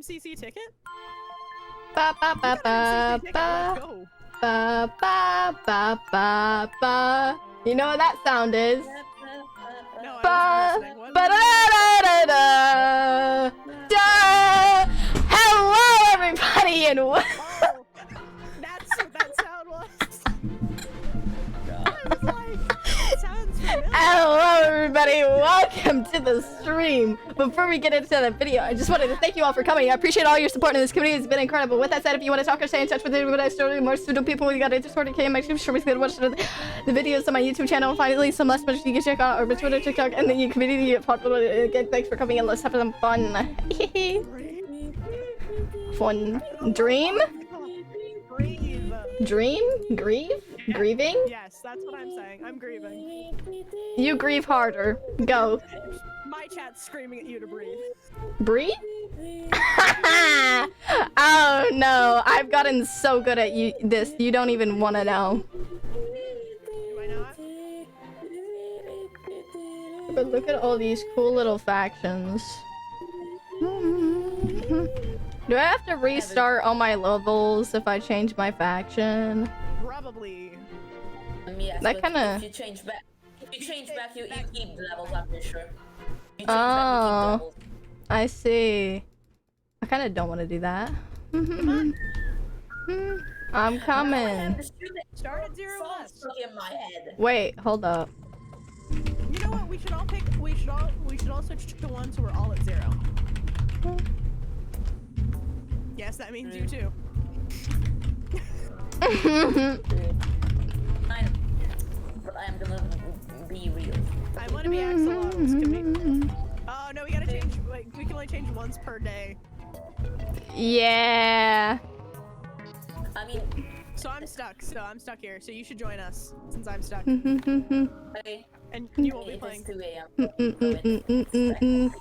MCC ticket? Ba ba ba ba ba. Let's go. Ba ba ba ba ba. You know what that sound is? No, Ba I wasn't listening. What? ba da da da da. Hello, everybody, and Oh, that's what that sound was. I was like, that sounds familiar. hello, everybody. Welcome to the stream. Before we get into the video, I just wanted to thank you all for coming. I appreciate all your support in this community. It's been incredible. With that said, if you want to talk or stay in touch with anyone I started more pseudo people, you got a Discord and make sure we can watch the videos on my YouTube channel. Finally, some less much you can check out over Twitter, TikTok, and the community get popular. Again, thanks for coming and let's have some fun. Fun. Dream? Grieve. Dream? Grieve? Yeah. Grieving? Yes, that's what I'm saying. I'm grieving. You grieve harder. Go. My chat's screaming at you to breathe. Breathe? Oh no, I've gotten so good at this, you don't even want to know. Do I not? But look at all these cool little factions. Do I have to restart all my levels if I change my faction? Probably. Yes, That kinda... If you change back, you keep the levels, I'm pretty sure. You change Oh, back, you keep I see. I kind of don't want to do that. I'm coming. Start at 0 less. Stuck in my head. Wait, hold up. You know what? We should all pick. We should all switch to 1 so we're all at 0. Yes, that means you too. But I am gonna be real. I want to be axolotls. Oh no, we gotta change. Like, we can only change once per day. Yeah. I mean, So I'm stuck. Here. So you should join us since I'm stuck. okay. And you won't be It playing. is 2 a.m.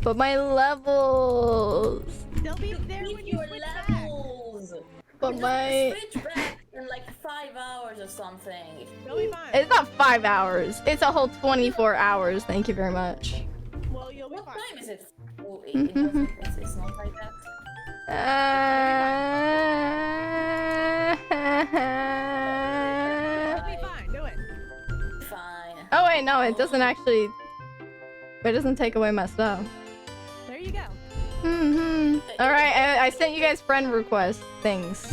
But my levels. They'll be there when you Your switch back. levels. But my... Switch back in like 5 hours or something. They'll be fine. It's not 5 hours. It's a whole 24 hours. Thank you very much. Well, you'll be What fine. time is it? Oh, it's not like that. You'll be fine. Do it. Fine. Oh wait, no, it doesn't actually... It doesn't take away my stuff. There you go. Alright, I sent you guys friend request things.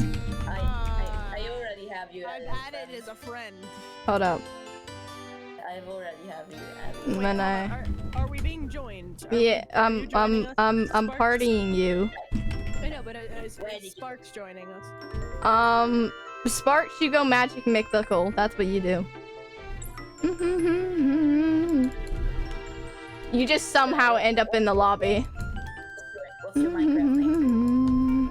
I already have you I've added. added as a friend. Hold up. I've already have you added. And then Are we being joined? Yeah, are you joining us, I'm Sparks? partying you. I know, but is Sparks joining us? Sparks, you go magic mythical. That's what you do. You just somehow end up in the lobby. What's your Minecraft name?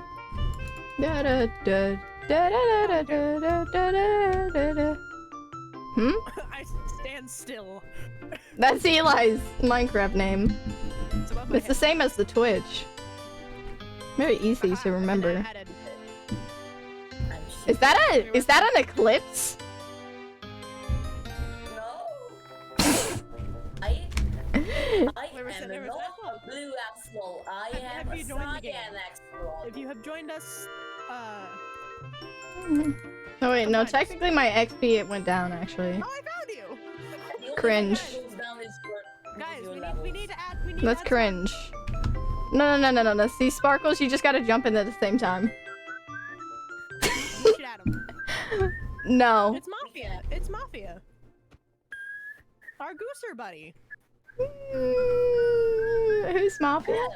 Da da da da da da da da da da. I stand still. That's Eli's Minecraft name. It's above my It's the head. same as the Twitch. Very easy to remember. Added. Is that an eclipse? No. I Where was am that? not a blue axolotl. I am Have a you joined the game? cyan axolotl. If you have joined us, Oh wait, no, Nice. technically my XP it went down actually. oh, I found you. The only Cringe. thing that goes down is Guys, your we levels. need to add. We need That's to add cringe. No. See, Sparkles, you just gotta jump in at the same time. We should add 'em. No. It's Mafia. It's Mafia. Our gooser buddy. Who's Mafia?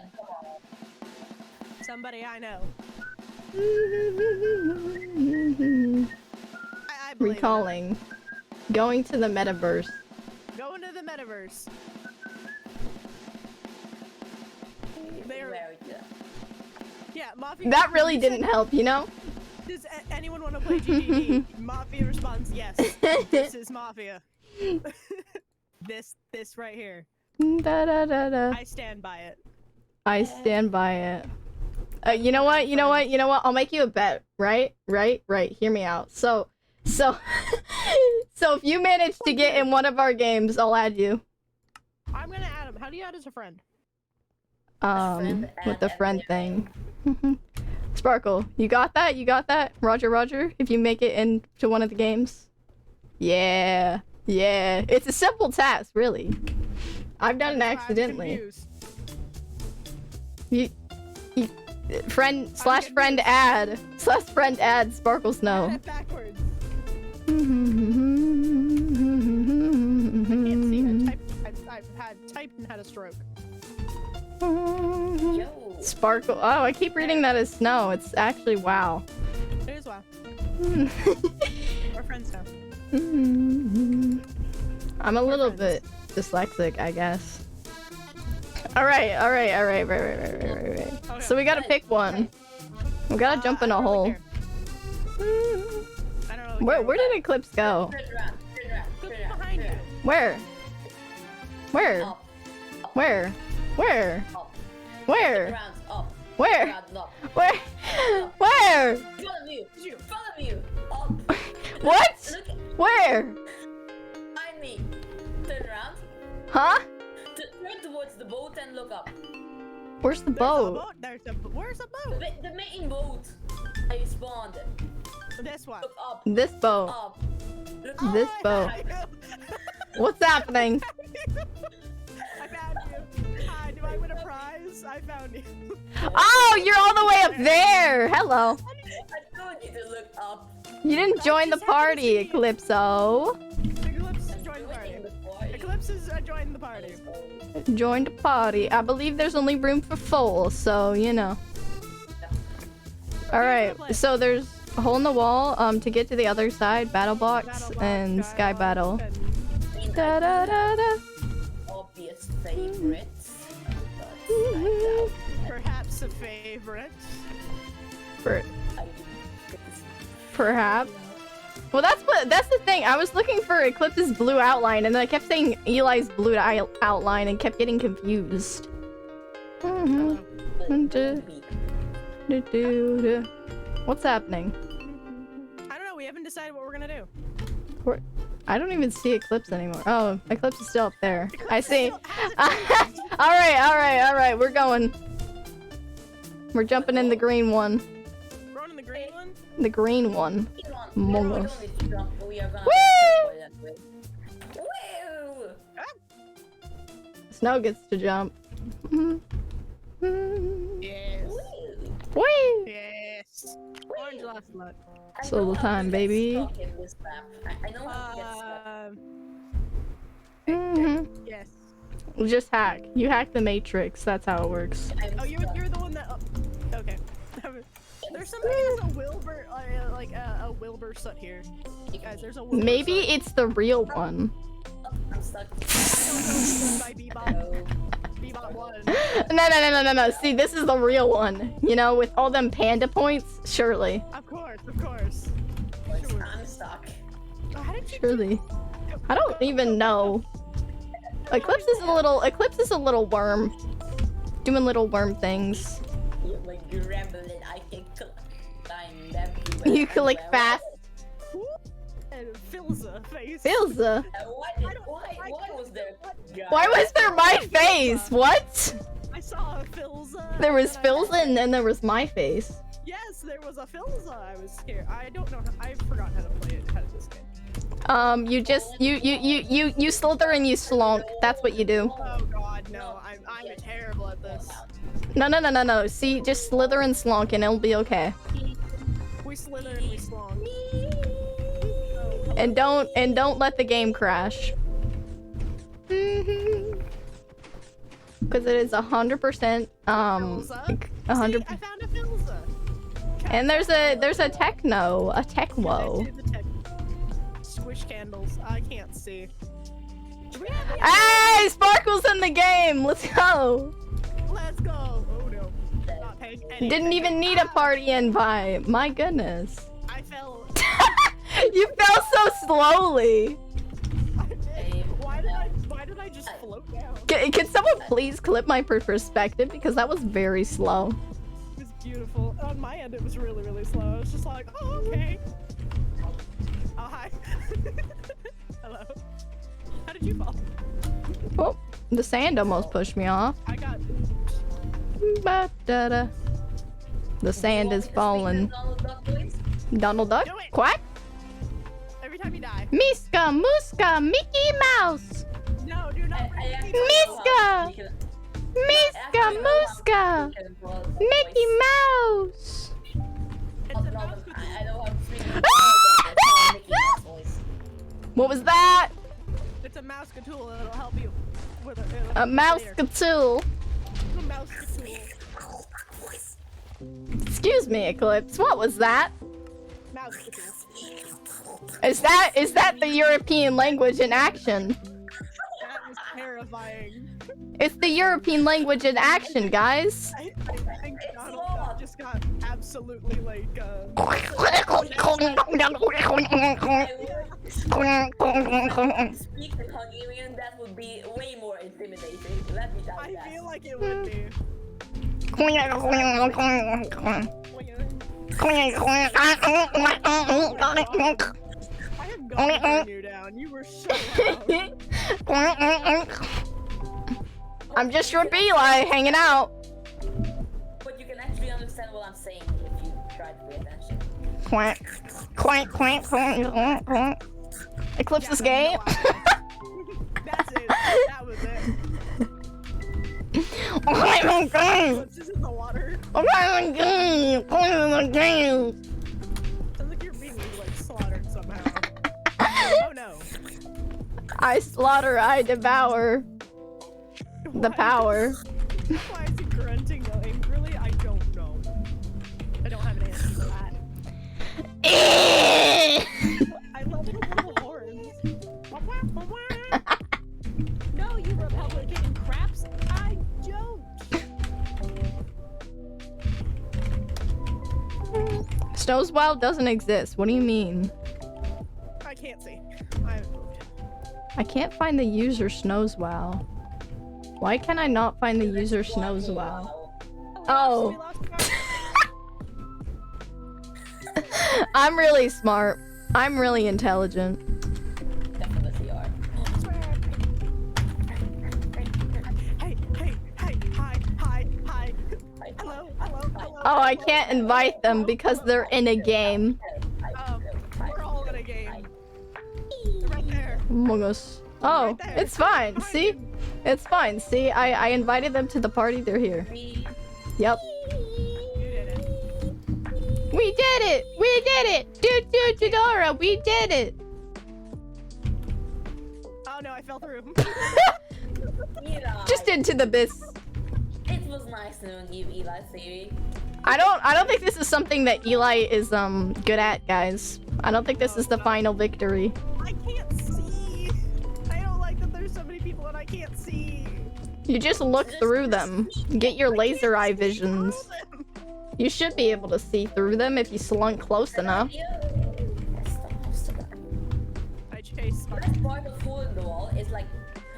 Somebody I know. I believe it. Recalling. Going to the metaverse. Go into the metaverse. There. Very good. Yeah, Mafia. That really didn't help, you know? Does anyone want to play GGD? Mafia responds yes. This is Mafia. This right here. Da da da da. I stand by it. I stand by it. You know what? I'll make you a bet. Right. Hear me out. So if you manage to get in one of our games, I'll add you. I'm gonna add him. How do you add as a friend? With the friend thing. Sparkle, you got that? You got that? Roger, Roger. If you make it into one of the games. Yeah. Yeah. It's a simple task, really. I've done it accidentally. You friend slash friend add Sparkle Snow. Backwards. I've typed and had a stroke. Yo. Sparkle. Oh, I keep reading that as snow. It's actually wow. It is wow. We're friends now. I'm a little bit dyslexic, I guess. Alright. Right. Okay. So we gotta pick one. We gotta jump in a hole. I don't know. Where did Eclipse go? Turn around. Behind you. Where? Up. Where? Up. Where? Rounds up. Where? Rounds up. Where? Where? Follow you. Up. What? Look Where? behind me. Turn around. Huh? Turn towards the boat and look up. Where's the There's a boat? Where's the boat? The main boat. I spawned. This one. Look up. This boat. Up. Look This up. boat. What's happening? I found you. Hi, do I win a prize? I found you. Oh, you're all the way up there. Hello. I told you to look up. You didn't join the party, Eclipso. Eclipse joined the party. Eclipse is joined the party. Joined the party. I believe there's only room for 4, so you know. Alright, so there's a hole in the wall to get to the other side, battle box and sky battle. Da da da da. Obvious favorites. Perhaps a favorite. Perhaps. Well, that's the thing. I was looking for Eclipse's blue outline, and then I kept saying Eli's blue outline and kept getting confused. What's happening? I don't know. We haven't decided what we're gonna do. I don't even see Eclipse anymore. Oh, Eclipse is still up there. I see. Alright. We're going. We're jumping in the green one. We're in the green one. The green one. Among Us. Woo! Snow gets to jump. Yes. Whee! Yes. Orange last lot. Solo time, baby. I know how to get stuck. Yes. Just hack. You hack the Matrix. That's how it works. Oh, you're the one that. Oh, okay. There's somebody who has a Wilbur, like a Wilbur soot here. Guys, there's a Wilbur Maybe soot. it's the real one. I'm stuck. I don't know by Bebop. Bebop 1. No. See, this is the real one. You know, with all them panda points. Surely. Of course. Sure. I'm stuck. Oh, how did you Surely. I don't even know. Eclipse is a little worm. Doing little worm things. When you rambling, I can climb everywhere. You click fast. And Filza face. Filza. Why was there? Why was there my face? What? I saw a Filza. There was and then Filza and then there was my face. Yes, there was a Filza. I was scared. I don't know. I forgot how to play it. How to this game. You slither and you slonk. That's what you do. Oh God, no! I'm terrible at this. No. See, just slither and slonk and it'll be okay. We slither and we slong. And don't let the game crash. Because it is 100% Filza? 100. See, I found a Filza. And there's a techno, a I techwo. did the tech. Squish candles. I can't see. Do we have any- Hey, Sparkle's in the game. Let's go. Let's go. Oh no. Not paying any Didn't even need a party invite. My goodness. I fell. You fell so slowly. I did. Why did I just float down? Can someone please clip my perspective because that was very slow. It was beautiful. On my end, it was really, really slow. I was just like, oh, okay. Oh, hi. Hello. How did you fall? Oh, the sand almost pushed me off. I got. Ba-da-da. The sand is falling. Donald Duck? Do it. Quack? Every time you die. Miska, Muska, Mickey Mouse! No, do not. Miska! Miska, Muska! Mickey Mouse! It's a mouse What was that? It's a mouse tool that'll help you with A mouse tool. A mouse tool. Excuse me, Eclipse. What was that? Mouse tool. Is that the European language in action? That was terrifying. It's the European language in action, guys. I think Donald Duck just got absolutely like Speak the Hungarian, that would be way more intimidating. Let me tell you that. I feel like it would be. Mm. I am going to turn you down. You were so loud. I'm just your beeline hanging out. But you can actually understand what I'm saying if you try to pay attention. Quack, quack, quack, quack, quack. Eclipse is gay. That's it. That was it. Eclipse is in the water. Sounds like you're being like slaughtered somehow. Oh no. I slaughter, I devour. The power. Why is he grunting angrily? I don't know. I don't have an answer for that. I love the little horns. No, you Republican craps. I don't. Snowswell doesn't exist. What do you mean? I can't see. I can't find the user Snowswell. Why can I not find the user Snowswell? Oh. I'm really smart. I'm really intelligent. Definitely are. Hey, hi. Hello. Oh, I can't invite them because they're in a game. We're all in a game. They're right there. Among Us. Oh, Right there. it's fine. Behind See? you. It's fine. See, I invited them to the party. They're here. Yep. You did it. We did it! We did it! Dora, we did it! Oh no, I fell through. Eli, Just into the abyss. it was nice knowing you, Eli Theory. I don't think this is something that Eli is good at, guys. I don't think this is the final victory. I can't see. I don't like that there's so many people and I can't see. You just look through them. Get your laser eye visions. Through them. You should be able to see through them if you slunk close enough. I chased. That part of hole in the wall is like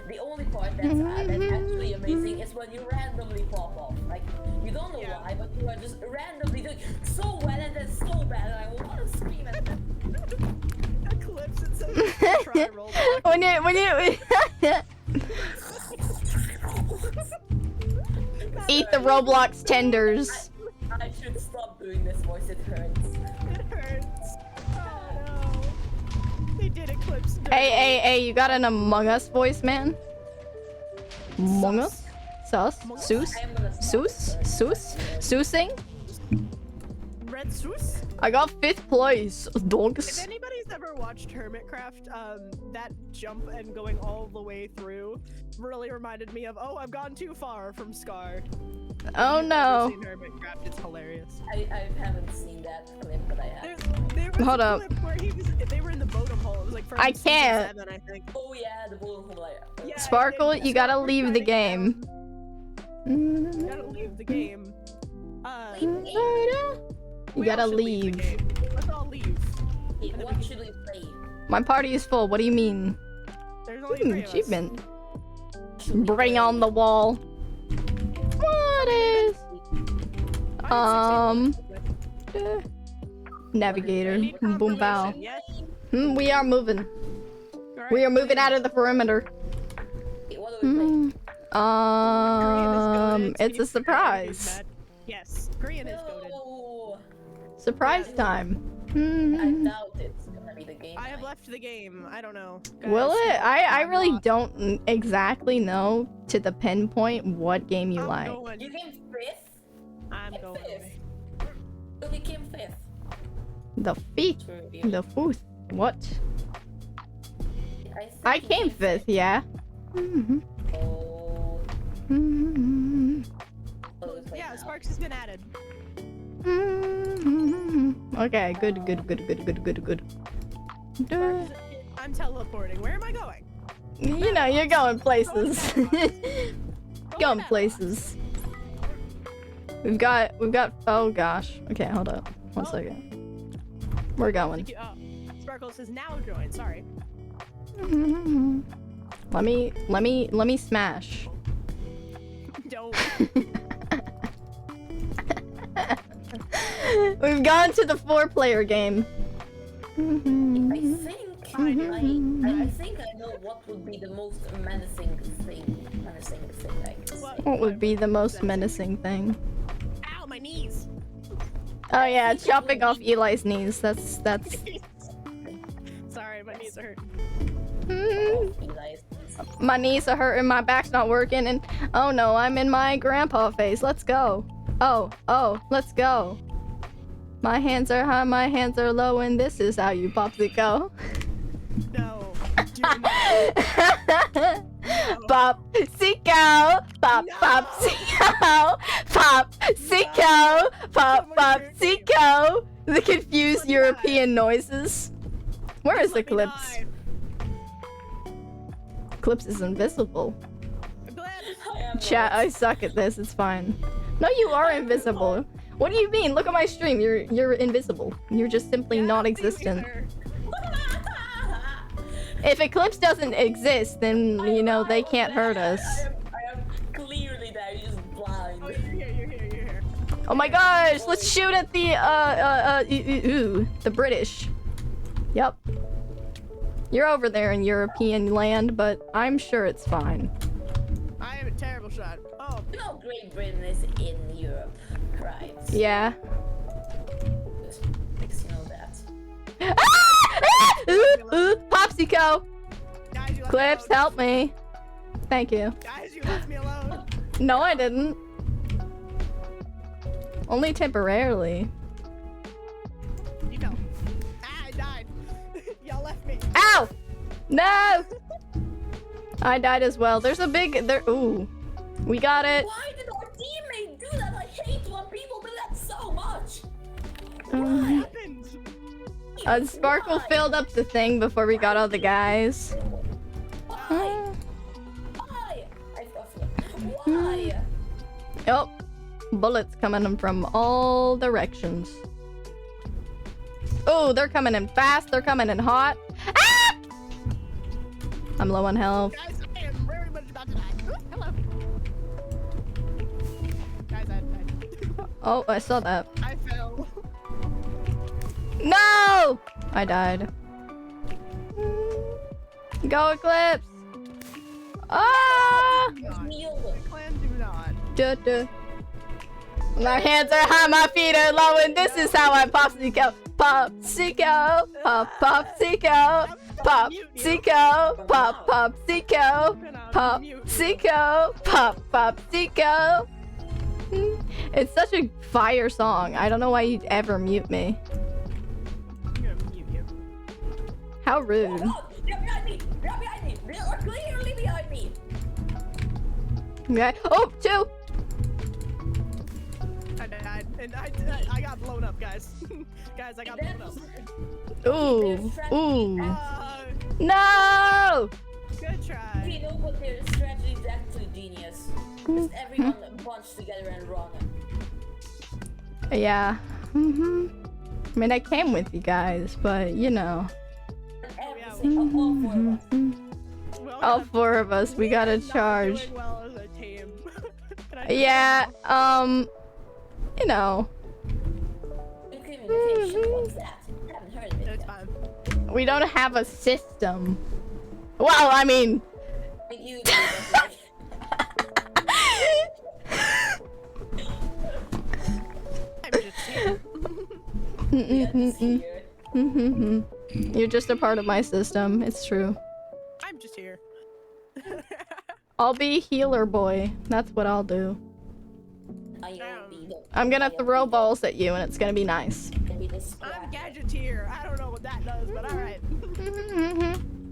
the only part that's actually amazing is when you randomly pop off. Like you don't know Yeah. why, but you are just randomly doing so well and then so bad, and I want to scream at them. Eclipse. It says try roll. when you eat the Roblox tenders. I should stop doing this voice. It hurts. It hurts. Oh no. They did Eclipse. Hey, you got an Among Us voice, man? Among Us? Sus? Seuss? I am gonna stop Seuss? this. Seuss? Seussing? Red Seuss. I got 5th place, If dogs. anybody's ever watched Hermitcraft, that jump and going all the way through really reminded me of, oh, I've gone too far from Scar. Oh If you've no. never seen Hermitcraft, it's hilarious. I haven't seen that clip, but I have. There was Hold a up. clip where they were in the Bodum hole. It was like from I season can't. 7, I think. Oh yeah, the bullet hole layer. Yeah, Sparkle, and you gotta Sparkle leave the trying to game. You gotta leave the game. You We all gotta should leave. the game. Let's all leave. Hey, what should we play? My party is full. What do you mean? There's only 3 of us. Achievement. Bring on the wall. What is? I need 16. Navigator. I need Boom bow. confirmation, Yes. We are moving. Alright, We are moving out of the perimeter. Hey, what do we play? It's a surprise. Yes. Korean is goated. No. Surprise time. I doubt it's gonna be the game. I have night. left the game. I don't know. Will Guys, it? I I'm really lost. don't exactly know to the pinpoint what game you I'm like. going. You came fifth? I'm Came going. fifth. You came fifth. The feet. The fourth. What? I think came you fifth, yeah. Oh. Yeah, Sparks has been added. Okay, good. I'm teleporting. Where am I going? You know, you're going places. Going places. We've got. Oh gosh. Okay, hold up. One second. We're going. Oh, Sparkle says now join. Sorry. Let me smash. Don't. We've gone to the 4-player game. I think I know what would be the most menacing thing. What would be the most menacing thing? Ow, my knees. Oh yeah, chopping off Eli's knees. That's. Sorry, my knees are hurt. My knees are hurting, my back's not working, and oh no, I'm in my grandpa phase. Let's go. Oh, let's go. My hands are high, my hands are low, and this is how you popsicle. No. Do Popsicle, popsicle, popsicle, popsicle. The confused European noises. Where is Eclipse? Eclipse is invisible. Chat, I suck at this. It's fine. No, you are invisible. What do you mean? Look at my stream. You're invisible. You're just simply non-existent. If Eclipse doesn't exist, then you know they can't hurt us. I am clearly there. You're just blind. Oh, you're here. Oh my gosh! Let's shoot at the the British. Yep. You're over there in European land, but I'm sure it's fine. I have a terrible shot. Oh. You know Great Britain is in Europe, right? Yeah. Just makes you know that. Popsicle! Guys, you left me Clips, alone. help me. Thank you. Guys, you left me alone. No, I didn't. Only temporarily. You fell. I died. Y'all left me. Ow! No! I died as well. There's a big... Ooh. We got it. Why did our teammate do that? I hate when people do that so much. What Why? happened? Sparkle filled up the thing before we got all the guys. Why? Why? Why? Oh. Bullets coming in from all directions. Oh, they're coming in fast. They're coming in hot. Ah! I'm low on health. Guys, I am very much about to die. Ooh, hello. Guys, I died. Oh, I saw that. I fell. No! I died. Go Eclipse! Ah! The clan do not. Duh, duh. My hands are high, my feet are low, and this is how I popsicle. Popsicle, popsicle, popsicle, popsicle, popsicle, popsicle. It's such a fire song. I don't know why you'd ever mute me. I'm gonna mute you. How rude. Oh, they're behind me! They're behind me! They are clearly behind me! Okay. Oh, two. I died. And I got blown up, guys. Guys, I got blown up. Ooh. Ooh. Good No! try. You know what their strategy is actually genius. Just everyone bunch together and run. Yeah. I mean, I came with you guys, but you know. All four of us, we gotta charge. Doing well as a team. Yeah, you know, Communication, what's that? Haven't heard of it It's yet. fine. we don't have a system. Well, I mean, You It's here. You're just a part of my system. It's true. I'm just here. I'll be healer boy. That's what I'll do. I'm gonna throw balls at you and it's gonna be nice. I'm gadgeteer. I don't know what that does, but alright.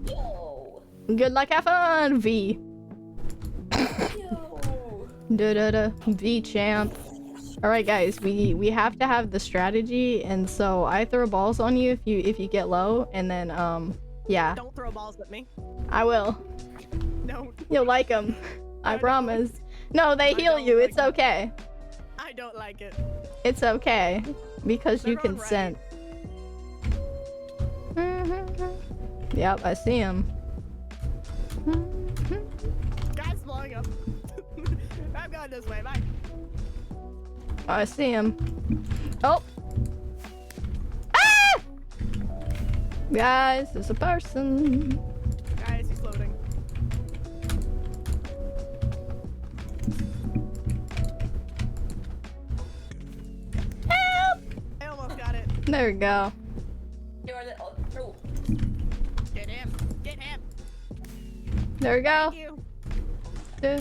Yo. Good luck, have fun, V. Yo. Da V champ. Alright guys, we have to have the strategy, and so I throw balls on you if you get low, and then yeah. Don't throw balls at me. I will. No. You'll like them. I promise. No, they heal you. It's okay. I don't like it. It's okay. Because They're you going consent. Yep, I see him. Guy's blowing up. I'm going this way. Bye. I see him. Oh! Ah! Guys, there's a person. Guys, he's loading. Help! I almost got it. There we go. You're the true. Get him. Get him. There we go. Thank you. Yeah,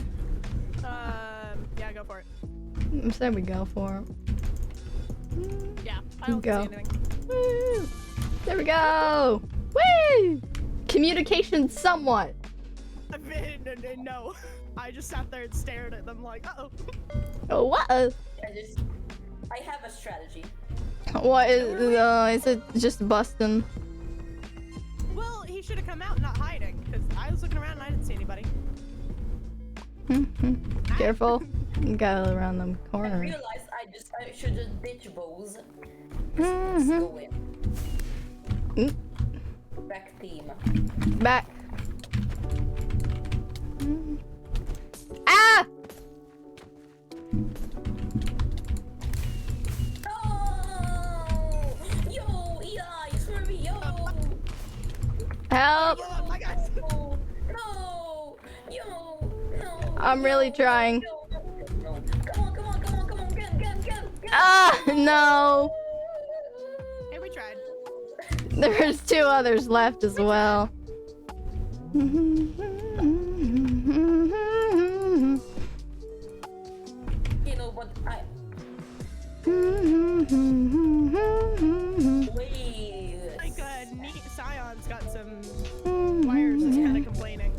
Yeah, go for it. there we go for him. Yeah, I don't Go. see anything. Woo! There we go. Woo! Communication somewhat. No. I just sat there and stared at them like, uh-oh. Oh, what? I have a strategy. What is it just busting? Well, he should have come out not hiding, because I was looking around and I didn't see anybody. Careful. You gotta around them I corners. realized I should just ditch bows. Let's go in. Back team. Back. Ah! No! Yo, EIs for me, yo! Help! Oh my gosh. No! Yo! No! I'm really trying. No! Come on, get! Ah, no. Hey, we tried. There's 2 others left as well. You know what? Wait. Like, neat Scion's got some wires that's kind of complaining.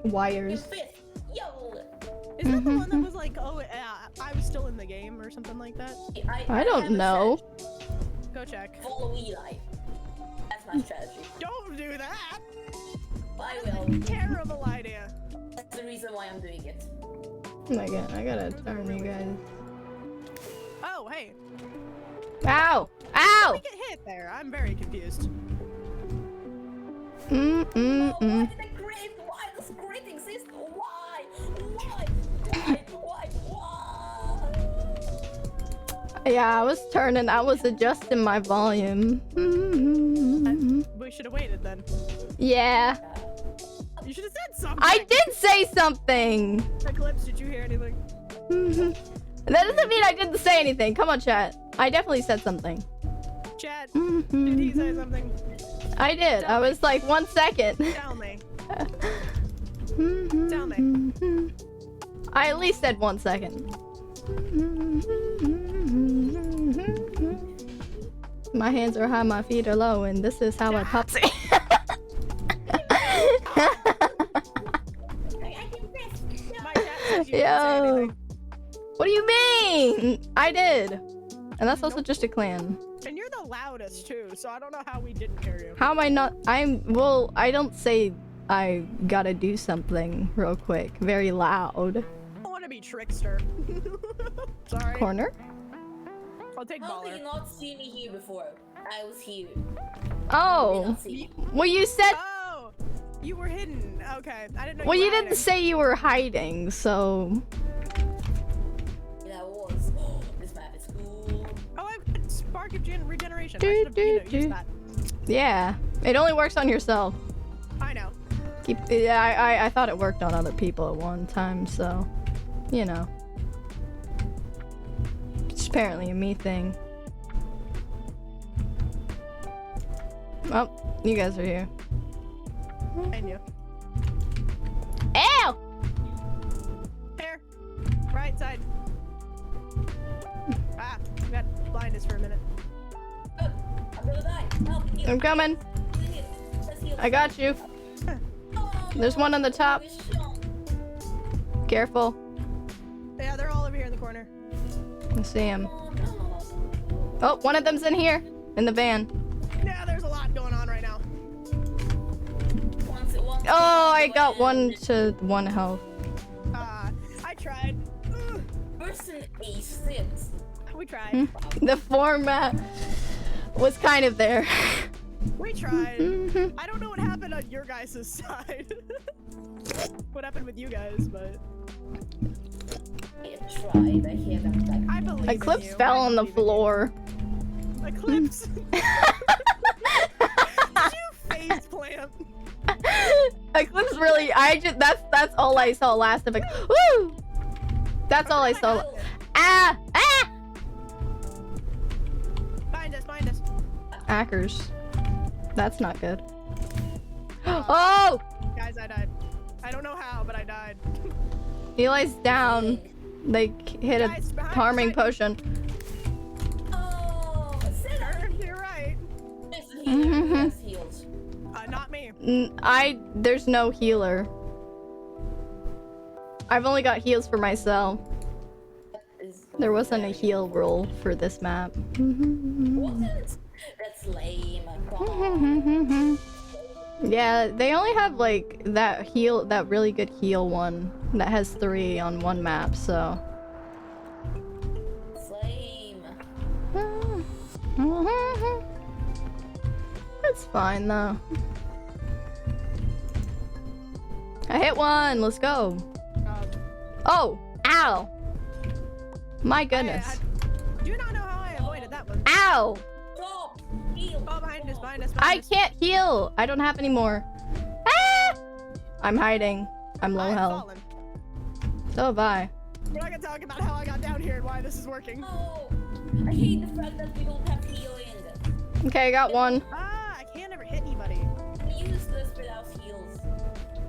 Wires. Fifth. Yo! Is that the one that was like, oh, I was still in the game or something like that? I don't know. Go check. Follow Eli. That's my strategy. Don't do that! I That's a will. terrible idea. That's the reason why I'm doing it. Oh my god, I gotta turn you guys. Oh, hey. Ow! How Ow! did we get hit there? I'm very confused. Oh, why did I create? Why does grid exist? Why? Yeah, I was adjusting my volume. We should have waited then. Yeah. You should have said something. I did say something! Eclipse, did you hear anything? That doesn't mean I didn't say anything. Come on, chat. I definitely said something. Chat, did he say something? I did. I was like, 1 second. Tell me. Tell me. I at least said 1 second. My hands are high, my feet are low, and this is how I pop. My cat says you didn't say Yo. anything. What do you mean? I did. And that's also just a clan. And you're the loudest too, so I don't know how we didn't hear you. How am I not? Well, I don't say I gotta do something real quick. Very loud. I don't want to be trickster. Sorry. Corner? I'll take How did you baller. not see me here before? I was here. Oh. Not see me. Well, you said. Oh, you were hidden. Okay, I didn't know. Well, you you were didn't hiding. say you were hiding, so. Yeah, I was. This map is cool. Oh, I've spark of regeneration. I Do, should have, do, used do. that. Yeah. It only works on yourself. I know. Yeah, I thought it worked on other people at one time, so. You know. It's apparently a me thing. Oh, you guys are here. I knew. Ow! Here. Right side. Ah, we got blindness for a minute. I'm gonna die. Help me. I'm coming. I got you. There's one on the top. Careful. Yeah, they're all over here in the corner. I see him. Oh, one of them's in here. In the van. Yeah, there's a lot going on right now. Oh, I got 1 to 1 health. I tried. Ugh, Person A6. we tried. The format was kind of there. We tried. I don't know what happened on your guys' side. What happened with you guys, but I tried. I hear them like. I believe in Eclipse you. fell I on the believe in you. floor. Eclipse. Did you face plant? Eclipse really, that's all I saw last of it. Woo! That's all I saw. Ah! Ah! Behind us, behind us. Ackers. That's not good. Oh! Guys, I died. I don't know how, but I died. Eli's down. They hit a Guys, behind harming us. potion. Oh, sinner. You're right. There's a healer. Who has heals? Not me. There's no healer. I've only got heals for myself. There wasn't a heal roll for this map. Wasn't? That's lame. Come on. Yeah, they only have like that really good heal one that has 3 on one map, so. It's lame. That's fine though. I hit one, let's go. Oh, ow. My goodness. Do you not know how I avoided that one? Ow! Stop. Heal. Oh, behind us, behind us, I behind us. can't heal. I don't have any more. Ah! I'm hiding. I'm low I've health. fallen. So have I. We're not gonna talk about how I got down here and why this is working. Oh, I hate the fact that we don't have healing. Okay, I got one. Ah, I can't ever hit anybody. Useless without heals.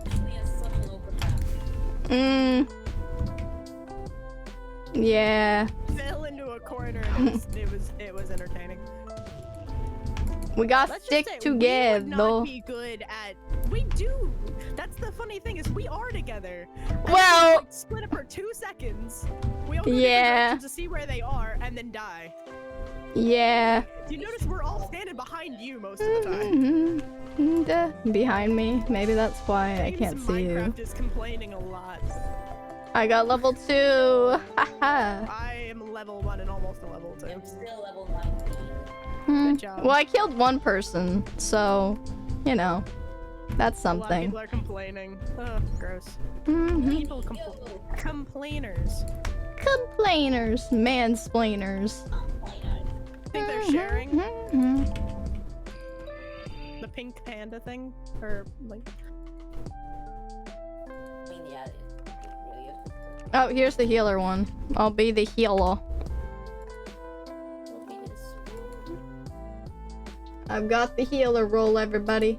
Especially as such an open map. Yeah. Fell into a corner and it was entertaining. We got Let's stick just say, we together. would not be good at. We do. That's the funny thing is we are together. And Well- we, like, split up for 2 seconds. We all go different Yeah. directions to see where they are and then die. Yeah. Do you notice we're all standing behind you most of the time? Behind me. Maybe that's why I James can't see you. Minecraft is complaining a lot. I got level 2. Haha. I am level 1 and almost a level 2. I'm still level 19. Good job. Well, I killed one person, so, you know, that's A lot of something. people are complaining. Ugh, gross. Mhm. People complainers. Complainers, mansplainers. Think they're sharing Mhm. the pink panda thing? Or, like, I mean, yeah, it really is. Oh, here's the healer one. I'll be the healer. Okay, this. I've got the healer roll, everybody.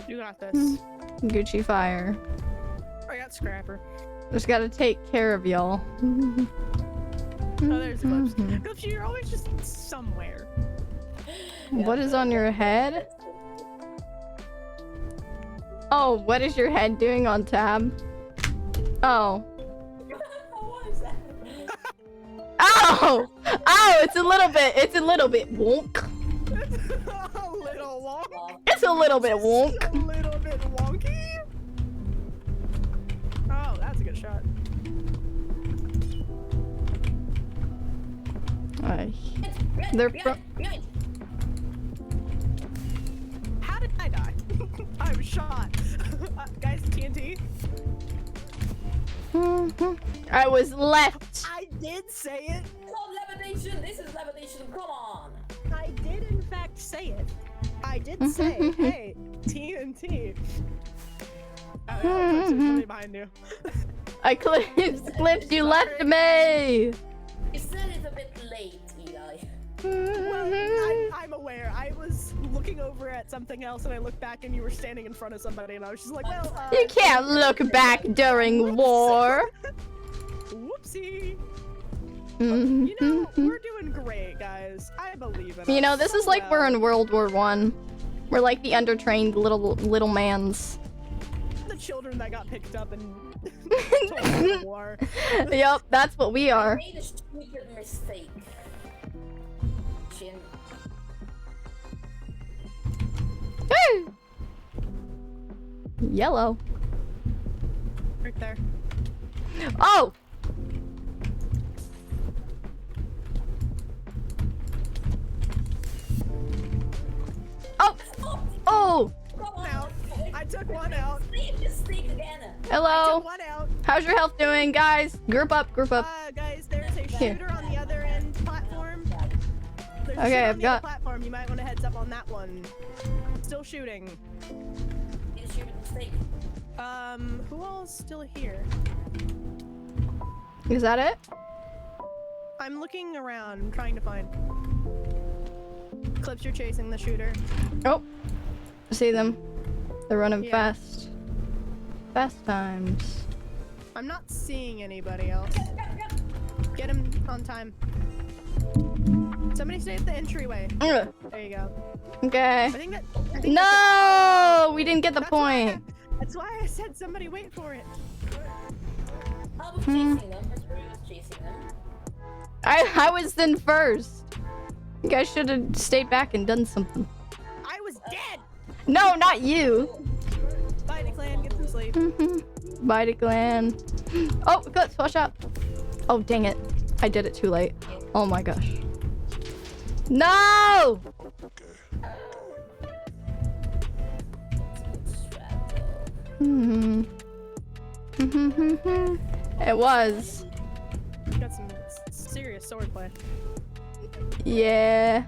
you got this. Gucci fire. I got Scrapper. Just gotta take care of y'all. Oh, there's Eclipse. Eclipse, you're always just somewhere. What is on your head? Oh, what is your head doing on tab? Oh. What is that? Oh! Oh, it's a little bit wonk. A little wonk. It's a little bit wonk. A little bit wonky. Oh, that's a good shot. They're from. How did I die? I was shot. Guys, TNT. I was left. I did say it. Oh, levitation! This is levitation, come on! I did in fact say it. I did say, hey, TNT. Oh, no, Eclipse is really behind you. Eclipse, you left me. You said it a bit late, Eli. Well, I'm aware. was looking over at something else and I looked back and you were standing in front of somebody and I was just like, well, You can't look back during war. Whoopsie. Mhm. You know, we're doing great, guys. I believe in us. You know, this is like we're in World War I. We're like the undertrained little mans. The children that got picked up and told to the war. Yep, that's what we I are. made a stupid mistake. Chin. Hey! Yellow. Right there. Oh! Oh! Oh! One out. I took one out. Just sneak again. I Hello. took one out. How's your health doing, guys? Group up, group up. Guys, there's a Here. shooter on the other end platform. There's a Okay, shooter I've on the got- other platform. You might want to heads up on that one. Still shooting. Made a stupid mistake. Who all's still here? Is that it? I'm looking around, I'm trying to find. Eclipse, you're chasing the shooter. Oh. I see them. They're running Yeah. fast. Fast times. I'm not seeing anybody else. Get him on time. Somebody stay at the entryway. Ugh. There you go. Okay. I think that's No! We didn't get the That's why point. that's why I said somebody wait for it. I was chasing them. Mr. was chasing them. I was in first. You guys should have stayed back and done something. I was dead! No, not you. Bye, Declan, get some sleep. Bye to Glenn. Oh, good. Watch out. Oh, dang it. I did it too late. Oh my gosh. No! Hmm. It was. Got some serious swordplay. Yeah.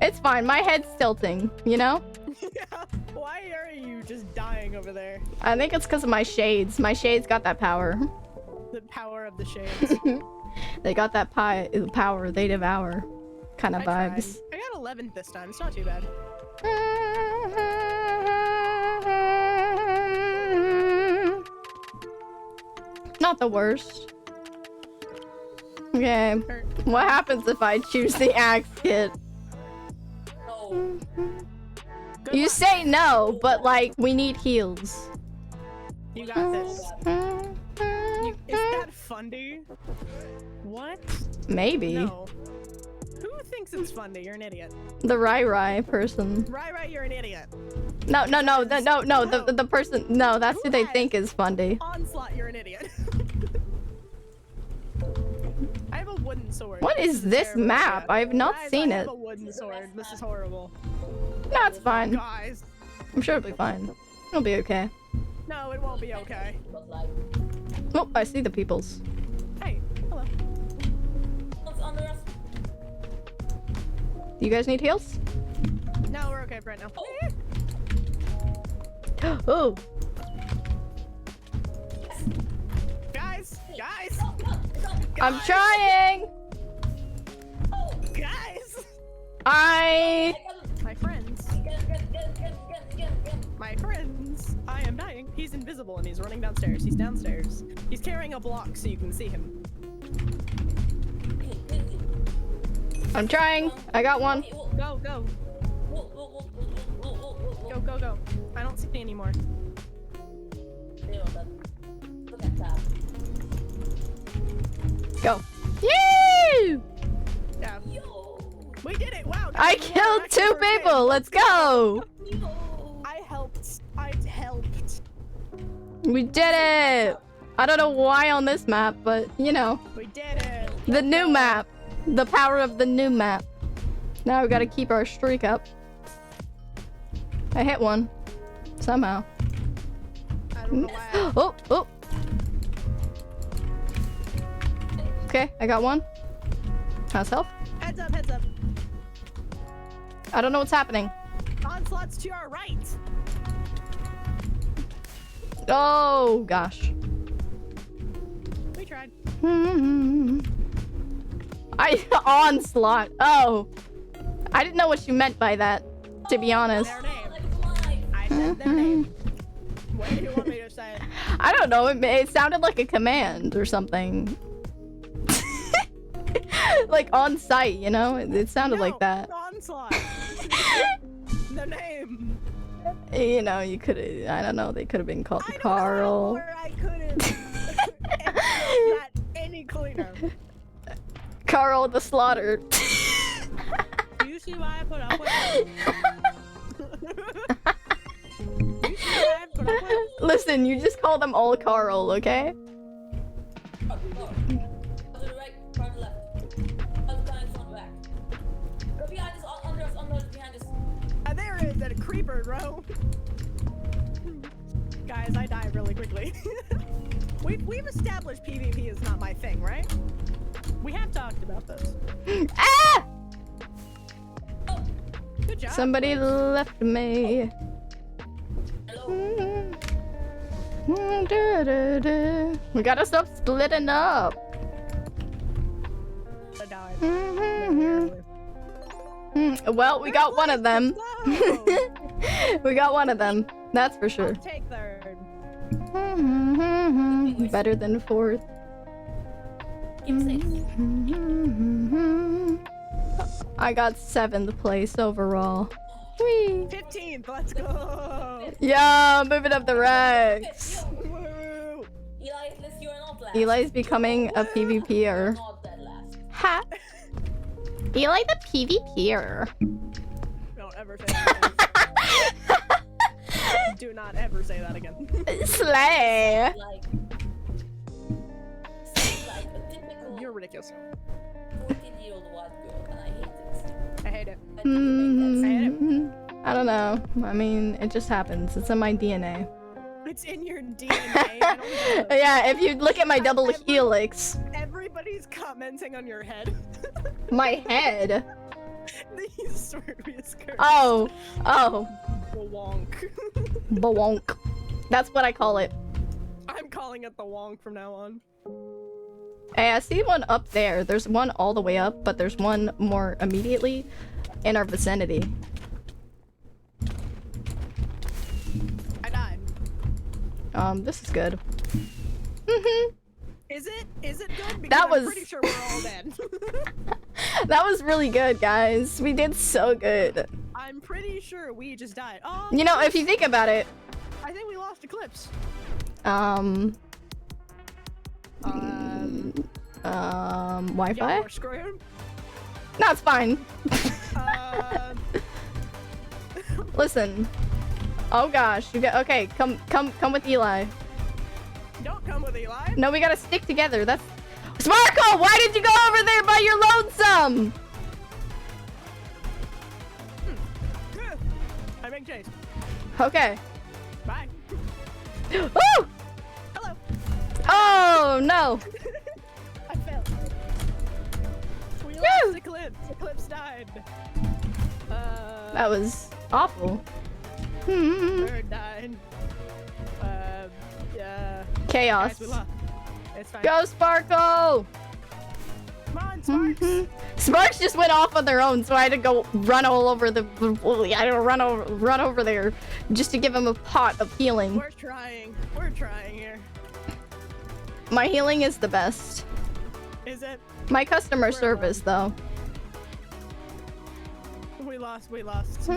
It's fine. My head's tilting, you know? Yeah. Why are you just dying over there? I think it's because of my shades. My shades got that power. The power of the shades. They got that power. They devour kind of I tried. vibes. I got 11th this time. It's not too bad. Not the worst. Okay. Or- What happens if I choose the axe kit? No. Good You luck. say no, but like we need heals. You got this. Is that Fundy? What? Maybe. No. Who thinks it's Fundy? You're an idiot. The Rai person. Right, you're an idiot. No, the person. No, that's who they think is Fundy. Onslaught, you're an idiot. I have a wooden sword. What is a this terrible map? idea. I have not Guys, seen I it. have a wooden sword. This is horrible. No, it's fine. Guys. I'm sure it'll be fine. It'll be okay. No, it won't be okay. But like, Oh, I see the peoples. Hey, hello. what's under us? You guys need heals? No, we're okay for right now. Oh, Guys! Guys! Go, go, go. I'm trying. Oh, Guys! I. My friends. My friends. I am dying. He's invisible and he's running downstairs. He's downstairs. He's carrying a block so you can see him. I'm trying. I got one. Go, go. Go, go, go. I don't see any more. Look at that. Go. Yee! Yeah. Yo, We did it! Wow! I guys, we killed actually 2 were okay. people. Let's go. yo. I helped. I helped. We did it. I don't know why on this map, but you know, We did it. the new map. The power of the new map. Now we gotta keep our streak up. I hit one. Somehow. I don't know why. Oh, oh. Okay, I got one. How's health? Heads up, heads up. I don't know what's happening. Onslaught's to our right. Oh, gosh. We tried. Onslaught. Oh. I didn't know what you meant by that, to be honest. Their name. I said their name. What do you want me to say? I don't know, it sounded like a command or something. Like on site, you know? It sounded like that. Onslaught. The name. You know, you could have, I don't know, they could have been called Carl. Or I couldn't. Not any cleaner. Carl the Slaughter. Do you see why I put up with it? Do you see why I put up with it? Listen, you just call them all Carl, okay? There is that creeper, bro. Guys, I die really quickly. We've established PvP is not my thing, right? We have talked about this. Ah! Good job. Somebody left me. We gotta stop splitting up. I died. Well, we got one of them. We got one of them. That's for sure. I'll take third. Better than fourth. I got 7th place overall. Whee! 15th, let's go. Yeah, moving up the ranks. Woo. Eli's becoming a PvPer. Ha! Eli the PvPer. Don't ever say that again. Do not ever say that again. Slay! You're ridiculous. I hate it. I don't know. I mean, it just happens. It's in my DNA. It's in your DNA. I don't know. Yeah, if you look at my double helix. Everybody's commenting on your head. My head? These Swervious curves. Oh. Wonk. Bawonk. That's what I call it. I'm calling it the wonk from now on. Hey, I see one up there. There's one all the way up, but there's one more immediately in our vicinity. I died. This is good. Is it? Is it good? Because That was- I'm pretty sure we're all dead. That was really good, guys. We did so good. I'm pretty sure we just died. Oh, You know, if you think about it, I think we lost Eclipse. Wi-Fi? Yeah, we're screwed. No, it's fine. Listen. Oh gosh, you got okay. Come with Eli. Don't come with Eli. No, we gotta stick together. That's Sparkle. Why did you go over there by your lonesome? I make chase. Okay. Bye. Woo! Hello. Oh no. I fell. We lost Eclipse. Eclipse died. That was awful. Bird died. Yeah. Chaos. Guys, we lost. It's fine. Go Sparkle! Come on, Sparks. Sparks just went off on their own, so I had to go run all over the. I had to run over there just to give him a pot of healing. We're trying. We're trying here. My healing is the best. Is it? My customer service, though. We lost. We lost.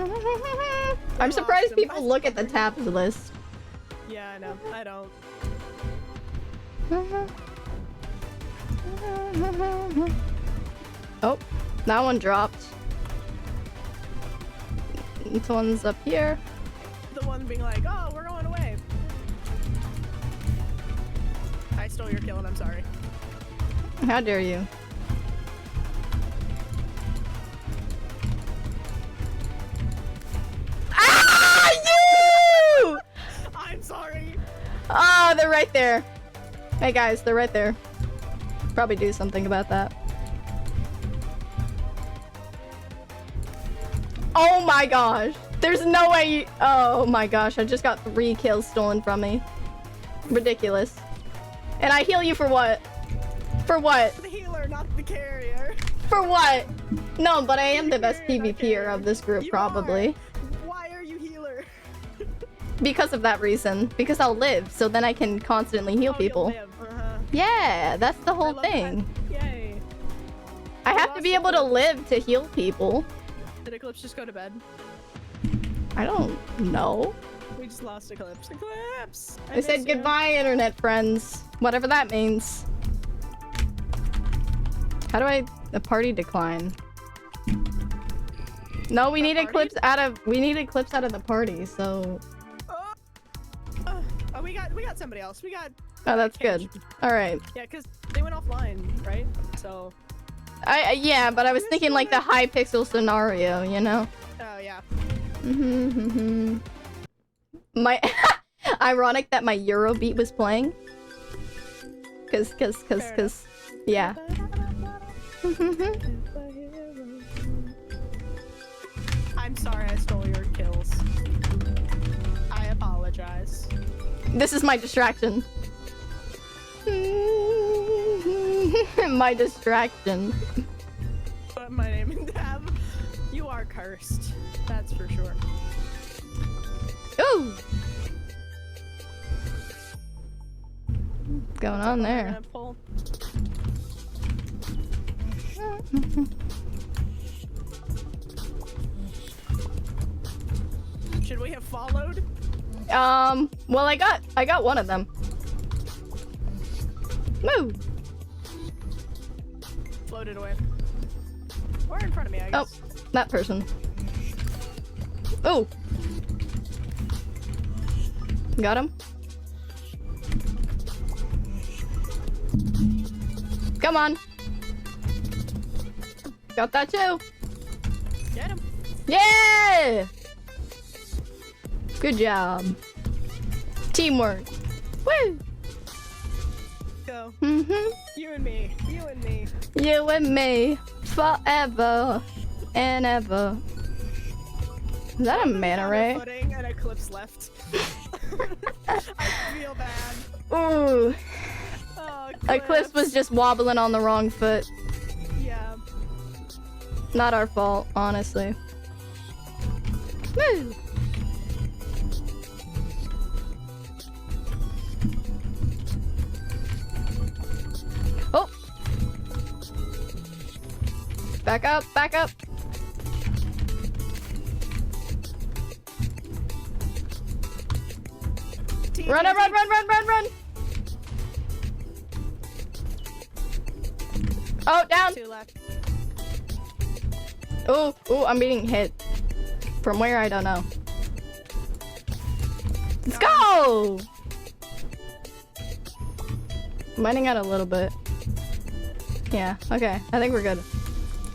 I'm surprised him. people look at the tabs list. Yeah, I know. I don't. Oh, that one dropped. This one's up here. The one being like, oh, we're going away. I stole your kill and I'm sorry. How dare you? Ah! You! I'm sorry. Oh, they're right there. Hey guys, they're right there. Probably do something about that. Oh my gosh. There's no way you— oh my gosh, I just got 3 kills stolen from me. Ridiculous. And I heal you for what? For what? The healer, not the carrier. For what? No, but I am the best PvPer of this group, probably. Why are you healer? Because of that reason. Because I'll live, so then I can constantly heal people. Yeah, that's the whole thing. Yay. I have to be able to live to heal people. Did Eclipse just go to bed? I don't know. We just lost Eclipse. Eclipse! I said goodbye, internet friends. Whatever that means. How do I... The party decline? No, we need Eclipse out of... We need Eclipse out of the party, so... Oh, we got somebody else. We got... Oh, that's good. Alright. Yeah, because they went offline, right? So... Yeah, but I was thinking like the high pixel scenario, you know? Oh, yeah. My... Ironic that my Eurobeat was playing. Cause... Yeah. I'm sorry I stole your kills. I apologize. This is my distraction. My distraction. Put my name in tab. You are cursed. That's for sure. Ooh! What's going on there? Should we have followed? Well, I got one of them. Move! Floated away. Or in front of me, I guess. Oh, that person. Oh! Got him. Come on. Got that too. Get him. Yeah! Good job. Teamwork. Woo! Go. Mm-hmm. You and me. You and me. You and me. Forever and ever. Is that a mana ray? And Eclipse left. I feel bad. Ooh. Oh, Eclipse was just wobbling on the wrong foot. Yeah. Not our fault, honestly. Woo! Oh! Back up, back up! Run, run, run, run, run, run! Oh, down! 2 left. Oh, oh, I'm being hit. From where, I don't know. Let's go! I'm running out a little bit. Yeah, okay. I think we're good.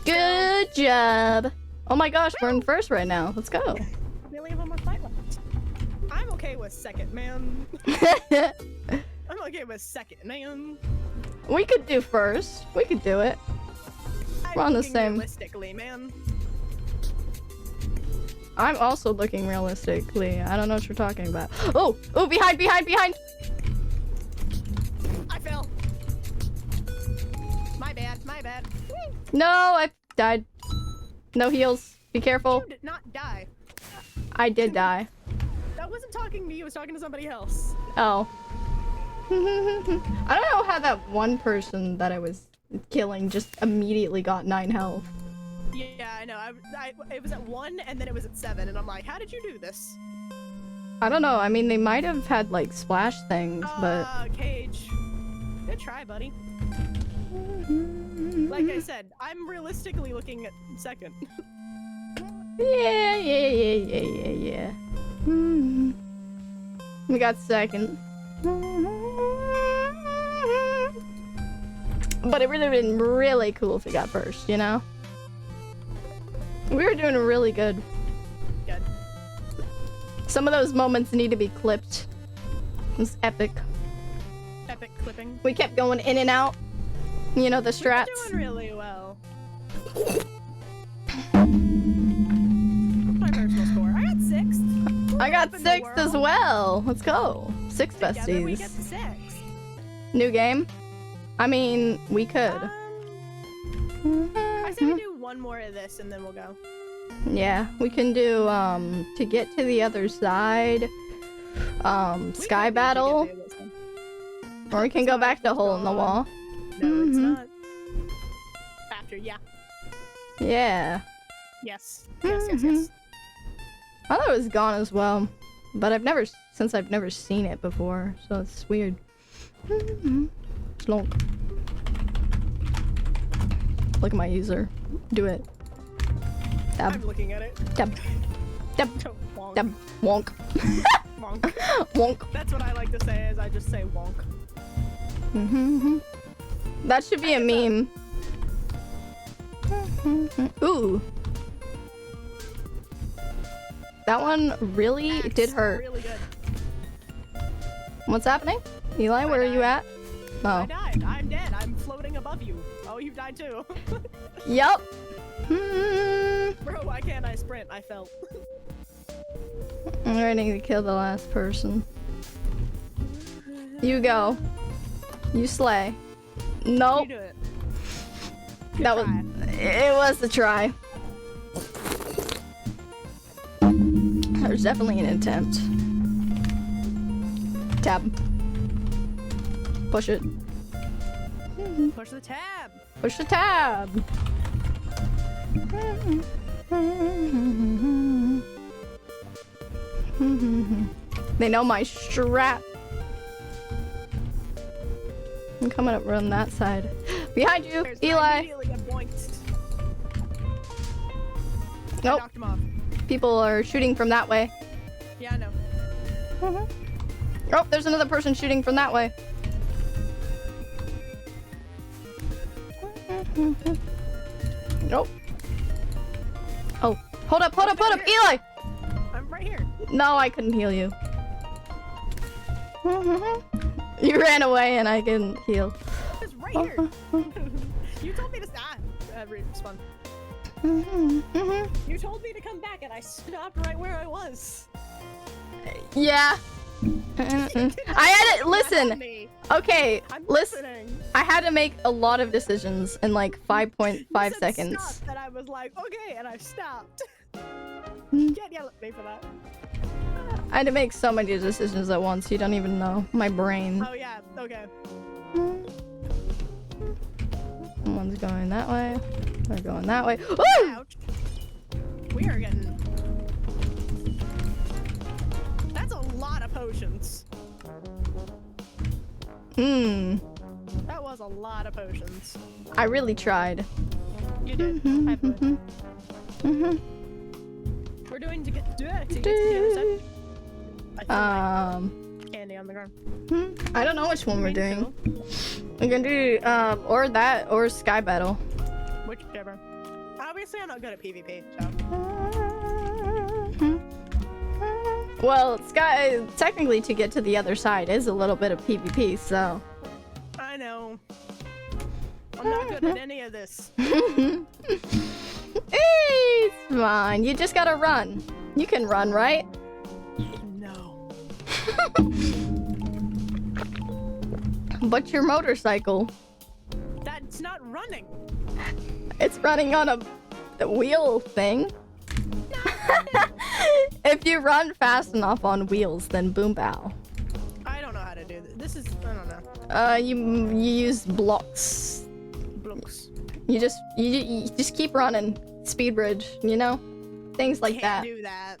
Good job! Oh my gosh, we're in first right now. Let's go. We only have one more fight left. I'm okay with second, man. I'm okay with second, man. We could do first. We could do it. We're on the same. Realistically, man. I'm also looking realistically. I don't know what you're talking about. Oh! Oh, behind, behind, behind! I fell. My bad, my bad. No, I died. No heals. Be careful. You did not die. I did die. That wasn't talking to me, it was talking to somebody else. Oh. I don't know how that one person that I was killing just immediately got 9 health. Yeah, I know. It was at 1 and then it was at 7, and I'm like, how did you do this? I don't know. I mean, they might have had like splash things, but. Cage. Good try, buddy. Like I said, I'm realistically looking at second. Yeah. We got second. But it would have been really cool if we got first, you know? We were doing really good. Good. Some of those moments need to be clipped. It was epic. Epic clipping. We kept going in and out. You know, the strats. We're doing really well. My personal score. I got 6th. I got 6th as well. Let's go. 6 Together we get besties. 6. New game? I mean, we could. I say we do one more of this and then we'll go. Yeah, we can do, to get to the other side, sky battle. Or we can go back to hole in the wall. No, it's not. After, yeah. Yeah. Yes. Yes. I thought it was gone as well. But I've never seen it before, so it's weird. Slonk. Look at my user. Do it. Dab. I'm looking at it. Dab. Dab. Wonk. Dab. Wonk. Wonk. Wonk. That's what I like to say is I just say wonk. That should be a meme. Ooh. That one really did hurt. Really good. What's happening? Eli, where are you at? I Oh. died. I'm dead. I'm floating above you. Oh, you died too. Yup. Bro, why can't I sprint? I fell. I'm ready to kill the last person. You go. You slay. Nope. You do it. That was. It was a try. There's definitely an attempt. Tab. Push it. Push the tab. Push the tab. They know my strap. I'm coming up around that side. Behind you, There's Eli. immediately get boinked. I Nope. knocked him off. People are shooting from that way. Yeah, I know. Oh, there's another person shooting from that way. Nope. Oh, hold up, Eli! I'm right here. No, I couldn't heal you. You ran away and I couldn't heal. It's right here. You told me to stop. Respawn. You told me to come back and I stopped right where I was. Yeah. I had to listen. Okay, I'm listen. listening. I had to make a lot of decisions in like 5.5 You said seconds. Stop, and I was like, okay, and I stopped. You can't yell at me for that. I had to make so many decisions at once. You don't even know. My brain. Oh yeah, okay. One's going that way. They're going that way. Woo! Ouch. We are getting... That's a lot of potions. That was a lot of potions. I really tried. You did. I would. We're doing to get to the other side. I feel like candy on the ground. I don't know which one we're doing. We're gonna do or that or sky battle. Whichever. Obviously, I'm not good at PvP, so. Well, sky technically to get to the other side is a little bit of PvP, so. I know. I'm not good at any of this. It's fine. You just gotta run. You can run, right? No. But your motorcycle, That's not running. it's running on a wheel thing. If you run fast enough on wheels, then boom bow. I don't know how to do this. This is, I don't know. You use blocks. Blocks. You just keep running. Speed bridge, you know? Things like Can't that. do that.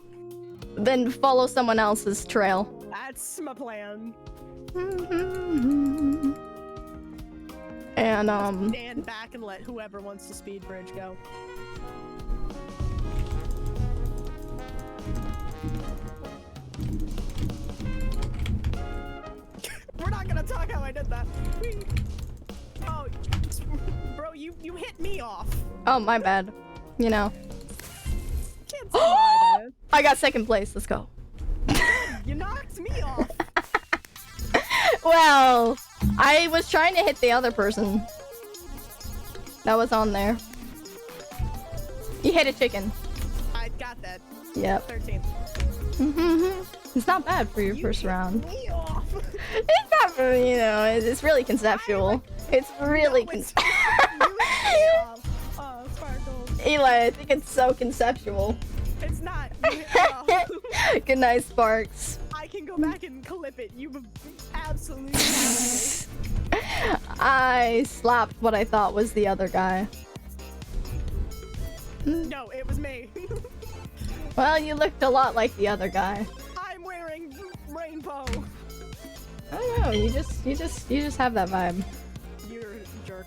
Then follow someone else's trail. That's my plan. And Stand back and let whoever wants to speed bridge go. We're not gonna talk how I did that. Oh, bro, you hit me off. oh, my bad. You know. Can't say my bad. I got second place. Let's go. You knocked me off. Well, I was trying to hit the other person that was on there. You hit a chicken. I got that. Yep. 13th. It's not bad for your first round. Me off. It's not for, you know, it's really conceptual. It's really You hit me off. Oh, Sparkles. Eli, I think it's so conceptual. It's not. You hit me off. Good night, Sparks. I can go back and clip it. You absolutely slapped I slapped what I thought was the other guy. me. No, it was me. Well, you looked a lot like the other guy. I'm wearing rainbow. I don't know, you just have that vibe. You're a jerk.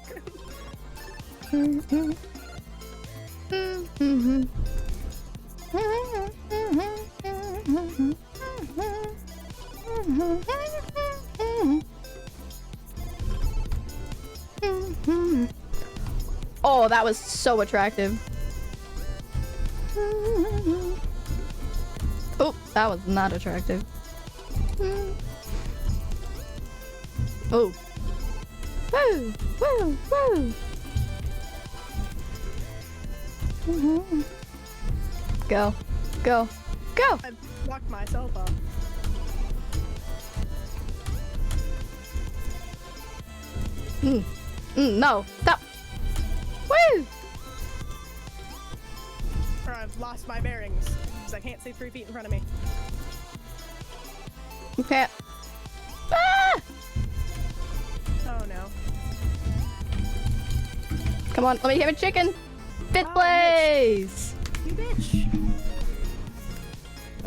Oh, that was so attractive. Oh, that was not attractive. Oh. Woo! Woo! Woo! Go. Go. Go! I locked myself up. No. Stop. Woo! Or I've lost my bearings. Because I can't see 3 feet in front of me. You can't. Ah! Oh no. Come on, let me have a chicken. Fifth Oh, place! You bitch.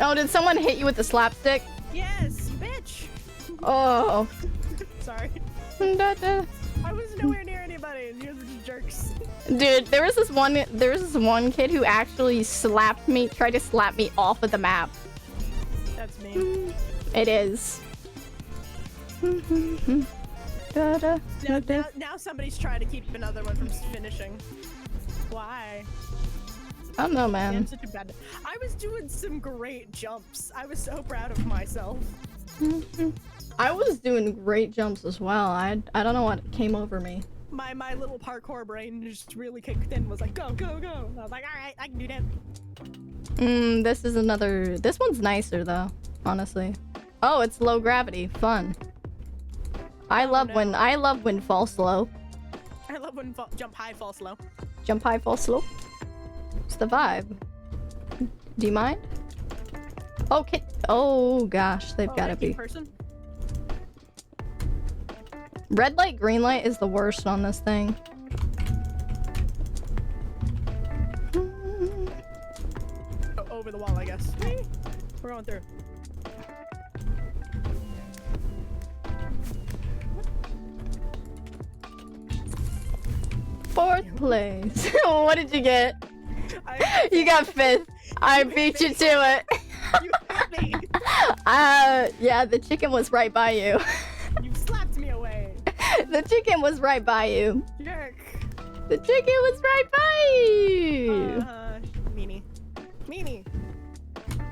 Oh, did someone hit you with the slapstick? Yes, you bitch. Oh. Sorry. Da, da. I was nowhere near anybody and you're just jerks. Dude, there was this one kid who actually tried to slap me off of the map. That's me. It is. Da, da, da, da. Now somebody's trying to keep another one from finishing. Why? I don't know, I'm man. such a bad. I was doing some great jumps. I was so proud of myself. I was doing great jumps as well. I don't know what came over me. My little parkour brain just really kicked in. Was like, go, go, go. And I was like, all right, I can do that. This is another. This one's nicer though, honestly. Oh, it's low gravity. Fun. I love when fall slow. I love when jump high, fall slow. Jump high, fall slow. It's the vibe. Do you mind? Okay. Oh gosh, they've Oh, gotta thank you, be. person. Red light, green light is the worst on this thing. Over the wall, I guess. We're going through. Fourth place. What did you get? You I got fifth. I beat you to it. You hit me. Yeah, the chicken was right by you. You slapped me away. The chicken was right by you. Jerk. The chicken was right by you. Meanie. Meanie.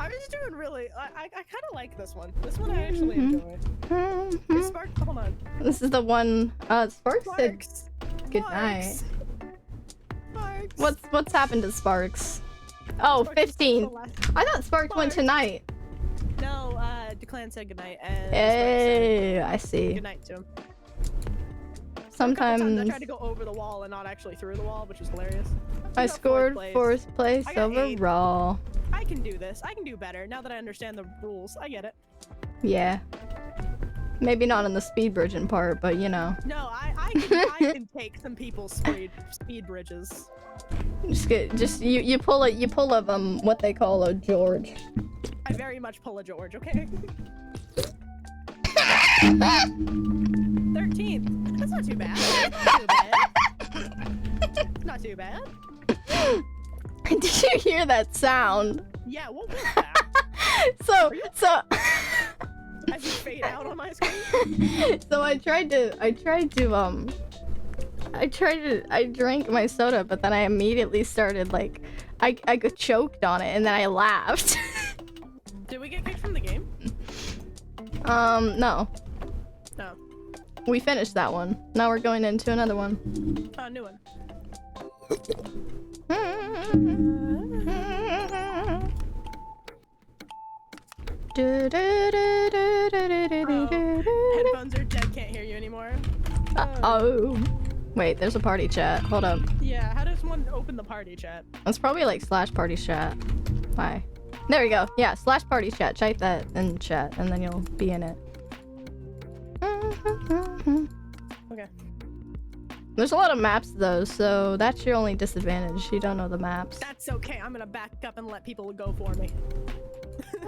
I was doing really. I kind of like this one. This one I actually enjoy. Hey, Spark, hold on. This is the one. Sparks said Sparks. good night. Sparks. What's happened to Sparks? Oh, Sparks is 15. the last- I thought Sparks went Sparks. tonight. No, Declan said goodnight and Hey, I Sparks said see. goodnight to him. A couple Sometimes times I tried to go over the wall and not actually through the wall, which was hilarious. I You got scored place. fourth place I got eighth. overall. I can do this. I can do better now that I understand the rules. I get it. Yeah. Maybe not in the speed bridging part, but you know. No, I can take some people's speed bridges. You pull a what they call a George. I very much pull a George, okay? 13th. That's not too bad. Not too bad. Did you hear that sound? Yeah, what was that? So As you fade out on my screen? so I drank my soda, but then I immediately started like I got choked on it and then I laughed. Did we get kicked from the game? No. No. We finished that one. Now we're going into another one. New one. Headphones are dead, can't hear you anymore. Oh. Wait, there's a party chat. Hold up. Yeah, how does one open the party chat? It's probably like /party chat. Why? There we go. Yeah, /party chat. Type that in chat and then you'll be in it. Okay. There's a lot of maps though, so that's your only disadvantage. You don't know the maps. That's okay. I'm gonna back up and let people go for me.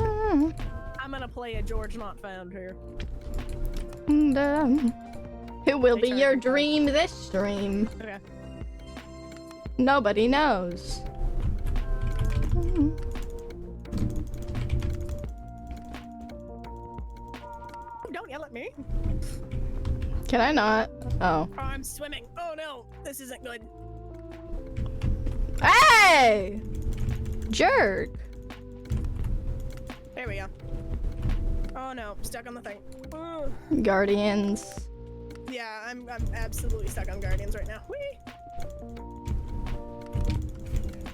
I'm gonna play a George Not Found here. And, who will be your dream this stream? Okay. Nobody knows. Don't yell at me. Can I not? Oh. Oh, I'm swimming. Oh no, this isn't good. Hey! Jerk. There we go. Oh no, stuck on the thing. Oh. Guardians. Yeah, I'm absolutely stuck on Guardians right now. Whee!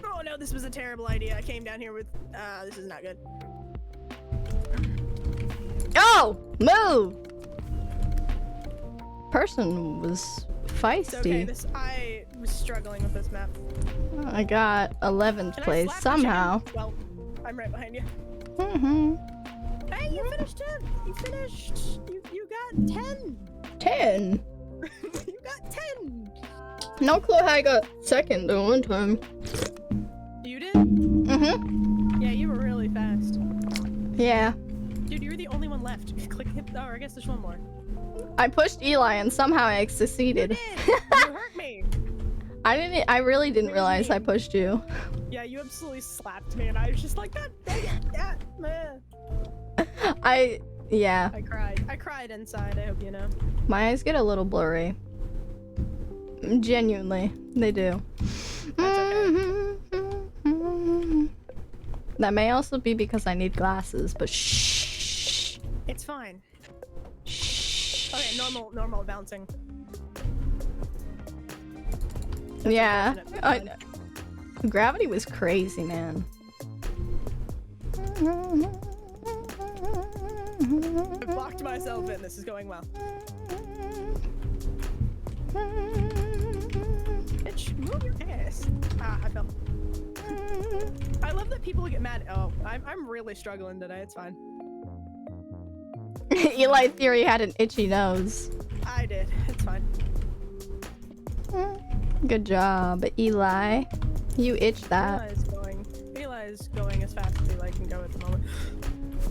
Oh no, this was a terrible idea. I came down here with, this is not good. Oh! Move! Person was It's okay, feisty. I was struggling with this map. I got 11th Can I place slap the somehow. chicken? Well, I'm right behind you. Mm-hmm. Hey, you finished it! You finished! You got 10! 10. You got 10! No clue how I got second at one time. You did? Mm-hmm. Yeah, you were really fast. Yeah. Dude, you're the only one left. Click hit. Oh, I guess there's one more. I pushed Eli and somehow I You succeeded. did! You hurt me! I really didn't realize I pushed you. Yeah, you absolutely slapped me and I was just like, God dang it! Yeah, man. Yeah. I cried. I cried inside, I hope you know. My eyes get a little blurry. Genuinely, they do. That's okay. That may also be because I need glasses, but shh. It's fine. Shh. Okay, normal bouncing. Yeah. unfortunate, Gravity was crazy, man. I blocked myself in. This is going well. Bitch, move your ass. Ah, I fell. I love that people get mad. Oh, I'm really struggling today. It's fine. Eli Theory had an itchy nose. I did. It's fine. Good job, Eli. You itched that. Eli's going as fast as Eli can go at the moment.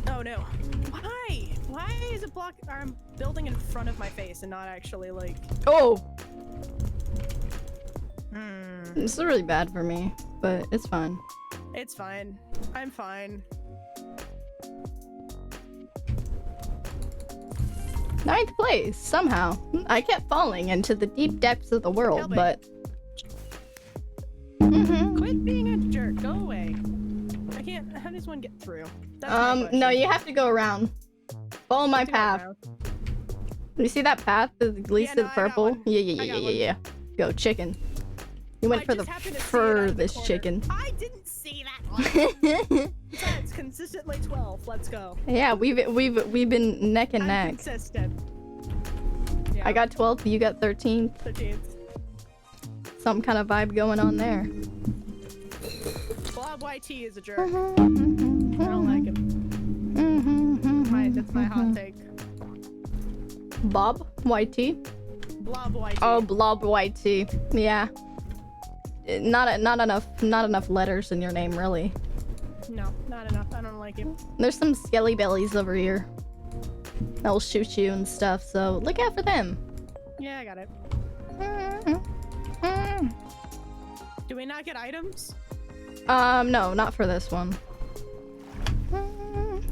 Oh no. Why? Why is it I'm building in front of my face and not actually like... Oh! This is really bad for me, but it's fine. It's fine. I'm fine. 9th place, somehow. I kept falling into the deep depths of the world, Help me. but... Quit being a jerk. Go away. I can't... How does one get through? That's my no, question. you have to go around. Follow my Have to go path. around. You see that path that leads Yeah, to no, the I got purple? one. Yeah. Go, chicken. You went I for the just happened to see it out of the furthest corner. chicken. I didn't see that one. It's consistently 12. Let's go. Yeah, we've been neck and I'm neck. consistent. Yeah. I got 12th, you got 13th. 13th. Some kind of vibe going on there. Blob YT is a jerk. I don't like him. That's my hot take. Bob YT? Blob YT. Oh, Blob YT. Yeah. Not enough letters in your name, really. No, not enough. I don't like him. There's some skelly bellies over here that'll shoot you and stuff, so look out for them. Yeah, I got it. Do we not get items? No, not for this one.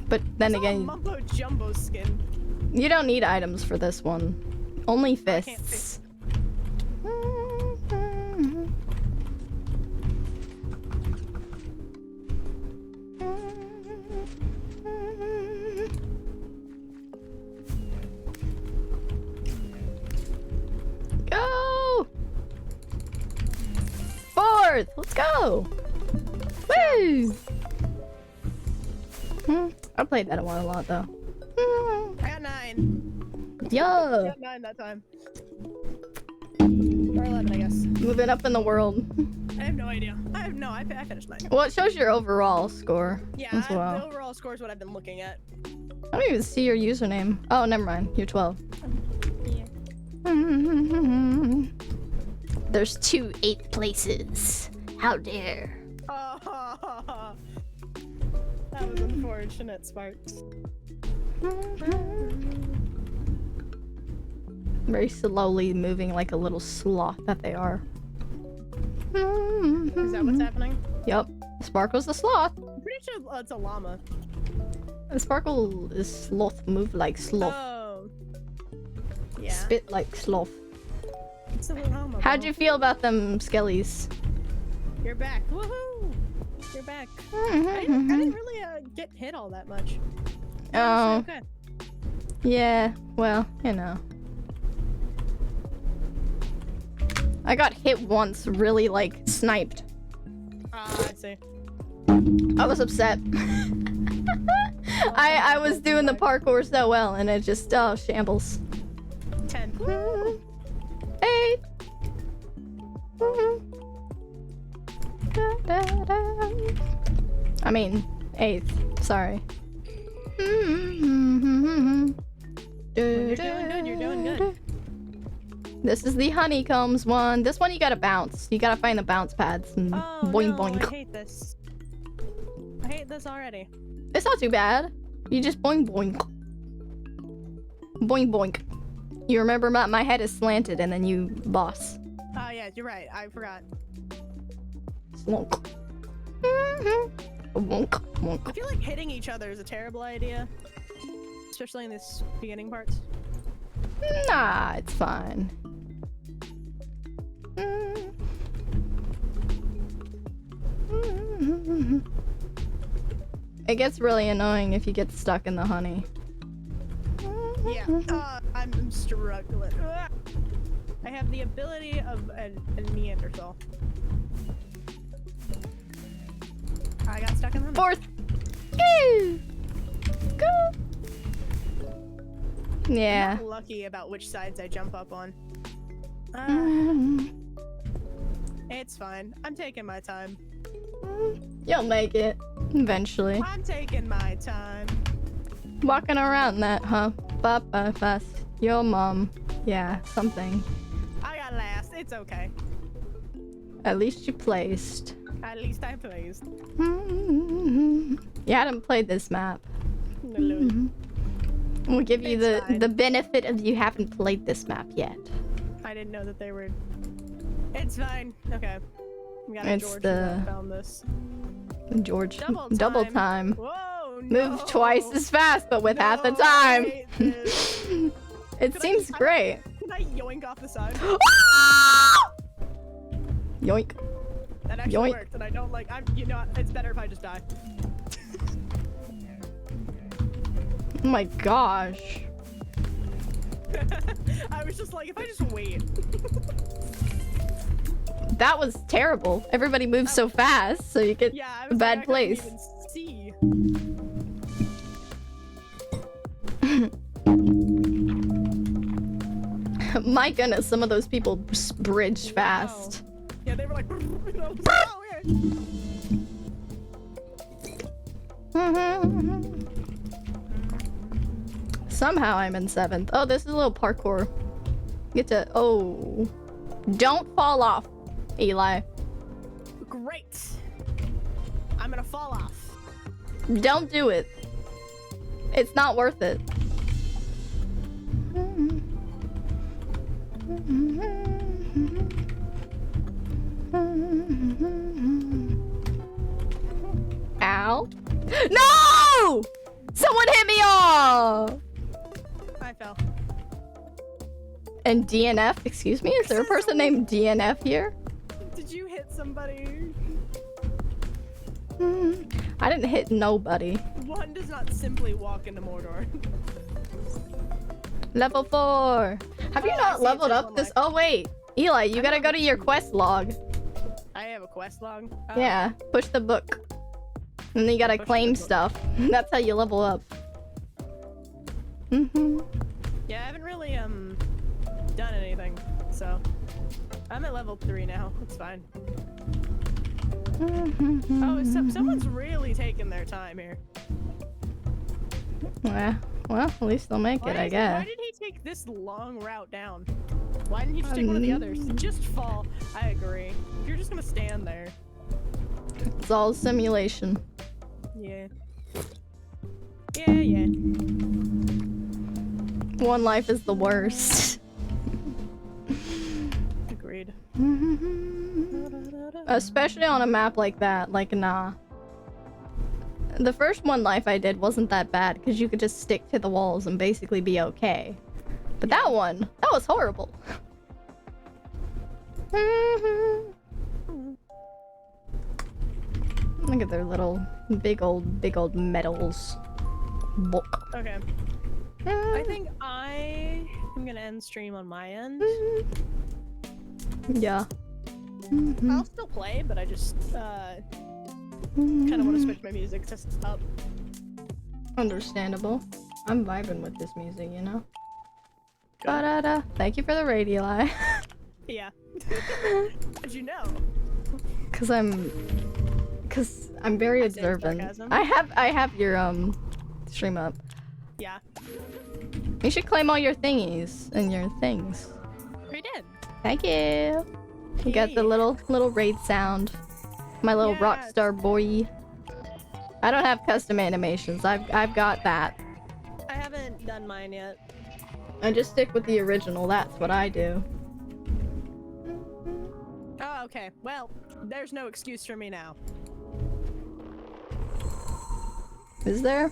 But then I saw a again, Mumbo Jumbo skin. you don't need items for this one. Only can't fists. Go! 4th! Let's go! Woo! I played that one a lot though. I got 9. I Yo, got 9 that time. Or 11, I guess. moving up in the world. I have no idea. I finished 9. Well, it shows your overall score Yeah, as well. the overall score is what I've been looking at. I don't even see your username. Oh, never mind. You're 12. Yeah. There's 2 8th places. How dare. Oh, that was unfortunate, Sparks. Very slowly moving like a little sloth that they are. Is that what's happening? Yep. Sparkle's the sloth. I'm pretty sure it's a llama. And Sparkle is sloth, move like sloth. Oh. Yeah. Spit like sloth. It's a llama. How'd bro. you feel about them skellies? You're back. Woohoo! You're back. I didn't really get hit all that much. Oh, Okay. yeah. Well, you know. I got hit once, really like sniped. I see. I was upset. I was doing the parkour so well, and it just shambles. 10. 8. I mean, 8th. Sorry. You're doing good. You're doing good. This is the honeycombs one. This one you gotta bounce. You gotta find the bounce pads and Oh, boing no, boing. I hate this. I hate this already. It's not too bad. You just boing boing. Boing boing. You remember my head is slanted and then you boss. Oh yeah, you're right. I forgot. Slonk. Wonk, I wonk. feel like hitting each other is a terrible idea. Especially in this beginning parts. Nah, it's fine. It gets really annoying if you get stuck in the honey. Yeah. I'm struggling. Ugh. I have the ability of a Neanderthal. I got stuck in the honey. 4th. Yay! Go. Yeah. I'm not lucky about which sides I jump up on. It's fine. I'm taking my time. You'll make it eventually. I'm taking my time. Walking around that, huh? Papa fast. Your mom. Yeah, something. I got last. It's okay. At least you placed. At least I placed. You hadn't played this map. No, We'll give you It's fine. the benefit of you haven't played this map yet. I didn't know that they were. It's fine. Okay. We got It's George the- found this. George, Double double time. time. Whoa! Move no. twice as fast, but with half the No, time. I hate this. It Could seems I- great. Can I yoink off the side? Yoink. That actually Yoink. worked, and I don't like. You know, it's better if I just die. Oh my gosh. I was just like, if I just wait. That was terrible. Everybody moves so fast, so you get Yeah, I a was bad like, I couldn't place. even see. My goodness, some of those people bridge fast. Yeah, they were like. And I was like, oh, yeah. Somehow I'm in 7th. Oh, this is a little parkour. Get to. Oh. Don't fall off, Eli. Great. I'm gonna fall off. Don't do it. It's not worth it. Ow. No! Someone hit me off! I fell. And DNF, excuse me? Is there a person named DNF here? Did you hit somebody? I didn't hit nobody. One does not simply walk into Mordor. Level 4. Have you Oh, I not see, leveled it's up just this? one Oh, wait. Eli, you gotta go to your quest log. I have a quest log. Yeah, push the book. And then you gotta claim stuff. That's how you level up. Yeah, I haven't really done anything, so I'm at level 3 now. It's fine. Oh, someone's really taking their time here. Yeah. Well, at least they'll make it, I guess. Why did he take this long route down? Why didn't he just take one of the others? Just fall. I agree. If you're just gonna stand there. It's all simulation. Yeah. Yeah. One life is the worst. Agreed. Especially on a map like that, like, nah. The first one life I did wasn't that bad, because you could just stick to the walls and basically be okay. But that one, that was horrible. Look at their little, big old medals. Book. Okay. I think I am gonna end stream on my end. Yeah. I'll still play, but I just kind of want to switch my music just up. Understandable. I'm vibing with this music, you know? Ba-da-da. Thank you for the radio eye. Yeah. How'd you know? Cause I'm very observant. I have your stream up. Yeah. You should claim all your thingies and your things. I did. Thank you. You got the little raid sound. My little rockstar boy. I don't have custom animations. I've got that. I haven't done mine yet. I just stick with the original. That's what I do. Oh, okay. Well, there's no excuse for me now. Is there?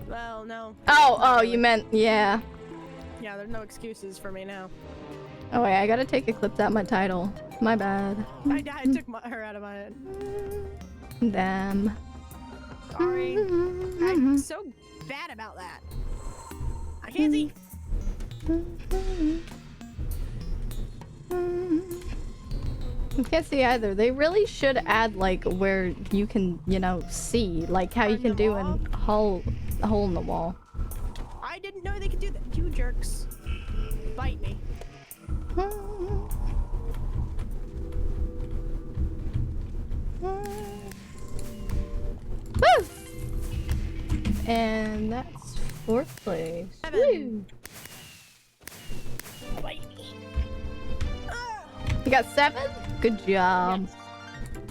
Well, no. Oh, you meant, yeah. Yeah, there's no excuses for me now. Oh wait, I gotta take Eclipse out my title. My bad. I took her out of my head. Damn. Sorry. I'm so bad about that. I can't see. I can't see either. They really should add like where you can, you know, see, like how you can do a hole in the wall. I didn't know they could do that. You jerks. Bite me. Woo! And that's 4th place. Woo! Bite me. You got 7? Good job. Yes.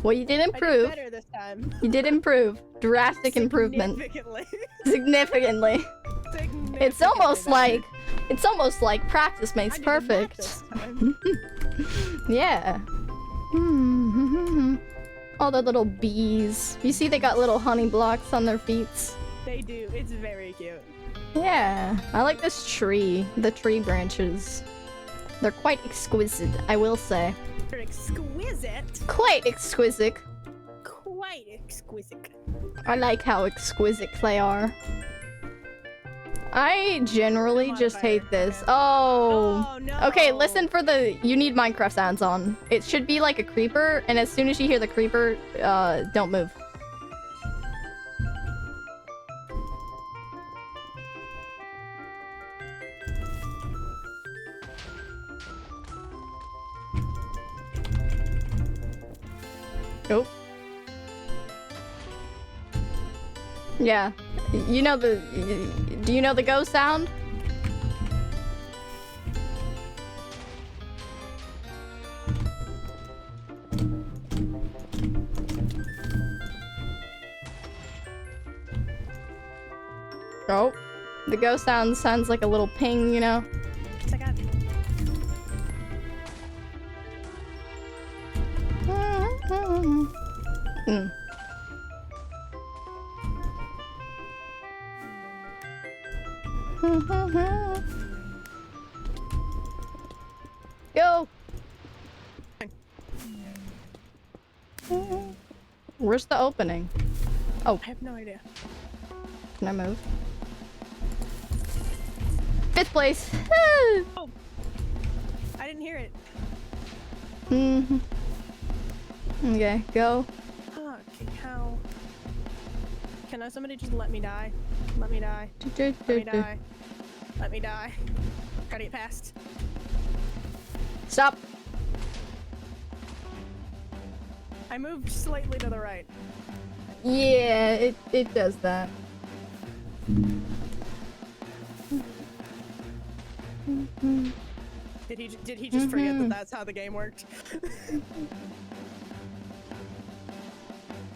Well, you did I improve. did better this time. You did improve. Drastic improvement. Significantly. Significantly. It's almost like practice makes perfect. Yeah. All the little bees. You see they got little honey blocks on their feet. They do. It's very cute. Yeah. I like this tree. The tree branches. They're quite exquisite, I will say. They're exquisite. Quite exquisite. Quite exquisite. I like how exquisite they are. I generally just hate this. Oh. No. Okay, listen for the... You need Minecraft sounds on. It should be like a creeper, and as soon as you hear the creeper, don't move. Nope. Yeah. You know the... Do you know the go sound? Oh. The go sound sounds like a little ping, you know? Mm. Go! Where's the opening? Oh. I have no idea. Can I move? 5th place! Oh! I didn't hear it. Okay, go. Okay, how? Can somebody just let me die? Let me die. Let me die. Let me die. Gotta get past. Stop. I moved slightly to the right. Yeah, it does that. Did he just forget that that's how the game worked?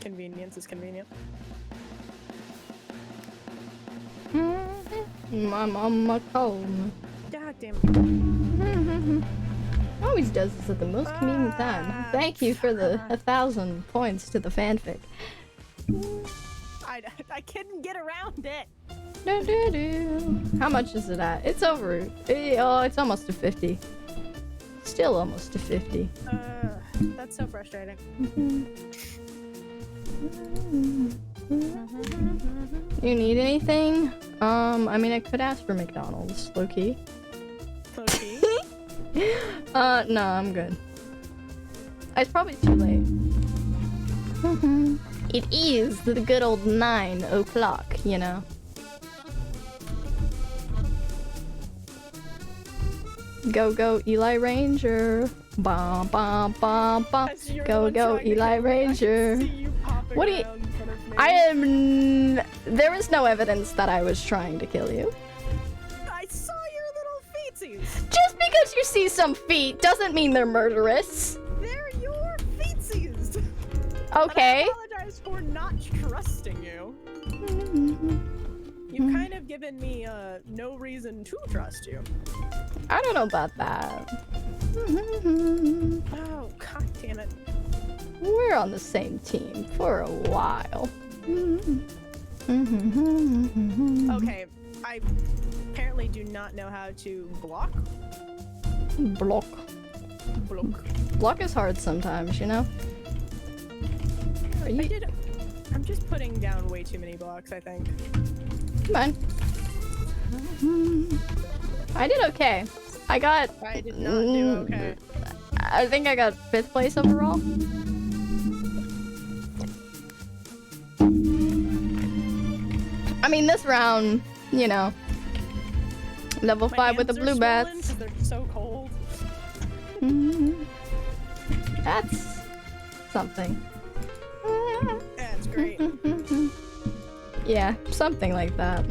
Convenience is convenient. My mama called me. God damn it. Always does this at the most convenient time. Thank you for the 1,000 points to the fanfic. I couldn't get around it. How much is it at? It's over. Oh, it's almost to 50. Still almost to 50. That's so frustrating. You need anything? I mean, I could ask for McDonald's, low-key. Okay. No, I'm good. It's probably too late. It is the good old 9 o'clock, you know. Go, Eli Ranger. Bum, bum, bum, bum. Go, Eli Ranger. What do you... I am... There is no evidence that I was trying to kill you. I saw your little feetsies. Just because you see some feet doesn't mean they're murderous. They're your feetsies. Okay. And I apologize for not trusting you. You've kind of given me no reason to trust you. I don't know about that. Oh, god damn it. We're on the same team for a while. Okay, I apparently do not know how to block. Block. Block. Block is hard sometimes, you know? Are you... I'm just putting down way too many blocks, I think. Come on. I did okay. I did not do okay. I think I got 5th place overall. I mean, this round, you know, level 5 with the blue bats. They're so cold. That's something. That's great. Yeah, something like that.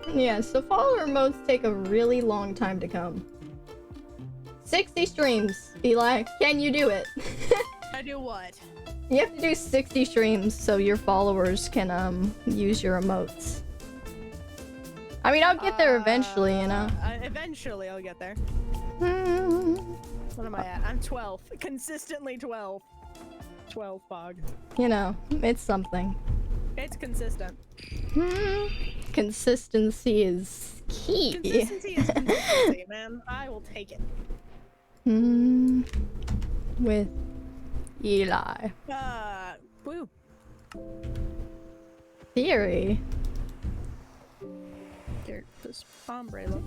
Yeah, so follower modes take a really long time to come. 60 streams, Eli. Can you do it? I do what? You have to do 60 streams so your followers can use your emotes. I mean, I'll get there eventually, you know. Eventually, I'll get there. What am I at? I'm 12. Consistently 12. 12, Bog. You know, it's something. It's consistent. Consistency is key. Consistency is consistency, man. I will take it. With Eli. Woo. Theory. Here, this ombre look.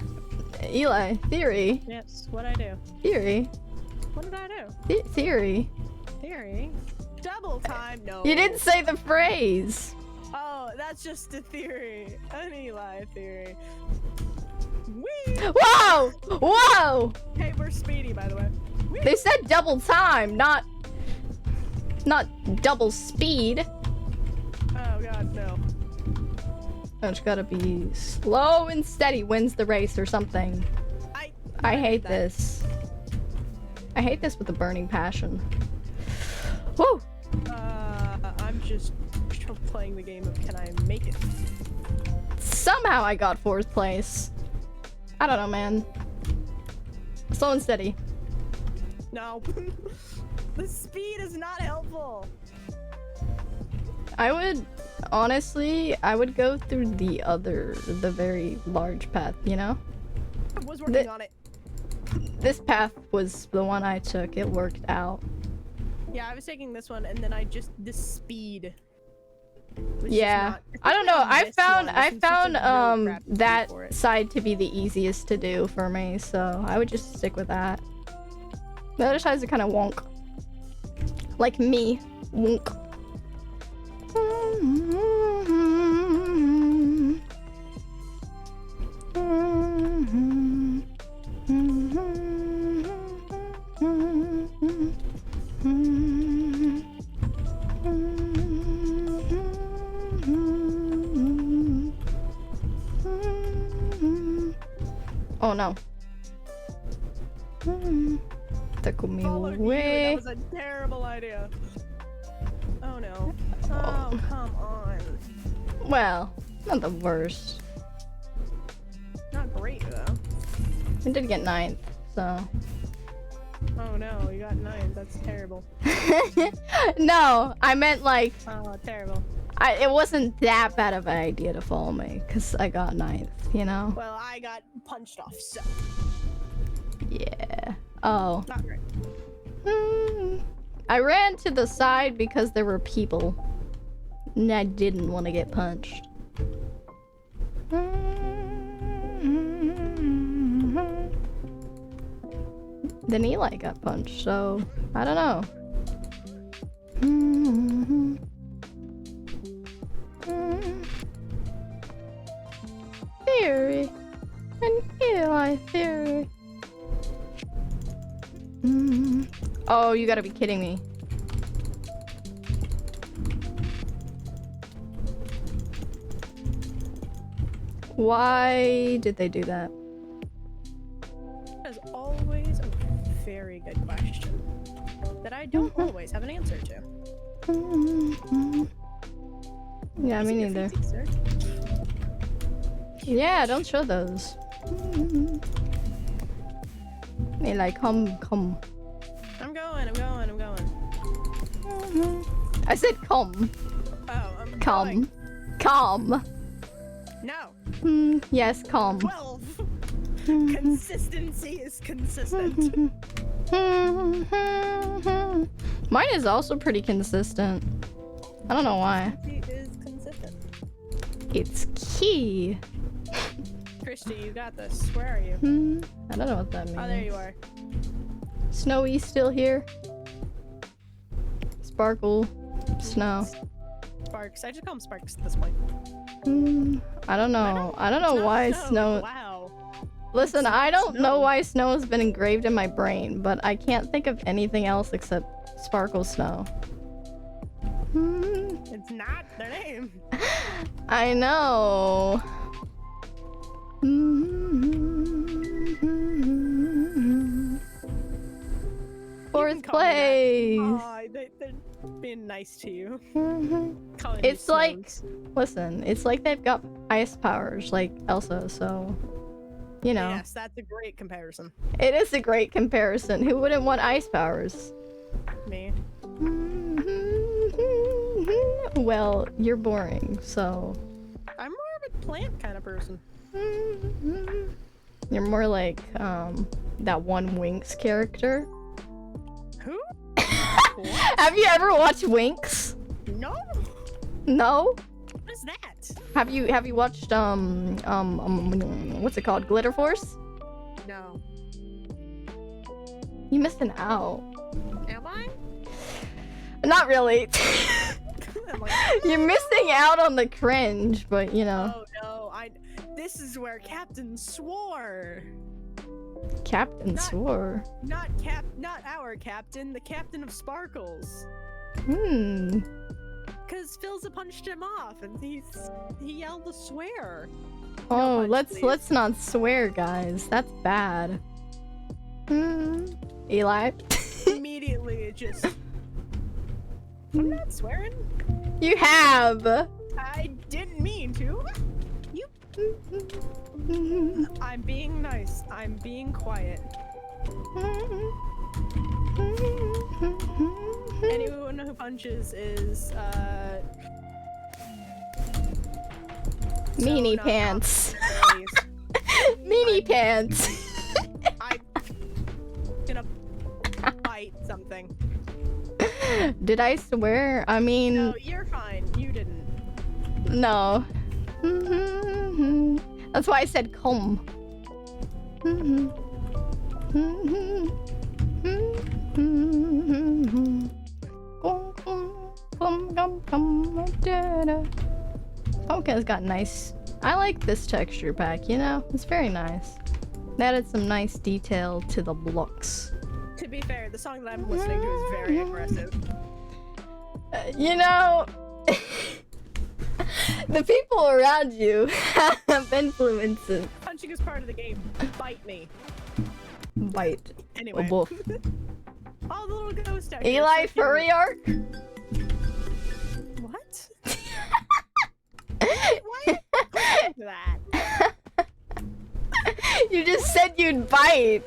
Eli, theory. Yes, what'd I do? Theory. What did I do? Theory. Theory? Double time? No. You didn't say the phrase. Oh, that's just a theory. An Eli theory. Whee! Whoa! Whoa! Hey, we're speedy, by the way. Whee! They said double time, not double speed. Oh god, no. I just gotta be slow and steady wins the race or something. I hate this. I hate this with a burning passion. Woo! I'm just playing the game of can I make it? Somehow I got 4th place. I don't know, man. Slow and steady. No. The speed is not helpful. I would, honestly, I would go through the very large path, you know? I was working on it. This path was the one I took. It worked out. Yeah, I was taking this one, and then the speed. Yeah, I don't know. I found that side to be the easiest to do for me, so I would just stick with that. The other sides are kind of wonk. Like me, wonk. Oh no. Took me Followed you, away. that was a terrible idea. Oh no. Oh, come on. Well, not the worst. Not great though. I did get 9th, so. Oh no, you got 9. That's terrible. No, I meant like, Oh, terrible. it wasn't that bad of an idea to follow me, because I got 9th, you know? Well, I got punched off, so Yeah. Oh. not great. I ran to the side because there were people. And I didn't want to get punched. Then Eli got punched, so I don't know. Theory. An Eli theory. Oh, you gotta be kidding me. Why did they do that? That is always a very good question that I don't always have an answer to. Yeah, me Is it your neither. feces, sir? Yeah, don't show those. Eli, come. I'm going. I said come. Oh, I'm Come. going. Come. No. Yes, come. 12. Consistency is consistent. Mine is also pretty consistent. I don't know why. Consistency is consistent. It's key. Christy, you got this. Where are you? I don't know what that means. Oh, there you are. Snowy's still here. Sparkle. Snow. Sparks. I just call him Sparks at this point. I don't know. I don't know It's not why snow. snow. Wow. Listen, It's I not don't snow. know why snow has been engraved in my brain, but I can't think of anything else except Sparkle Snow. It's not their name. I know. Fourth call me that. place. Aw, they're being nice to you. Calling It's you like, Snows. listen, it's like they've got ice powers like Elsa, so, you know. Yes, that's a great comparison. It is a great comparison. Who wouldn't want ice powers? Me. Well, you're boring, so. I'm more of a plant kind of person. You're more like, that one Winx character. Who? Have you ever watched Winx? No. No? What is that? Have you watched, what's it called? Glitter Force? No. You missing out. Am I? Not really. I'm like, You're missing out on the cringe, but you know. oh no, this is where Captain swore. Captain Not- swore. Not our captain, the captain of Sparkles. Cause Philza punched him off and he yelled a swear. Oh, punch, let's please. not swear, guys. That's bad. Eli, Immediately it just I'm not swearing. you have. I didn't mean to. You I'm being nice. I'm being quiet. Anyone who punches is Meanie not pants. released. Meanie pants. I'm gonna bite something. Did I swear? I mean, No, you're fine. You didn't. no. That's why I said come. Pumpkin's got nice. I like this texture pack, you know? It's very nice. They added some nice detail to the blocks. To be fair, the song that I'm listening to is very aggressive. You know, the people around you have influences. Punch teaching is part of the game. Bite me. Bite. Anyway. A wolf. Oh, the little ghost out here. Eli So furry arc? What? Why are you doing that? You just said you'd bite.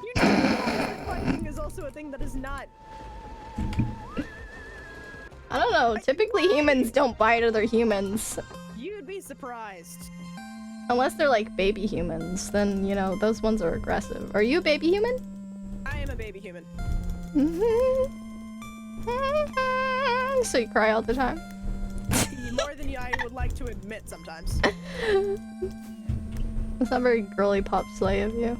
You know that biting is also a thing that is not. I don't know. Typically humans don't bite other humans. You'd be surprised. Unless they're like baby humans, then, you know, those ones are aggressive. Are you a baby human? I am a baby human. So you cry all the time? More than I would like to admit sometimes. That's not very girly pop slay of you.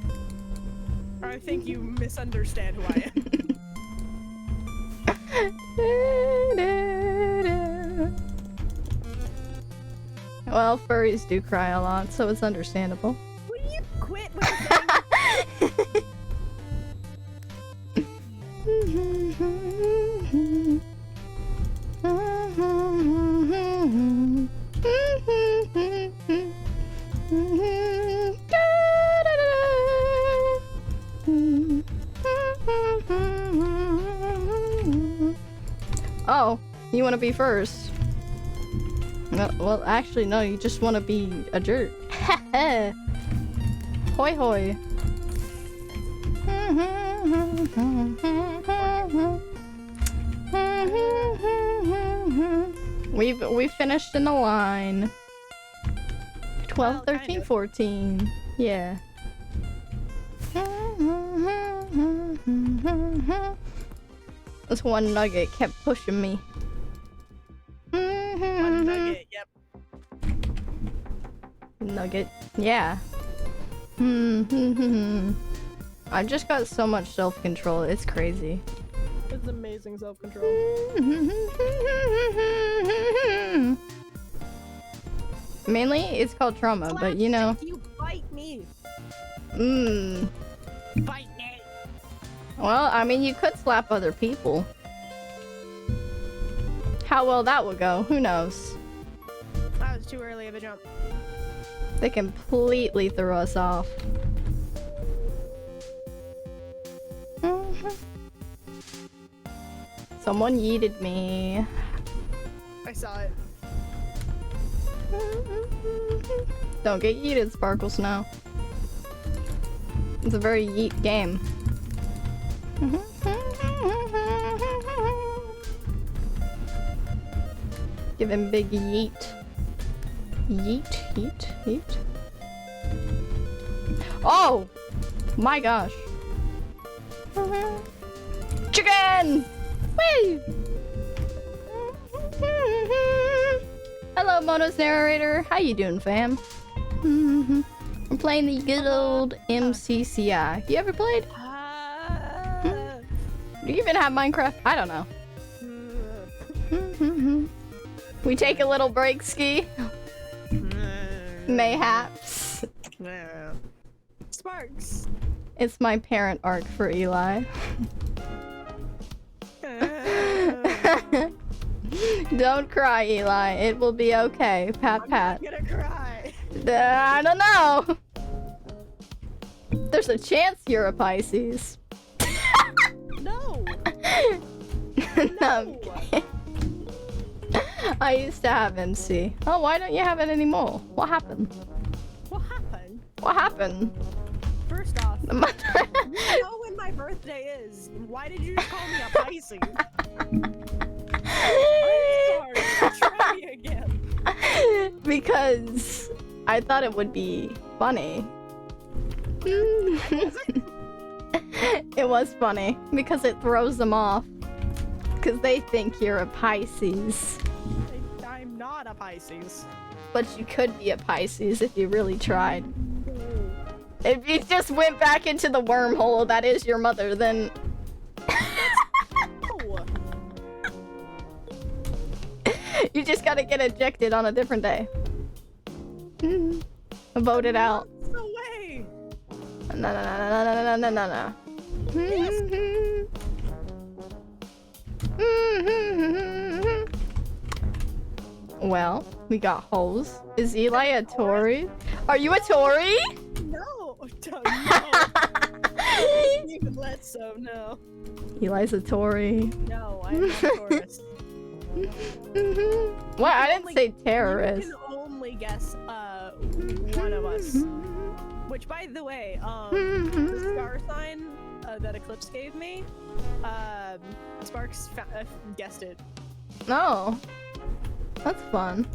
I think you misunderstand who I am. Well, furries do cry a lot, so it's understandable. Will you quit with the thing? Oh, you want to be first? No, well, actually, no. You just want to be a jerk. Hoi hoi. We've finished in a line. 12, Well, 13, kind of. 14. Yeah. This one nugget kept pushing me. One nugget, yep. Nugget. Yeah. I've just got so much self-control. It's crazy. It's amazing self-control. Mainly, it's called trauma, but you know. You bite me. Bite me. Well, I mean, you could slap other people. How well that would go, who knows? That was too early of a jump. They completely threw us off. Someone yeeted me. I saw it. Don't get yeeted, Sparkle Snow. It's a very yeet game. Give him big yeet. Yeet, yeet, yeet. Oh! My gosh. Chicken! Whee! Hello, Mono's narrator. How you doing, fam? I'm playing the good old MCCI. You ever played? Do you even have Minecraft? I don't know. We take a little break, Ski. Mayhaps. Sparks. It's my parent arc for Eli. Don't cry, Eli. It will be okay. Pat, pat. I'm gonna cry. I don't know. There's a chance you're a Pisces. No. No, I'm kidding. I used to have MC. Oh, why don't you have it anymore? What happened? What happened? What happened? First off, The mother- you know when my birthday is. Why did you just call me a Pisces? I'm sorry. Try me again. Because I thought it would be funny. It was funny because it throws them off. Because they think you're a Pisces. I'm not a Pisces. But you could be a Pisces if you really tried. If you just went back into the wormhole that is your mother, then... Oh. You just gotta get ejected on a different day. Voted out. No way. No, no, no, no, no, no, no, no, no. Well, we got holes. Is Eli a Tory? Are you a Tory? No, no. Even less so, no. Eli's a Tory. No, I'm not a tourist. What? I didn't say terrorist. You can only guess one of us. Which, by the way, the star sign that Eclipse gave me, Sparks guessed it. Oh, that's fun.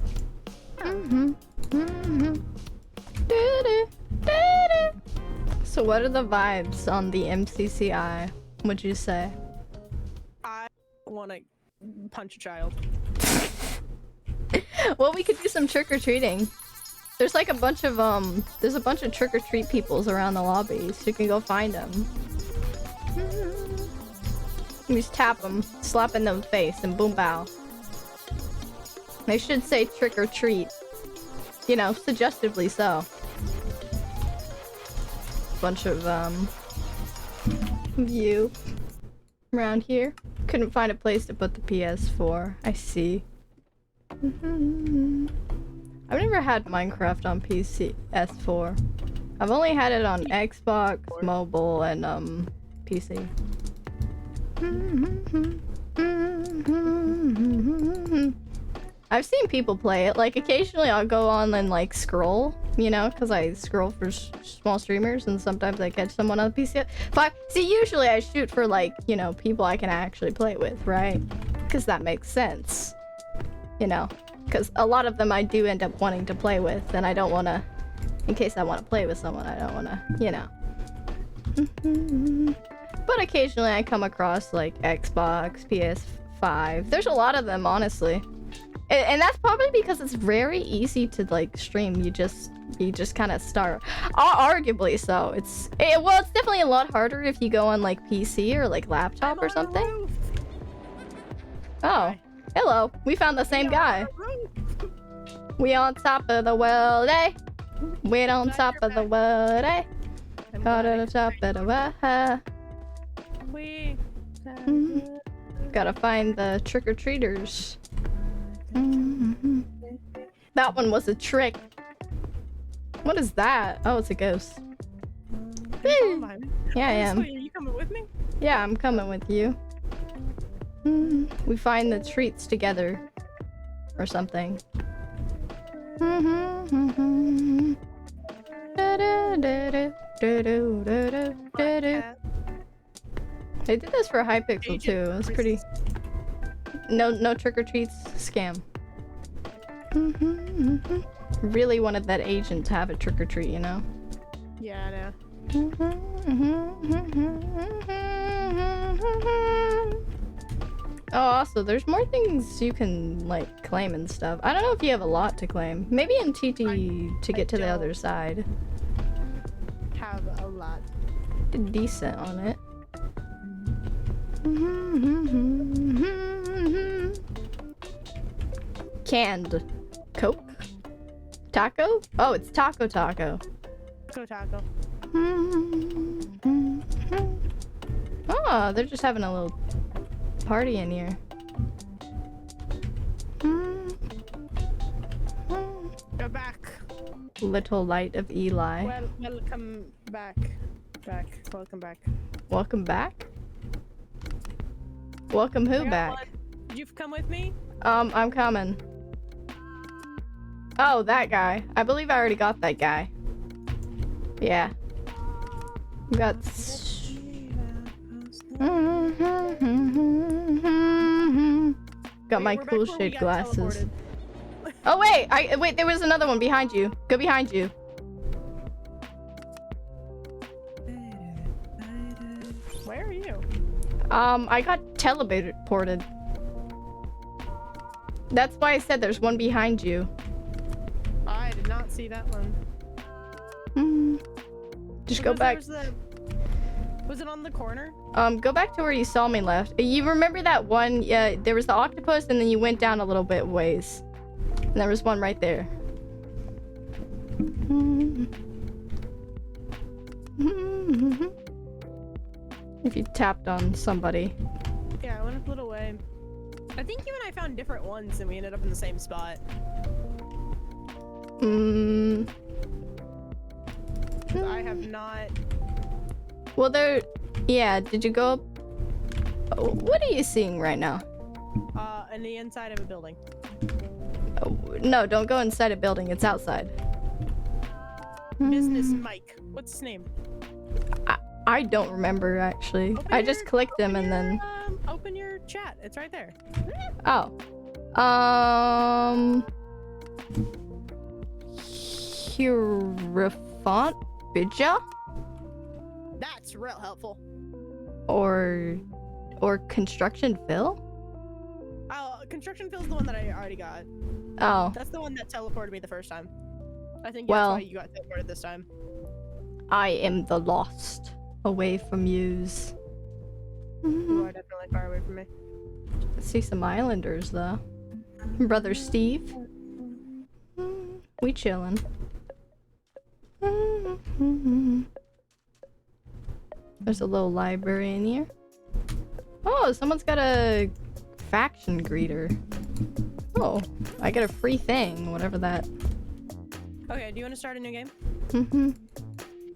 So what are the vibes on the MCCI, would you say? I want to punch a child. Well, we could do some trick-or-treating. There's like a bunch of there's a bunch of trick-or-treat peoples around the lobby, so you can go find them. You just tap them, slap in the face, and boom bow. They should say trick-or-treat. You know, suggestively so. Bunch of view around here. Couldn't find a place to put the PS4. I see. I've never had Minecraft on PS4. I've only had it on Xbox, mobile, and PC. I've seen people play it. Like occasionally I'll go on and like scroll, you know, because I scroll for small streamers, and sometimes I catch someone on the PC. But see, usually I shoot for like, you know, people I can actually play with, right? Because that makes sense, you know. Because a lot of them I do end up wanting to play with, and I don't want to, in case I want to play with someone, I don't want to, you know. But occasionally I come across like Xbox, PS5. There's a lot of them, honestly. And that's probably because it's very easy to like stream. You just kind of start. Arguably so. Well, it's definitely a lot harder if you go on like PC or like laptop or something. Oh, hello. We found the same guy. We on top of the world, eh? We're on top of the world, eh? Caught at the top of the world. Gotta find the trick-or-treaters. That one was a trick. What is that? Oh, it's a ghost. Yeah, I am. Are you coming with me? Yeah, I'm coming with you. We find the treats together. Or something. They did this for Hypixel too. It was pretty... No trick-or-treats scam. Really wanted that agent to have a trick-or-treat, you know? Yeah, I know. Oh, also, there's more things you can, like, claim and stuff. I don't know if you have a lot to claim. Maybe in TT to get to the other side. Have a lot. Did decent on it. Canned Coke? Taco? Oh, it's Taco Taco. Go taco. Oh, they're just having a little party in here. Go back. Little light of Eli. Welcome back. Welcome back. Welcome back? Welcome who back? One. Did you come with me? I'm coming. Oh, that guy. I believe I already got that guy. Yeah. Got... Got my cool shade glasses. Oh wait! Wait, there was another one behind you. Go behind you. Where are you? I got teleported. That's why I said there's one behind you. I did not see that one. Just go back. Was it on the corner? Go back to where you saw me left. You remember that one? Yeah, there was the octopus, and then you went down a little bit ways. And there was one right there. If you tapped on somebody. Yeah, I went up a little way. I think you and I found different ones, and we ended up in the same spot. because I have not. Well, there. Yeah. Did you go up? Oh, what are you seeing right now? In the inside of a building. Oh, no, don't go inside a building. It's outside. Business Mike. What's his name? I don't remember actually. I just clicked him and then. Open your chat. It's right there. Oh. Hierophant Bija? That's real helpful. Or Construction Phil? Oh, Construction Phil's the one that I already got. Oh. That's the one that teleported me the first time. I think Well, that's why you got teleported this time. I am the lost, away from yous. You are definitely far away from me. See some islanders though. Brother Steve. We chillin'. There's a little library in here. Oh, someone's got a faction greeter. Oh, I get a free thing, whatever that. Okay, do you want to start a new game?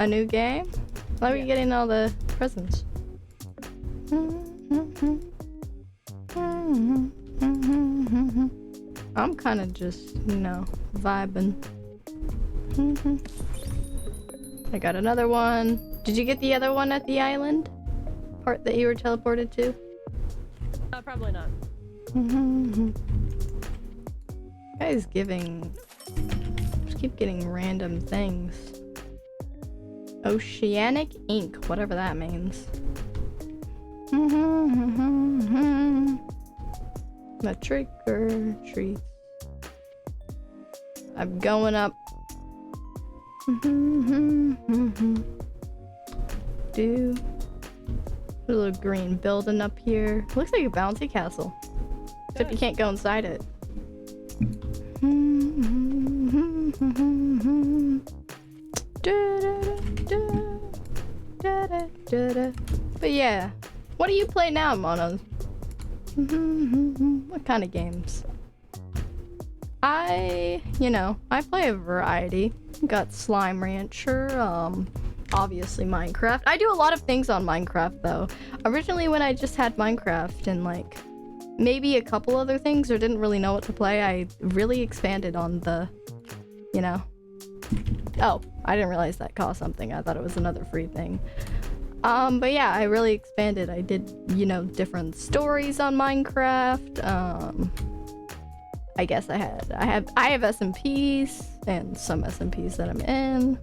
A new game? Why are we getting all the presents? I'm kind of just, you know, vibing. I got another one. Did you get the other one at the island? Part that you were teleported to? Probably not. Guy's giving... Just keep getting random things. Oceanic ink, whatever that means. The trick or treat. I'm going up. Do a little green building up here. Looks like a bouncy castle. Except you can't go inside it. But yeah, what do you play now, Monos? What kind of games? I play a variety. Got Slime Rancher, obviously Minecraft. I do a lot of things on Minecraft though. Originally when I just had Minecraft and like maybe a couple other things or didn't really know what to play, I really expanded on the, you know. Oh, I didn't realize that cost something. I thought it was another free thing. But yeah, I really expanded. I did, you know, different stories on Minecraft. I guess I have SMPs and some SMPs that I'm in.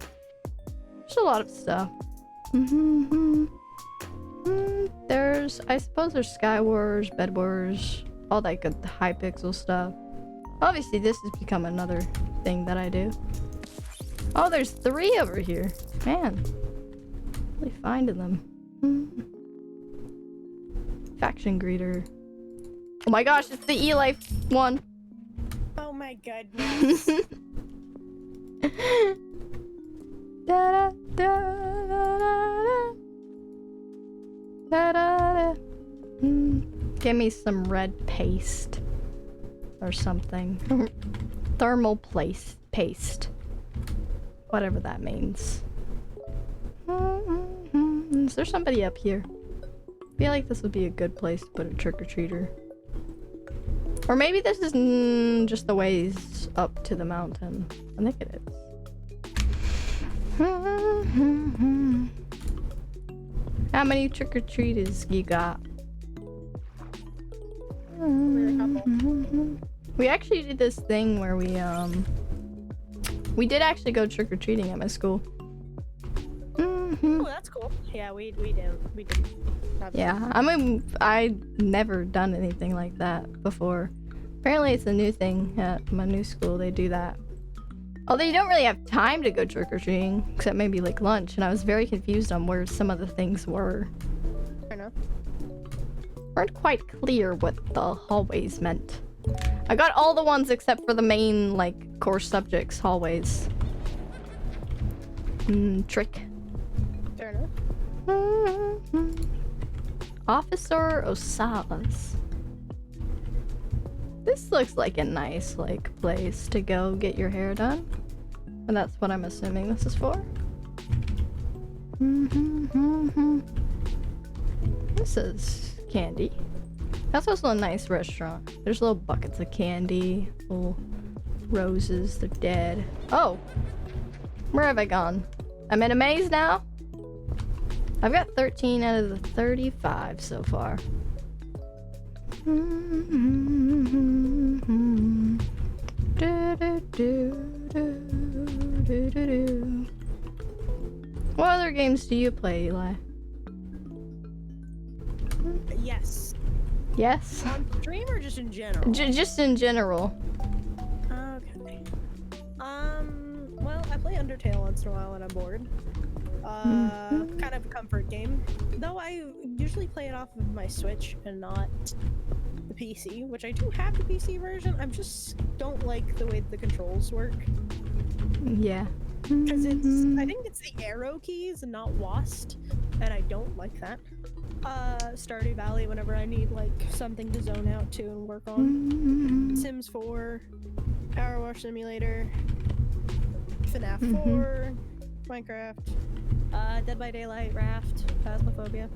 There's a lot of stuff. I suppose there's Sky Wars, Bed Wars, all that good Hypixel stuff. Obviously, this has become another thing that I do. Oh, there's 3 over here. Man, really finding them. Faction greeter. Oh my gosh, it's the E-Life one. Oh my goodness. Da, da, da, da, da, da, da. Give me some red paste or something. Thermal paste. Whatever that means. Is there somebody up here? I feel like this would be a good place to put a trick-or-treater. Or maybe this is just the ways up to the mountain. I think it is. How many trick-or-treaters you got? We actually did this thing where we did actually go trick-or-treating at my school. Oh, that's cool. Yeah, we did. Yeah, I'd never done anything like that before. Apparently it's a new thing at my new school, they do that. Although you don't really have time to go trick-or-treating, except maybe like lunch, and I was very confused on where some of the things were. Fair enough. Weren't quite clear what the hallways meant. I got all the ones except for the main, like, core subjects hallways. Trick. Fair enough. Officer Osalas. This looks like a nice, like, place to go get your hair done. And that's what I'm assuming this is for. This is candy. That's also a nice restaurant. There's little buckets of candy, little roses. They're dead. Oh, where have I gone? I'm in a maze now. I've got 13 out of the 35 so far. What other games do you play, Eli? Yes. Yes? On stream or just in general? Just in general. Okay. Well, I play Undertale once in a while when I'm bored. Kind of a comfort game. Though I usually play it off of my Switch and not the PC, which I do have the PC version. I just don't like the way the controls work. Yeah. Because I think it's the arrow keys and not WASD, and I don't like that. Stardew Valley whenever I need like something to zone out to and work on. Sims 4, Power Wash Simulator, FNAF 4, Minecraft, Dead by Daylight, Raft, Phasmophobia.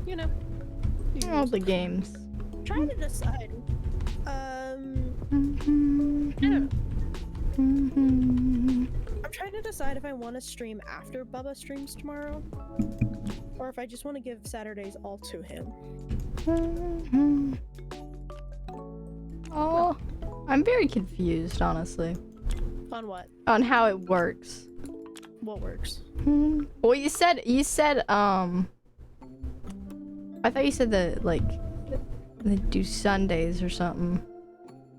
You know. All the games. Trying to decide. I don't know. I'm trying to decide if I want to stream after Bubba streams tomorrow, or if I just want to give Saturdays all to him. Oh, I'm very confused, honestly. On what? On how it works. What works? Well, you said, I thought you said that, like, they do Sundays or something.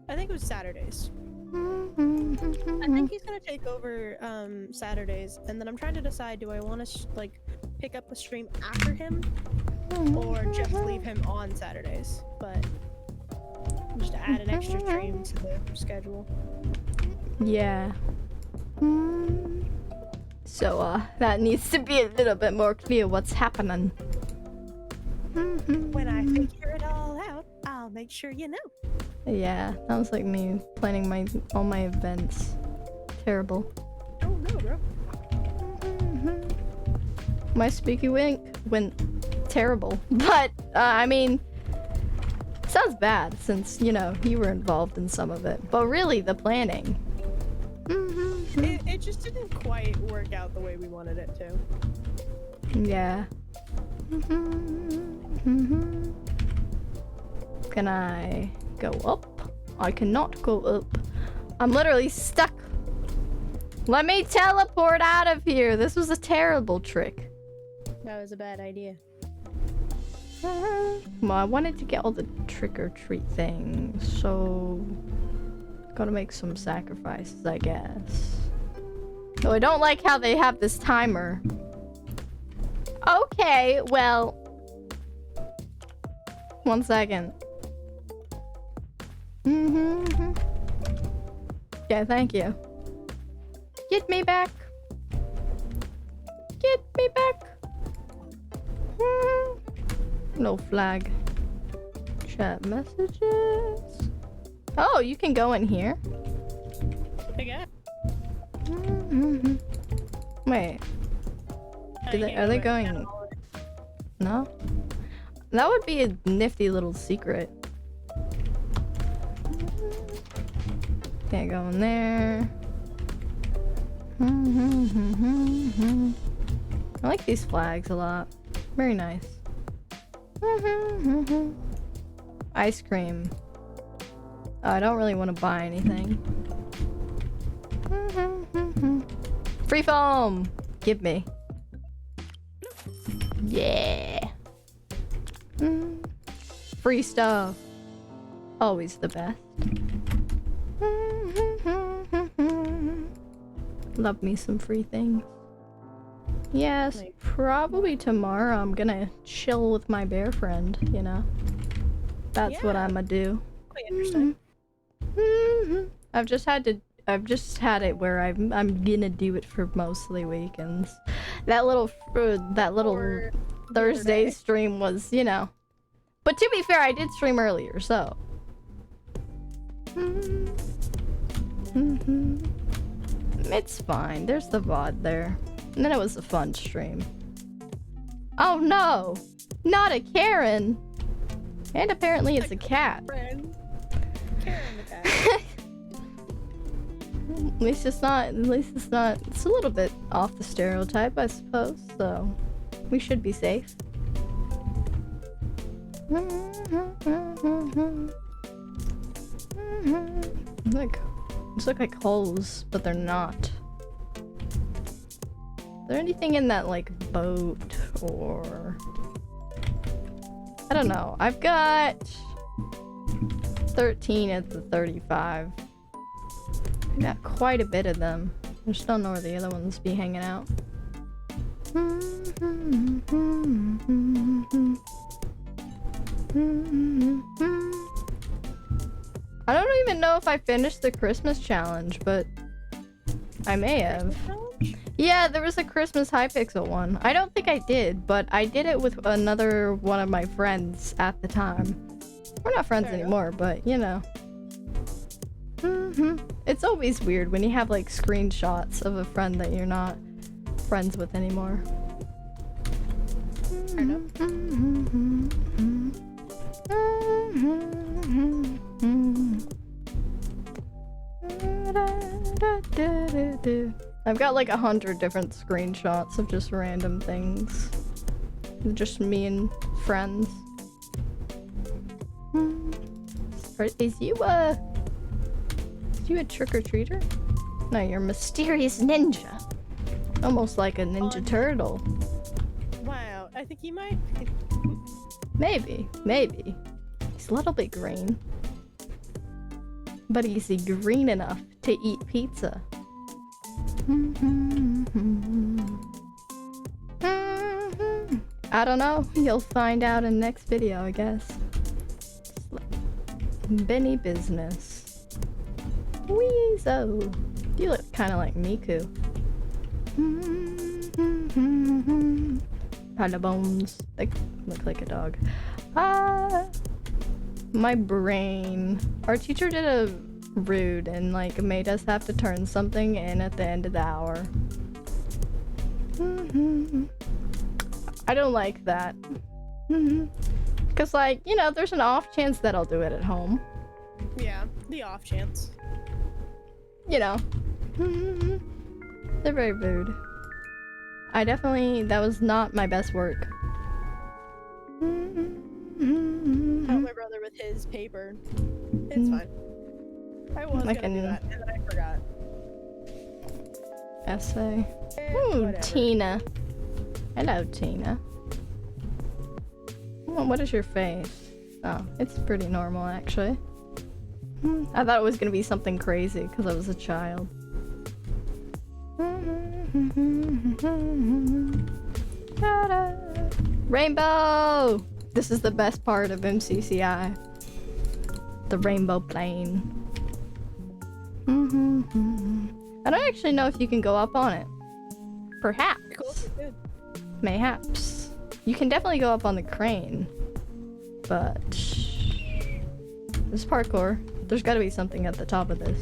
I think it was Saturdays. I think he's gonna take over Saturdays, and then I'm trying to decide, do I want to like pick up a stream after him, or just leave him on Saturdays, but just add an extra stream to the schedule. Yeah. So, that needs to be a little bit more clear what's happening. When I figure it all out, I'll make sure you know. Yeah, sounds like me planning all my events. Terrible. Oh no, bro. My spooky wink went terrible, but I mean, sounds bad since, you know, you were involved in some of it. But really, the planning. It just didn't quite work out the way we wanted it to. Yeah. Can I go up? I cannot go up. I'm literally stuck. Let me teleport out of here. This was a terrible trick. That was a bad idea. Well, I wanted to get all the trick-or-treat things, so gotta make some sacrifices, I guess. Though I don't like how they have this timer. Okay, well, 1 second. Yeah, thank you. Get me back. Get me back. No flag. Chat messages. Oh, you can go in here. Okay. Wait. Are they going? No? That would be a nifty little secret. Can't go in there. I like these flags a lot. Very nice. Ice cream. Oh, I don't really want to buy anything. Free foam! Give me. Yeah. Free stuff. Always the best. Love me some free things. Yes, probably tomorrow I'm gonna chill with my bear friend, you know. That's what I'ma do. Quite interesting. I've just had it where I'm gonna do it for mostly weekends. That little Thursday stream was, you know. But to be fair, I did stream earlier, so. It's fine. There's the VOD there. And then it was a fun stream. Oh no! Not a Karen! And apparently it's a cat. Friend. Karen the cat. At least it's not, it's a little bit off the stereotype, I suppose, so we should be safe. These look like holes, but they're not. Is there anything in that, like, boat, or... I don't know. I've got 13 of the 35. I got quite a bit of them. I just don't know where the other ones be hanging out. I don't even know if I finished the Christmas challenge, but I may have. Yeah, there was a Christmas Hypixel one. I don't think I did, but I did it with another one of my friends at the time. We're not friends anymore, but you know. It's always weird when you have like screenshots of a friend that you're not friends with anymore. Fair enough. I've got like 100 different screenshots of just random things. Just me and friends. Is you a trick-or-treater? No, you're a mysterious ninja. Almost like a ninja turtle. Wow, I think he might. Maybe. He's a little bit green. But he's green enough to eat pizza. I don't know. You'll find out in the next video, I guess. Benny business. Weezo. You look kind of like Miku. Panda bones. They look like a dog. My brain. Our teacher did a rude and like made us have to turn something in at the end of the hour. I don't like that. Because like, you know, there's an off chance that I'll do it at home. Yeah, the off chance. You know. They're very rude. That was not my best work. Help my brother with his paper. It's fine. I was Like gonna do that, and then I forgot. Essay. Ooh, Whatever. Tina. Hello, Tina. Oh, what is your face? Oh, it's pretty normal, actually. I thought it was gonna be something crazy because I was a child. Rainbow! This is the best part of MCCI. The rainbow plane. I don't actually know if you can go up on it. Perhaps. Cool. Good. Mayhaps. You can definitely go up on the crane. But... this parkour. There's gotta be something at the top of this.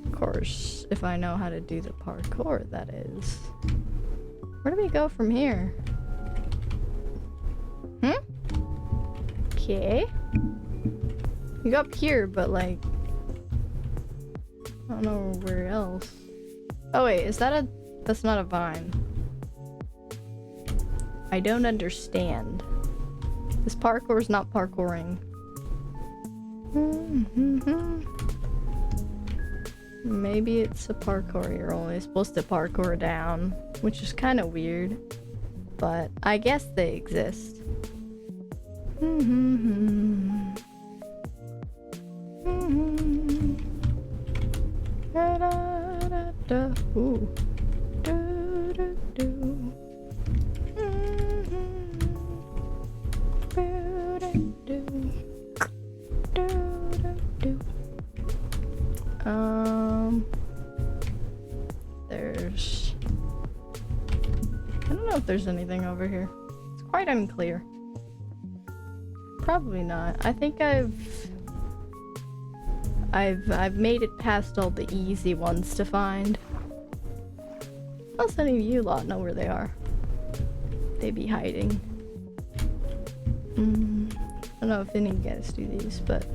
Of course, if I know how to do the parkour, that is. Where do we go from here? Okay. We go up here, but like... I don't know where else. Oh wait, is that a... that's not a vine. I don't understand. This parkour's not parkouring. Maybe it's a parkour you're only supposed to parkour down, which is kind of weird. But I guess they exist. Ooh. There's... I don't know if there's anything over here. It's quite unclear. Probably not. I think I've I've made it past all the easy ones to find. Unless any of you lot know where they are. They be hiding. I don't know if any of you guys do these, but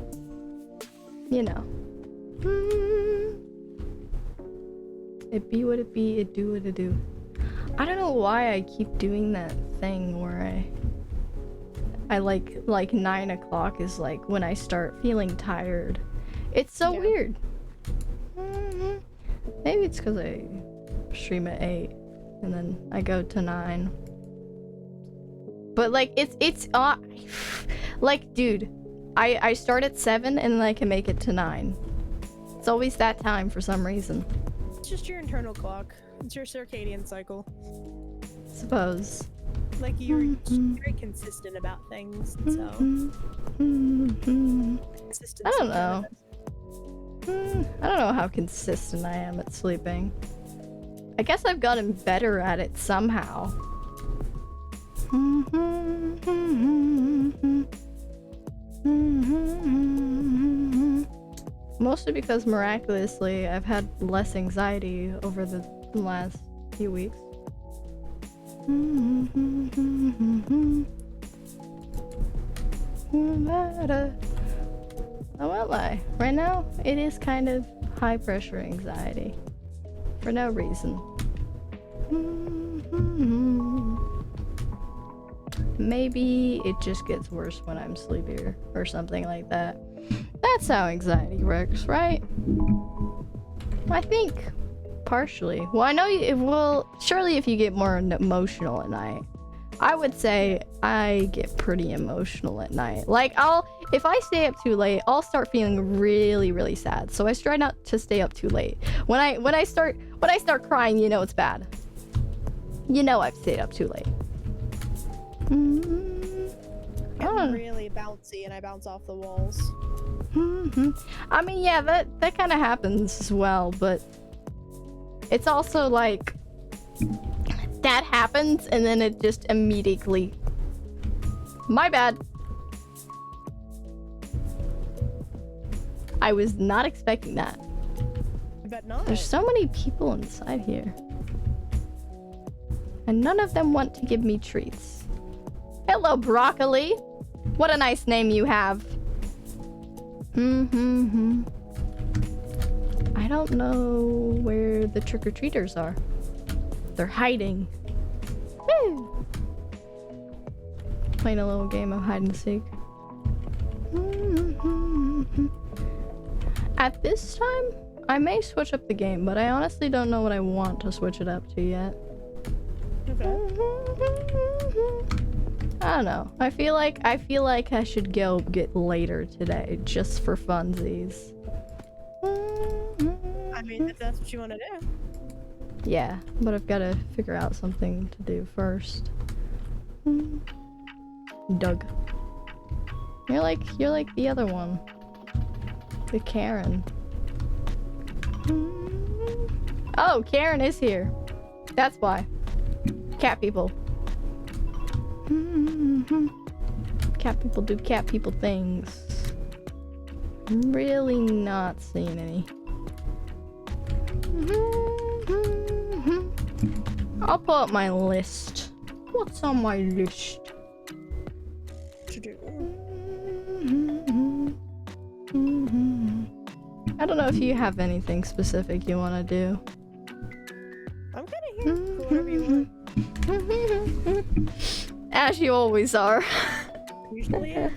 you know. It be what it be, it do what it do. I don't know why I keep doing that thing where I like 9 o'clock is like when I start feeling tired. It's so weird. Maybe it's because I stream at 8 and then I go to 9. But like it's like dude, I start at 7 and then I can make it to 9. It's always that time for some reason. It's just your internal clock. It's your circadian cycle. Suppose. Like you're very consistent about things, so. Consistency. I don't know. I don't know how consistent I am at sleeping. I guess I've gotten better at it somehow. Mostly because miraculously I've had less anxiety over the last few weeks. I won't lie. Right now, it is kind of high pressure anxiety. For no reason. Maybe it just gets worse when I'm sleepier or something like that. That's how anxiety works, right? I think partially. Well, I know surely if you get more emotional at night. I would say I get pretty emotional at night. Like if I stay up too late, I'll start feeling really, really sad. So I try not to stay up too late. When I start crying, you know it's bad. You know I've stayed up too late. I'm really bouncy and I bounce off the walls. I mean, yeah, that kind of happens as well, but it's also like that happens and then it just immediately, my bad. I was not expecting that. But not. There's so many people inside here. And none of them want to give me treats. Hello, Broccoli. What a nice name you have. I don't know where the trick-or-treaters are. They're hiding. Woo! Playing a little game of hide and seek. At this time, I may switch up the game, but I honestly don't know what I want to switch it up to yet. Okay. I don't know. I feel like I should go get later today, just for funsies. I mean, if that's what you want to do. Yeah, but I've got to figure out something to do first. Doug. You're like the other one. The Karen. Oh, Karen is here. That's why. Cat people. Cat people do cat people things. I'm really not seeing any. I'll pull up my list. What's on my list? To do. I don't know if you have anything specific you want to do. I'm kind of here for whatever you want. As you always are. Usually, yeah.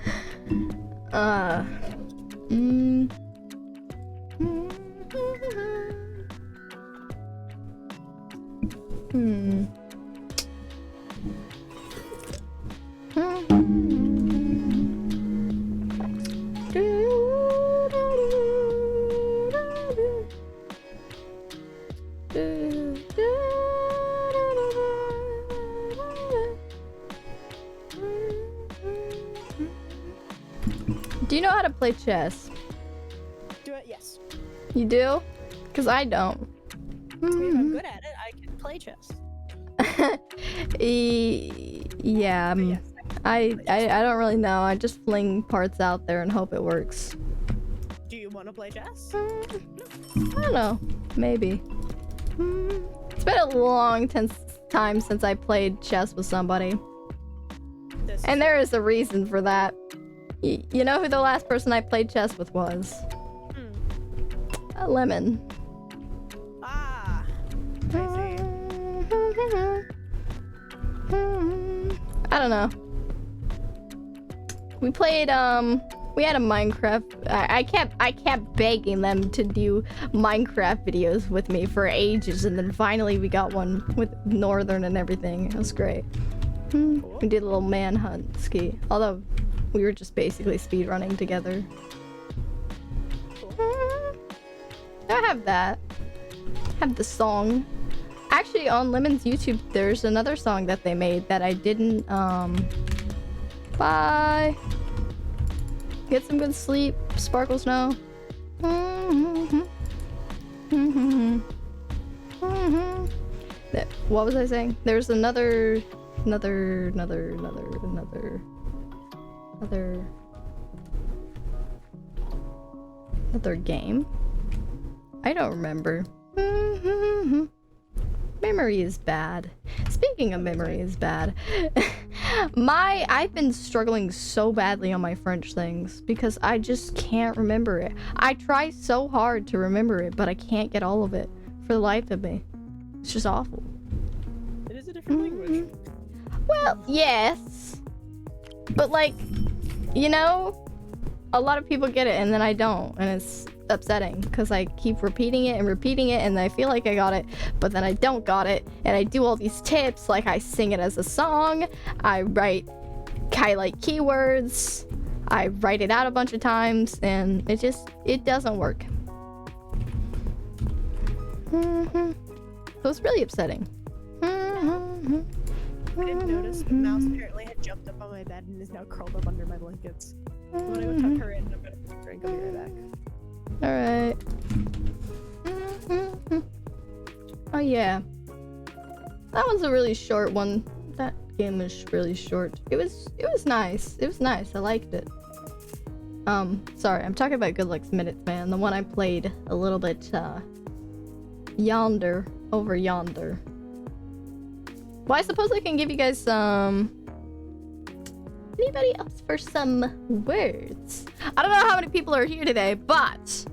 Do you know how to play chess? Do it, yes. You do? Because I don't. I mean, if I'm good at it, I can play chess. Yeah, But yes, I don't really know. I just fling parts out there and hope it works. do you want to play chess? I don't know. Maybe. It's been a long time since I played chess with somebody. And there is a reason for that. You know who the last person I played chess with was? A lemon. Ah, I see. I don't know. We played, we had a Minecraft. I kept begging them to do Minecraft videos with me for ages, and then finally we got one with Northern and everything. It was great. We did a little manhunt ski, although we were just basically speedrunning together. I have that. I have the song. Actually, on Lemon's YouTube, there's another song that they made that I didn't, Bye! Get some good sleep, Sparkle Snow. What was I saying? There's another game? I don't remember. Memory is bad. Speaking of memory is bad, I've been struggling so badly on my French things because I just can't remember it. I try so hard to remember it, but I can't get all of it for the life of me. It's just awful. It is a different language. Well, yes. But like, you know, a lot of people get it and then I don't, and it's upsetting because I keep repeating it and I feel like I got it, but then I don't got it, and I do all these tips, like I sing it as a song, I highlight keywords, I write it out a bunch of times, and it doesn't work. So it's really upsetting. I didn't notice, but Mouse apparently had jumped up on my bed and is now curled up under my blankets. I'm gonna go tuck her in, I'm gonna tuck her and go be right back. Alright. Oh yeah. That one's a really short one. That game was really short. It was nice. It was nice. I liked it. Sorry, I'm talking about Good Luck's Minutes, man. The one I played a little bit, yonder. Over yonder. Well, I suppose I can give you guys some... Anybody else for some words? I don't know how many people are here today, but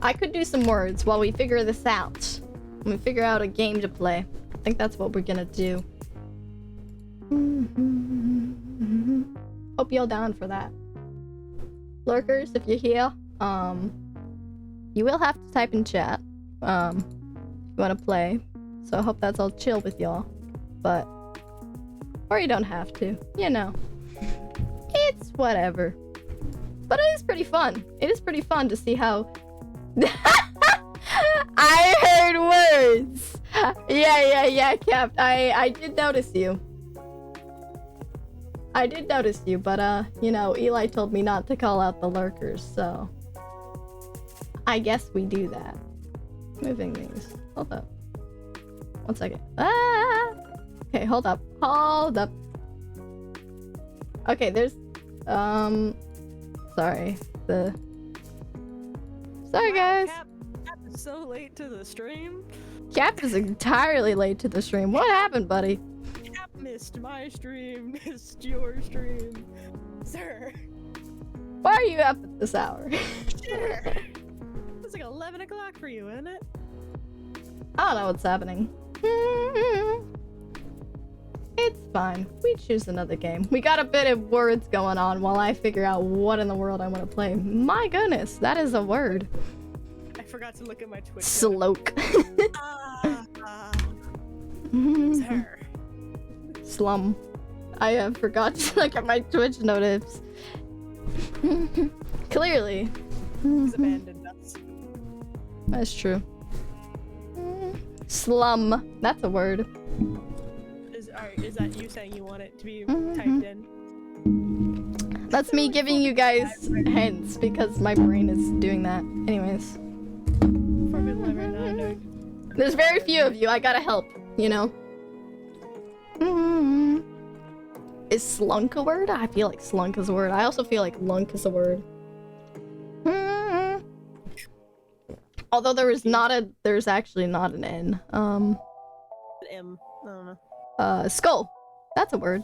I could do some words while we figure this out. When we figure out a game to play. I think that's what we're gonna do. Hope y'all down for that. Lurkers, if you're here, you will have to type in chat, if you wanna play. So I hope that's all chill with y'all. But or you don't have to, you know. It's whatever. But it is pretty fun. It is pretty fun to see how... I heard words! Yeah, Cap. I did notice you. I did notice you, but, you know, Eli told me not to call out the lurkers, so... I guess we do that. Moving these. Hold up. 1 second. Ah! Okay, hold up. Hold up. Okay, there's... Sorry. Sorry, guys. Cap is so late to the stream. Cap is entirely late to the stream. What happened, buddy? Cap missed my stream, missed your stream. Sir. Why are you up at this hour? Sure. It's like 11 o'clock for you, isn't it? I don't know what's happening. It's fine. We choose another game. We got a bit of words going on while I figure out what in the world I want to play. My goodness, that is a word. I forgot to look at my Twitch. Sloke. Sir. Slum. I forgot to look at my Twitch notifs. Clearly. He's abandoned us. That's true. Slum. That's a word. Is that you saying you want it to be typed in? That's me giving you guys hints because my brain is doing that. Anyways. There's very few of you. I gotta help, you know? Is slunk a word? I feel like slunk is a word. I also feel like lunk is a word. Although there's actually not an N. M. I don't know. Skull. That's a word.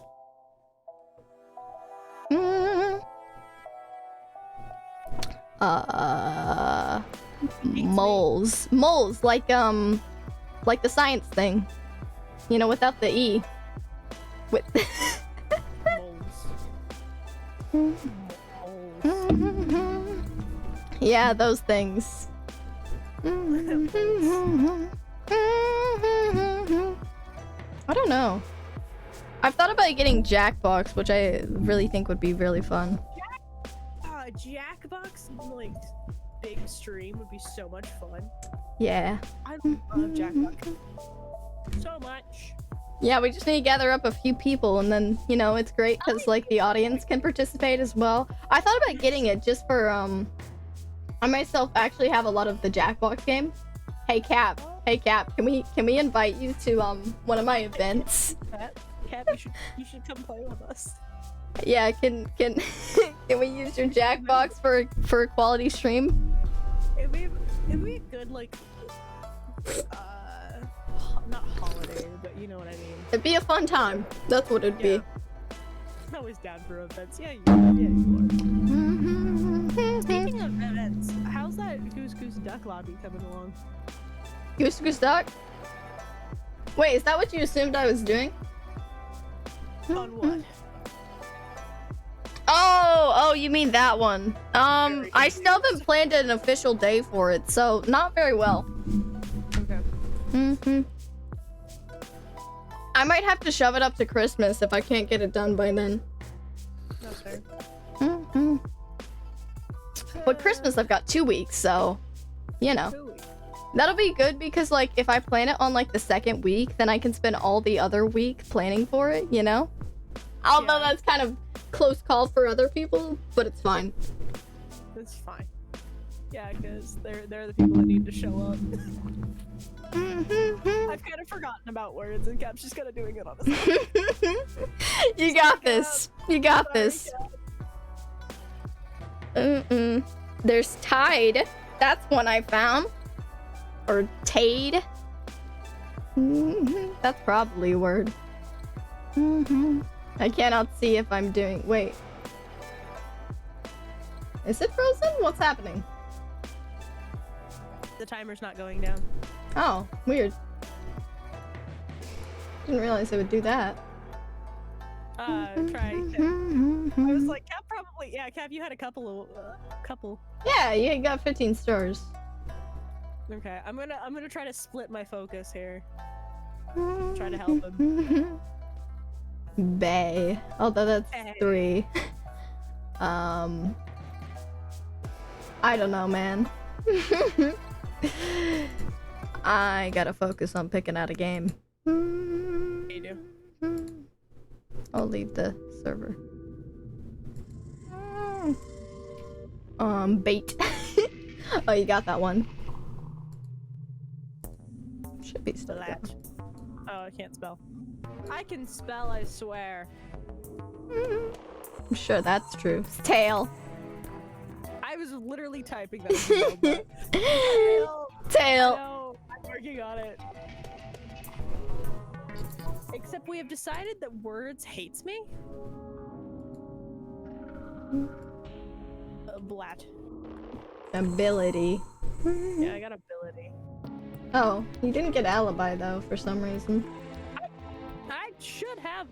Moles. Moles, like the science thing. You know, without the E. With Moles. yeah, those things. I don't know. I've thought about getting Jackbox, which I really think would be really fun. Jackbox, like, big stream would be so much fun. Yeah. I love Jackbox so much. Yeah, we just need to gather up a few people, and then, you know, it's great because, like, the audience can participate as well. I thought about getting it just for, I myself actually have a lot of the Jackbox game. Hey, Cap, can we invite you to, one of my events? Cap, you should come play with us. Yeah, can we use your Jackbox for a quality stream? It'd be a good, like, not holiday, but you know what I mean. It'd be a fun time. That's what it'd be. I'm always down for events. Yeah, you are. Speaking of events, how's that Goose Goose Duck lobby coming along? Goose Goose Duck? Wait, is that what you assumed I was doing? On what? Oh, you mean that one. I still haven't planned an official day for it, so not very well. Okay. I might have to shove it up to Christmas if I can't get it done by then. That's fair. But Christmas I've got 2 weeks, so, you know. 2 weeks. That'll be good because, like, if I plan it on, like, the second week, then I can spend all the other week planning for it, you know? Although that's kind of close call for other people, but it's fine. It's fine. Yeah, because they're the people that need to show up. I've kind of forgotten about words, and Cap's just kind of doing it on his own. You got this. You got this. There's Tide. That's one I found. Or Tade. That's probably a word. I cannot see if I'm doing... Wait. Is it frozen? What's happening? The timer's not going down. Oh, weird. Didn't realize it would do that. Try. I was like, Cap probably... Yeah, Cap, you had a couple. Yeah, you got 15 stars. Okay, I'm gonna try to split my focus here. Try to help him. Bay. Although that's 3. I don't know, man. I gotta focus on picking out a game. You do. I'll leave the server. Bait. Oh, you got that one. Should be still down. Oh, I can't spell. I can spell, I swear. I'm sure that's true. It's tail. I was literally typing that. Tail. Tail. No, I'm working on it. Except we have decided that words hates me. Blat. Ability. Yeah, I got ability. Oh, you didn't get alibi though for some reason. I should have.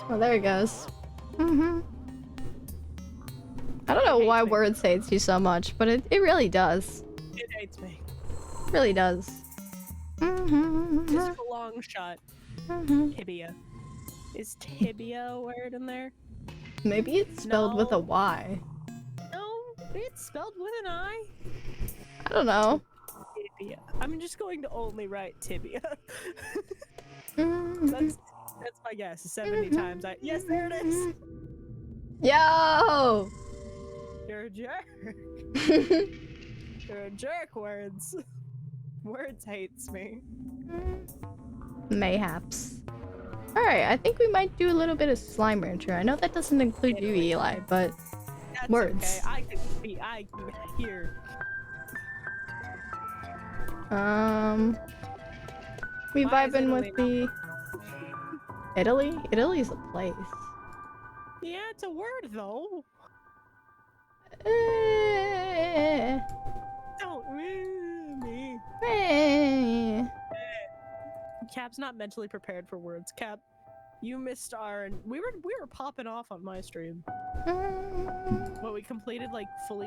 Oh, there it goes. I don't know why words hates you so much, but it really does. It hates me. It really does. Just a long shot. Tibia. Is tibia a word in there? Maybe it's spelled with a Y. No, it's spelled with an I. I don't know. Tibia. I'm just going to only write tibia. That's my guess. 70 times. Yes, there it is. Yo! You're a jerk. You're a jerk, words. Words hates me. Mayhaps. Alright, I think we might do a little bit of slime rancher. I know that doesn't include you, Eli, but That's words. Okay. I could I hear. We Why is vibing Italy with the Italy? Italy's a place. Yeah, it's a word though. Don't me. Cap's not mentally prepared for words. Cap, you missed our. We were popping off on my stream. But we fully completed like 2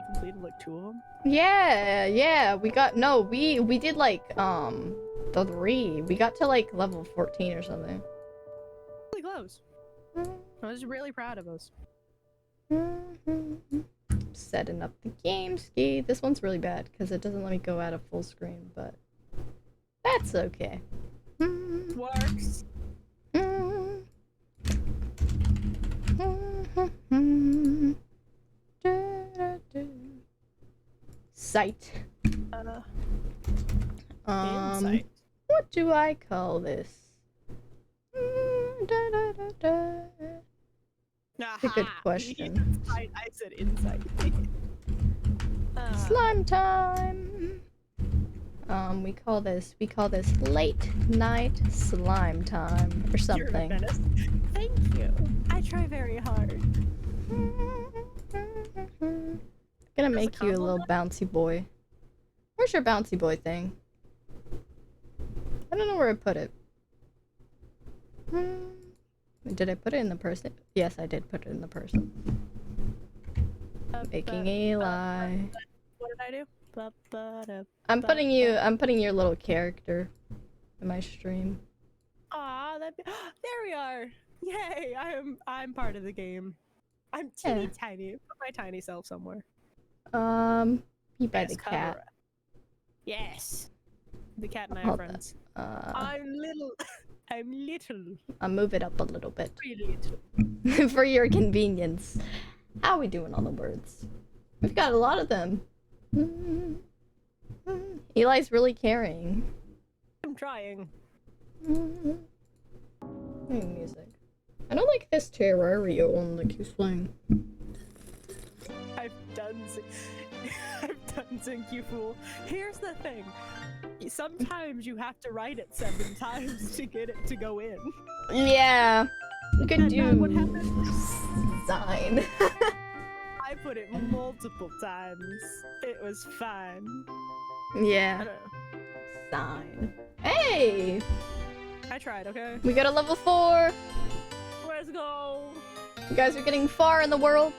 of them. Yeah, we got we did like the 3. We got to like level 14 or something. Really close. I was really proud of us. Setting up the game ski. This one's really bad because it doesn't let me go out of full screen, but that's okay. Works. Sight. Insight. What do I call this? That's a good question. I said insight. Slime time. We call this late night slime time or something. You're a menace. Thank you. I try very hard. Gonna make you a little bouncy boy. Where's your bouncy boy thing? I don't know where I put it. Did I put it in the person? Yes, I did put it in the person. Making a lie. What did I do? I'm putting your little character in my stream. Aw, there we are. Yay! I'm part of the game. I'm teeny tiny. Put my tiny self somewhere. Be by Yes, the cat. Yes. The cat and I are Hold friends. on. I'm little. I'm little. I'll move it up a little bit. Really little. For your convenience. How are we doing on the words? We've got a lot of them. Eli's really caring. I'm trying. Music. I don't like this terrario one that keeps playing. I've done Zinc, you fool. Here's the thing. Sometimes you have to write it 7 times to get it to go in. Yeah. You could do what happened? sign. I put it multiple times. It was fine. Yeah. I don't know. Sign. Hey! I tried, okay? We got a level 4! Let's go! You guys are getting far in the world.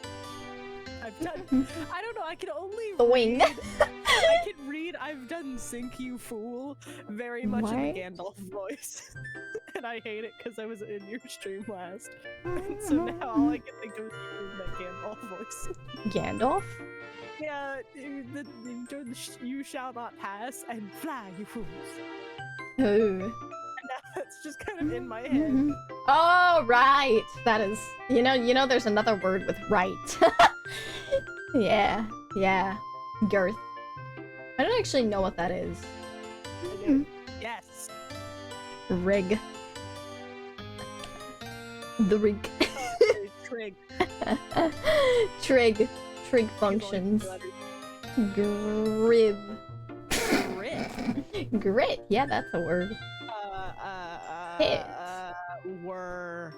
I've done. I don't know, I can only The wing. read. I can read. I've done Sink You Fool very much in the Gandalf voice. And I hate it because I was in your stream last. And so now all I can think of is that Gandalf voice. Gandalf? Yeah, you shall not pass and fly, you fools. Oh. And now it's just kind of in my head. Oh, right. That is. You know. There's another word with right. Yeah. Girth. I don't actually know what that is. Yes. Rig. The rig. Trig. Trig functions. Grib. Grit. Grit. Yeah, that's a word. Hit. Were.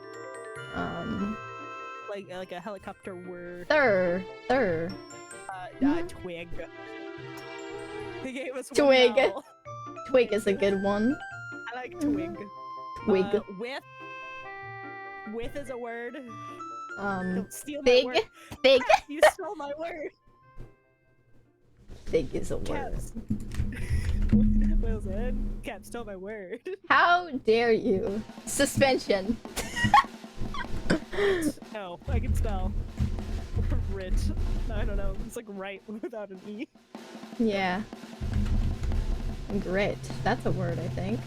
Like a helicopter word. Thur. Twig. They gave us Twig. one vowel. Twig is a good one. I like twig. Twig. With is a word. Don't steal my Fig. word. Fig. You stole my word. Fig is a word. Caps. Wilson. Cap stole my word. How dare you? Suspension. No, I can spell. Rit. I don't know. It's like right without an E. Yeah. Grit. That's a word, I think.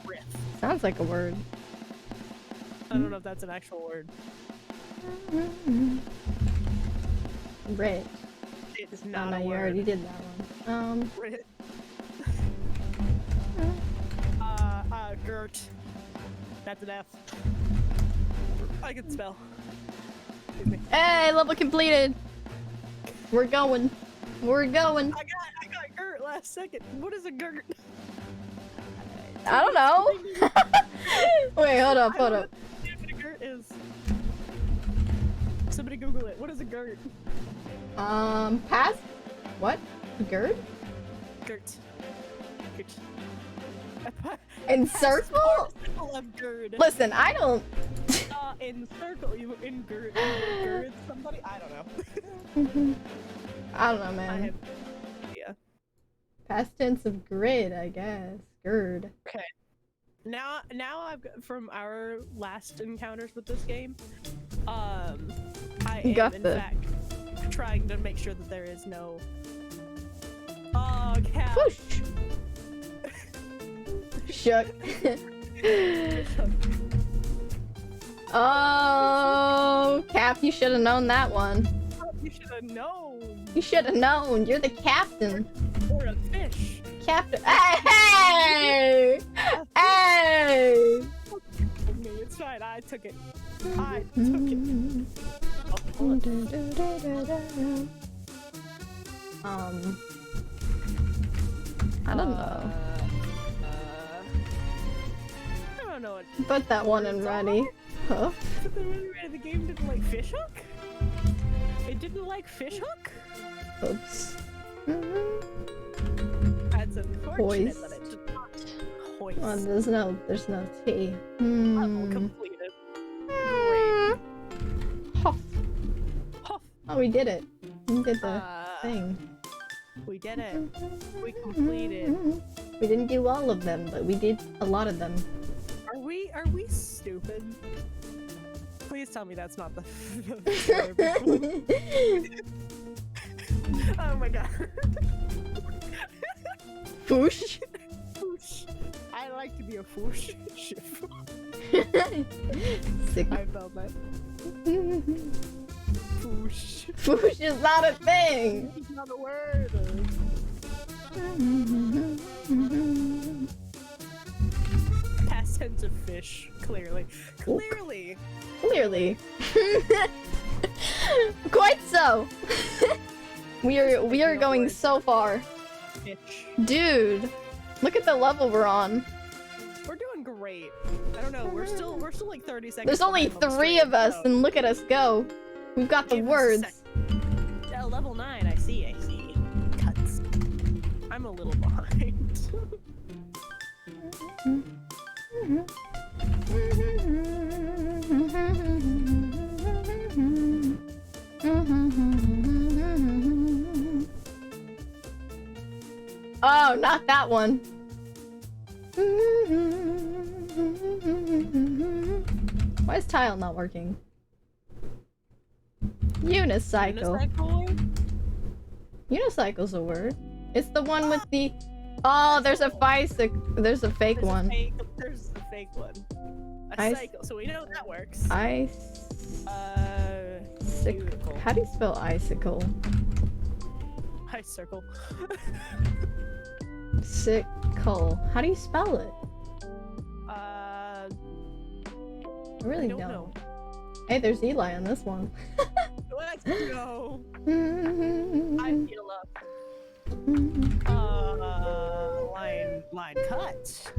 Grit. Sounds like a word. I don't know if that's an actual word. Grit. It is Oh not no, a you word. already did that one. Grit. Gert. That's an F. I can spell. Excuse me. Hey, level completed. We're going. We're going. I got Gert last second. What is a Gert? I don't know. Wait, hold up, hold up. I don't know what a Gert is. Somebody Google it. What is a Gert? Pass? What? Gerd? Gert. Gert. In circle? Participle of Gerd. Listen, I don't. In circle, you in Gerd. Gerd somebody? I don't know. I don't know, I man. have no idea. Past tense of grid, I guess. Gerd. Okay. Now I've got, from our last encounters with this game, I am in fact trying to make sure that there is no. Oh, cat. Whoosh! Shook. Oh, Cap, you should have known that one. You should have known. You should have known. You're the captain. Or a fish. Captain. Hey! Hey! It's fine. I took it. I took it. I'll pull it. I don't know. I don't know what. Put that one in ready. Huh? The game didn't like fishhook? It didn't like fishhook? Oops. That's unfortunate Hoist. that it did not hoist. Oh, there's no T. Level completed. Great. Huff. Huff. Oh, we did it. We did the Uh, thing. We did it. We completed. We didn't do all of them, but we did a lot of them. Are we stupid? Please tell me that's not the. Oh my god. Foosh. Foosh. I like to be a foosh. Sick. I felt that. Foosh. Foosh is not a thing. It's not a word. Past tense of fish. Clearly. Clearly. Clearly. Quite so. we are going so far. Fish. Dude, look at the level we're on. We're doing great. I don't know. We're still like 30 seconds. There's only behind level 3 straight, of us, so and look at us go. We've got the give us a words. sec. Level 9. I see. Cuts. I'm a little behind. Oh, not that one. Why is tile not working? Unicycle. Unicycle's a word. It's the one with the. Oh, there's a bicycle. There's a fake one. There's a fake one. A Ice- cycle. So we know that works. Icicle. How do you spell icicle? Ice circle. Sickle. How do you spell it? I I really don't don't. know. Hey, there's Eli on this one. Let's go. I Mm-hmm. feel up. Line cut.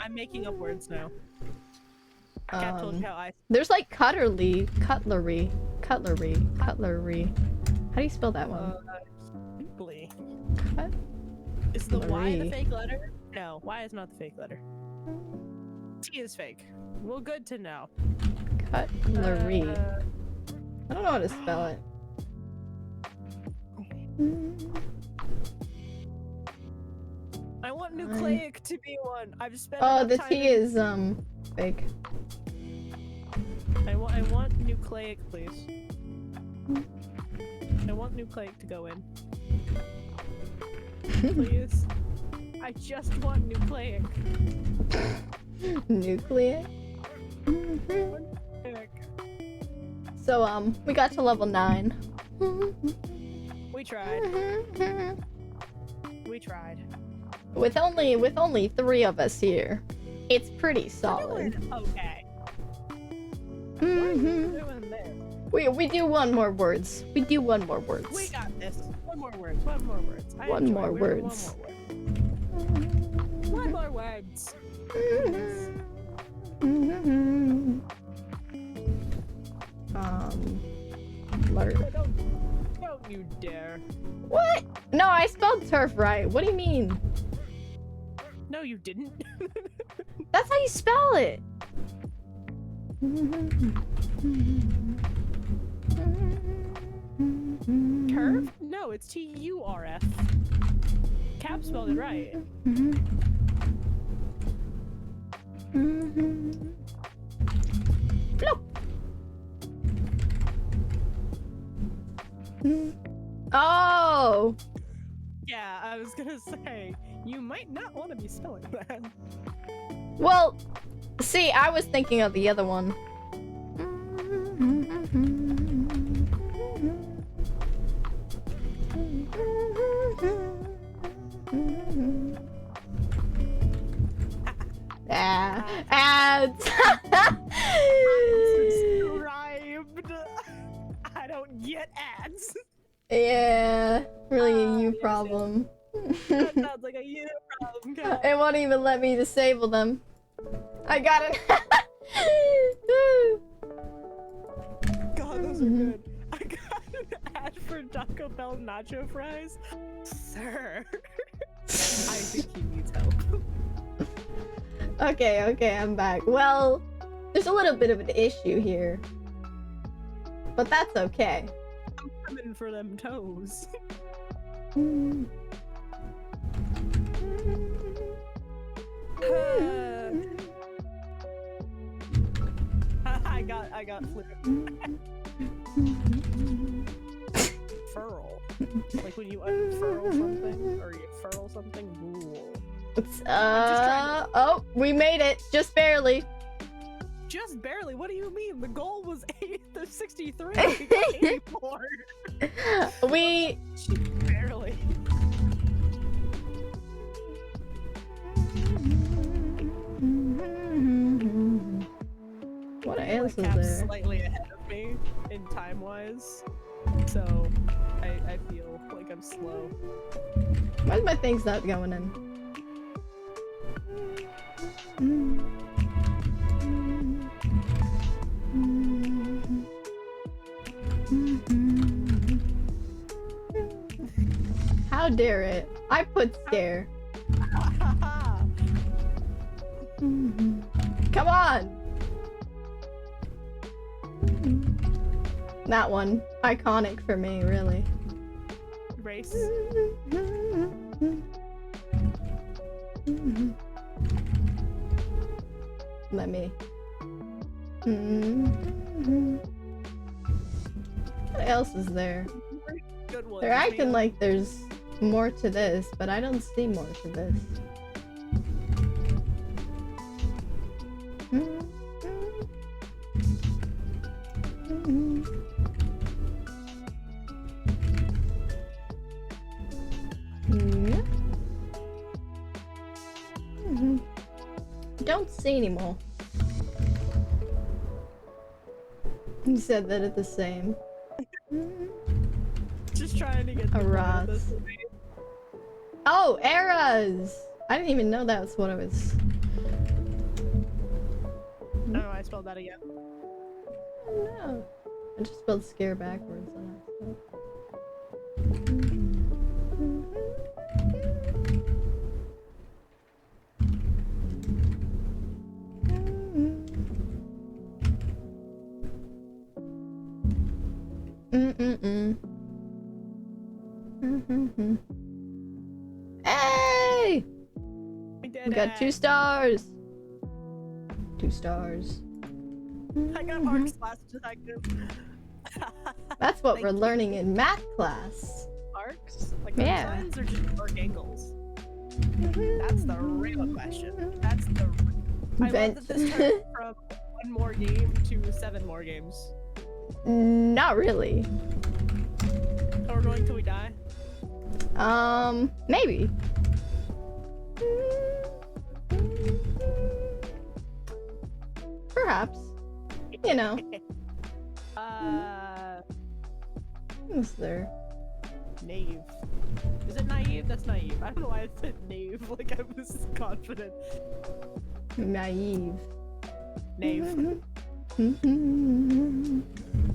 I'm making up words now. Cat told you how I. There's like cutlery. How do you spell that one? Simply. Cut. Is the Y the Cutlery. fake letter? No, Y is not the fake letter. T is fake. Well, good to know. Cutlery. I don't know how to spell it. I want nucleic to be one. I've spent. Oh, enough the time T is fake. I want nucleic, please. I want nucleic to go in. Please. I just want nucleic. Nuclear. Nucleic. So we got to level 9. We tried. We tried. With only 3 of us here, it's pretty We're solid. doing okay. What are you doing there? We do one more words. We do one more words. We got this. One more words. One more words. One more words. One more words. Blur. Don't you dare. What? No, I spelled turf right. What do you mean? No, you didn't. That's how you spell it. Turf? No, it's Turf. Cap spelled it right. Flop. Oh. Yeah, I was gonna say, you might not want to be spelling that. Well, see, I was thinking of the other one. Ads. Subscribed. I don't get ads. Yeah, really a you yes, problem. That sounds like a you problem, Kat. It won't even let me disable them. I got it. God, those are good. I got an ad for Taco Bell nacho fries. Sir, I think he needs help. Okay, I'm back. Well, there's a little bit of an issue here. But that's okay. I'm coming for them toes. I got flipped. Furl. Like when you unfurl something, or you furl something. Ooh. Oh, we made it. Just barely. Just barely? What do you mean? The goal was 63. We got 84. We... Barely. What else is Cap's there? slightly ahead of me in time-wise, so I feel like I'm slow. Why is my things not going in? How dare it? I put scare. Come on! That one. Iconic for me, really. Race. Let me. What else is there? Good one. They're acting like there's more to this, but I don't see more to this. Don't see anymore. You said that it's the same. Just trying to get the Aras. this way. Oh, eras! I didn't even know that's what it was. Oh, I spelled that again. No. I just spelled scare backwards on accident. Hey! We did We got it. 2 stars. 2 stars. I got arcs last detective. That's what Thank we're you. learning in math class. Arcs? Like Yeah. arc signs or just arc angles? That's the real question. That's the. I love that this turned from 1 more game to 7 more games. Not really. So we're going till we die. Maybe. Perhaps. You know. Who's there? Naive. Is it naive? That's naive. I don't know why I said naive. Like I was confident. Naive. Naive.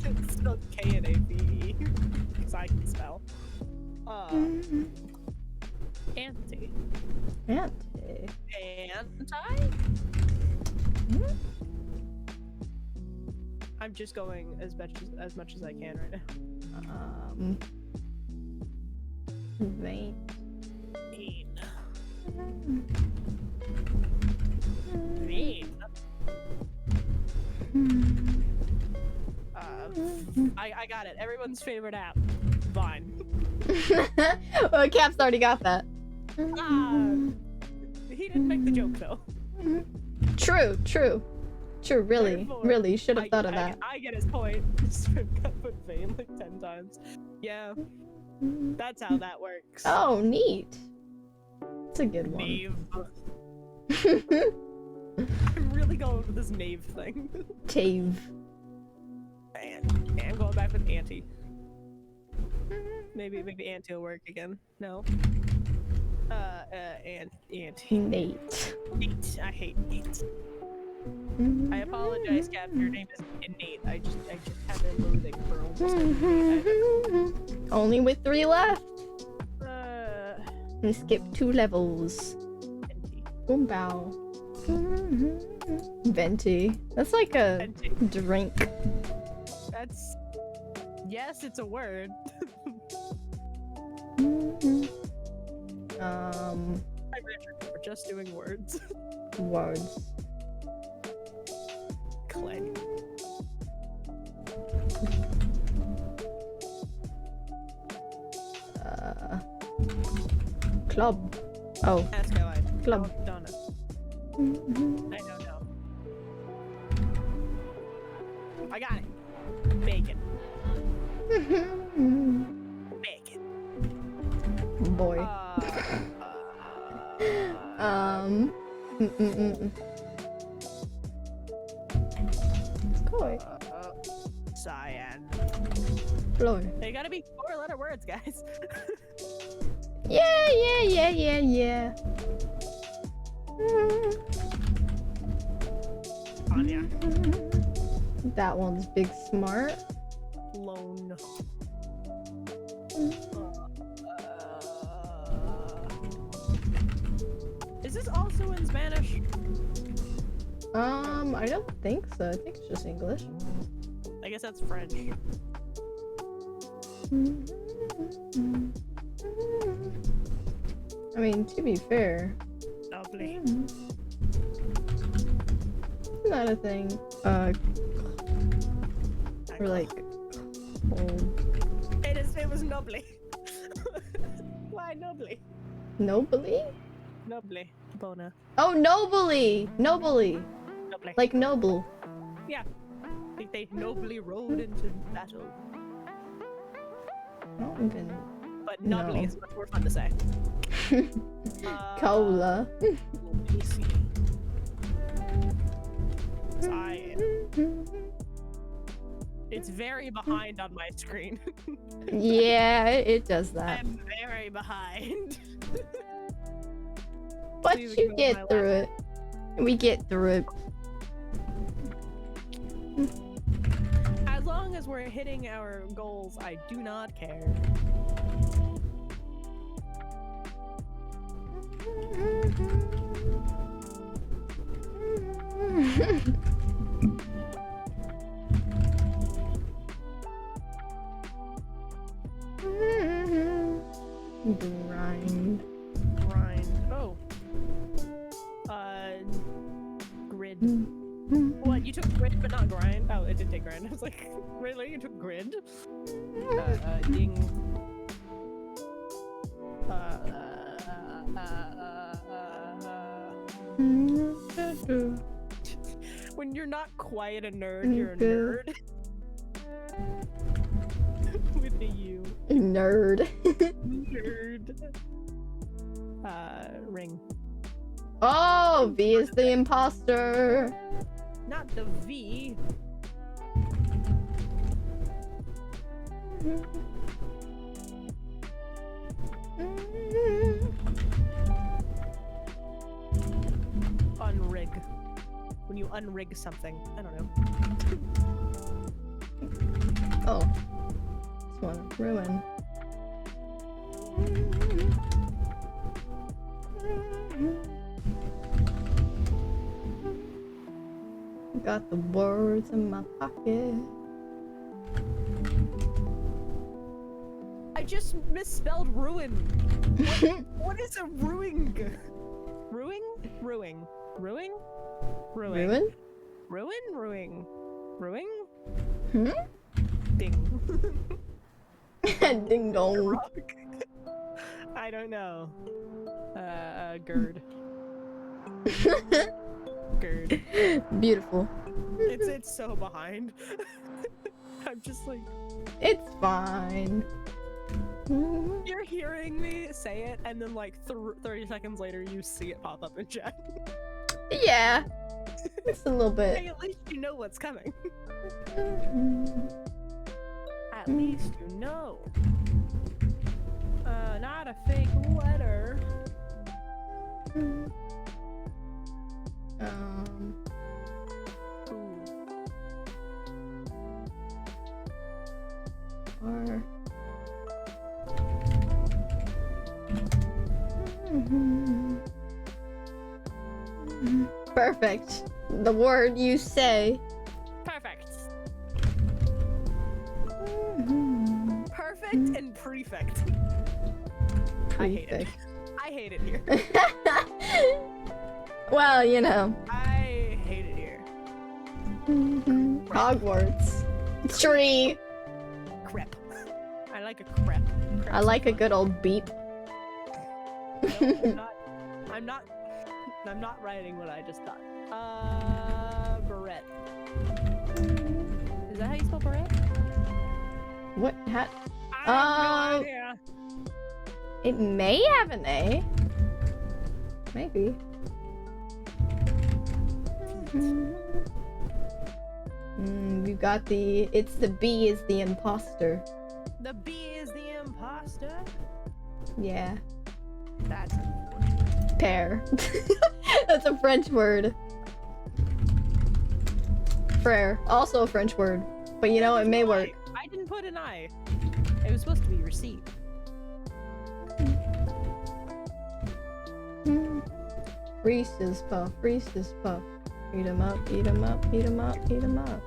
It's spelled K-N-A-V-E. Because I can spell. Anti. Anti. Anti? I'm just going as much as I can right now. Vain. Vain. I got it. Everyone's favorite app. Vine. Well, Cap's already got that. He didn't make the joke though. True. Really, Therefore, really should have thought of that. I get his point. Got put Vane like 10 times. Yeah. That's how that works. Oh, neat. It's a good one. Knave. I'm really going with this knave thing. Tave. And I'm going back with Auntie. Maybe Auntie will work again. No. Auntie. Nate. Nate. I hate Nate. I apologize, Cap. Your name is Nate. I just have a loathing for almost everything. Only with 3 left. We skipped 2 levels. Boom bow. Venti. That's like a Venti. drink. That's... Yes, it's a word. I'm Richard for just doing words. Words. Clay. Club. Oh. Ask how I Club. Donna. I don't know. I got it. Bacon. Bacon. Boy. Koi. Cyan. Floor. They gotta be 4-letter words, guys. Yeah. Anya. That one's big smart. Lone. Is this also in Spanish? I don't think so. I think it's just English. I guess that's French. I mean, to be fair, Lovely. isn't that a thing? Or like, It was nobly. Why nobly? nobly? Nobly. Bona. Oh, nobly! Nobly. Like noble. Yeah. Like they nobly rode into battle. Not even. But nobly No. is much more fun to say. Cola. Let me see. It's very behind on my screen. Yeah, it does that. I'm very behind. But Please you ignore get my through it. We get through it. As long as we're hitting our goals, I do not care. Grind. Oh. Grid. What? You took grid but not grind? Oh, it did take grind. I was like, really? You took grid? Ding. When you're not quite a nerd, you're a nerd. With the U. Nerd. Nerd. Ring. Oh, V is the imposter. Not the V. Unrig. When you unrig something. I don't know. Oh. This one. Ruin. Got the words in my pocket. I just misspelled ruin. What is a ruing? Ruing? Ruing. Ruing? Ruing. Ruin? Ruin? Ruing. Ruing? Hmm? Ding. Ding dong. I don't know. Gird. Gird. Beautiful. It's so behind. I'm just like, It's fine. you're hearing me say it, and then like 30 seconds later, you see it pop up in chat. Yeah. It's a little Hey, bit. at least you know what's coming. At least you know. Not a fake letter. Ooh. Or perfect. The word you say. Perfect. Perfect and prefect. I hate it. Prefect. I hate it here. Well, you know. I hate it here. Hogwarts. Tree. Crep. I like a crep. I like a good old beep. I'm not writing what I just thought. Barrette. Is that how you spell barrette? What hat? I have no idea. It may have an A. Maybe. You got the. It's the B is the imposter. The B is the imposter. Yeah. That's Pear. That's a French word. Frere. Also a French word. But you know, it may work. I didn't put an I. It was supposed to be receipt. Reese's Puff. Reese's Puff. Eat 'em up, eat 'em up, eat 'em up, eat 'em up.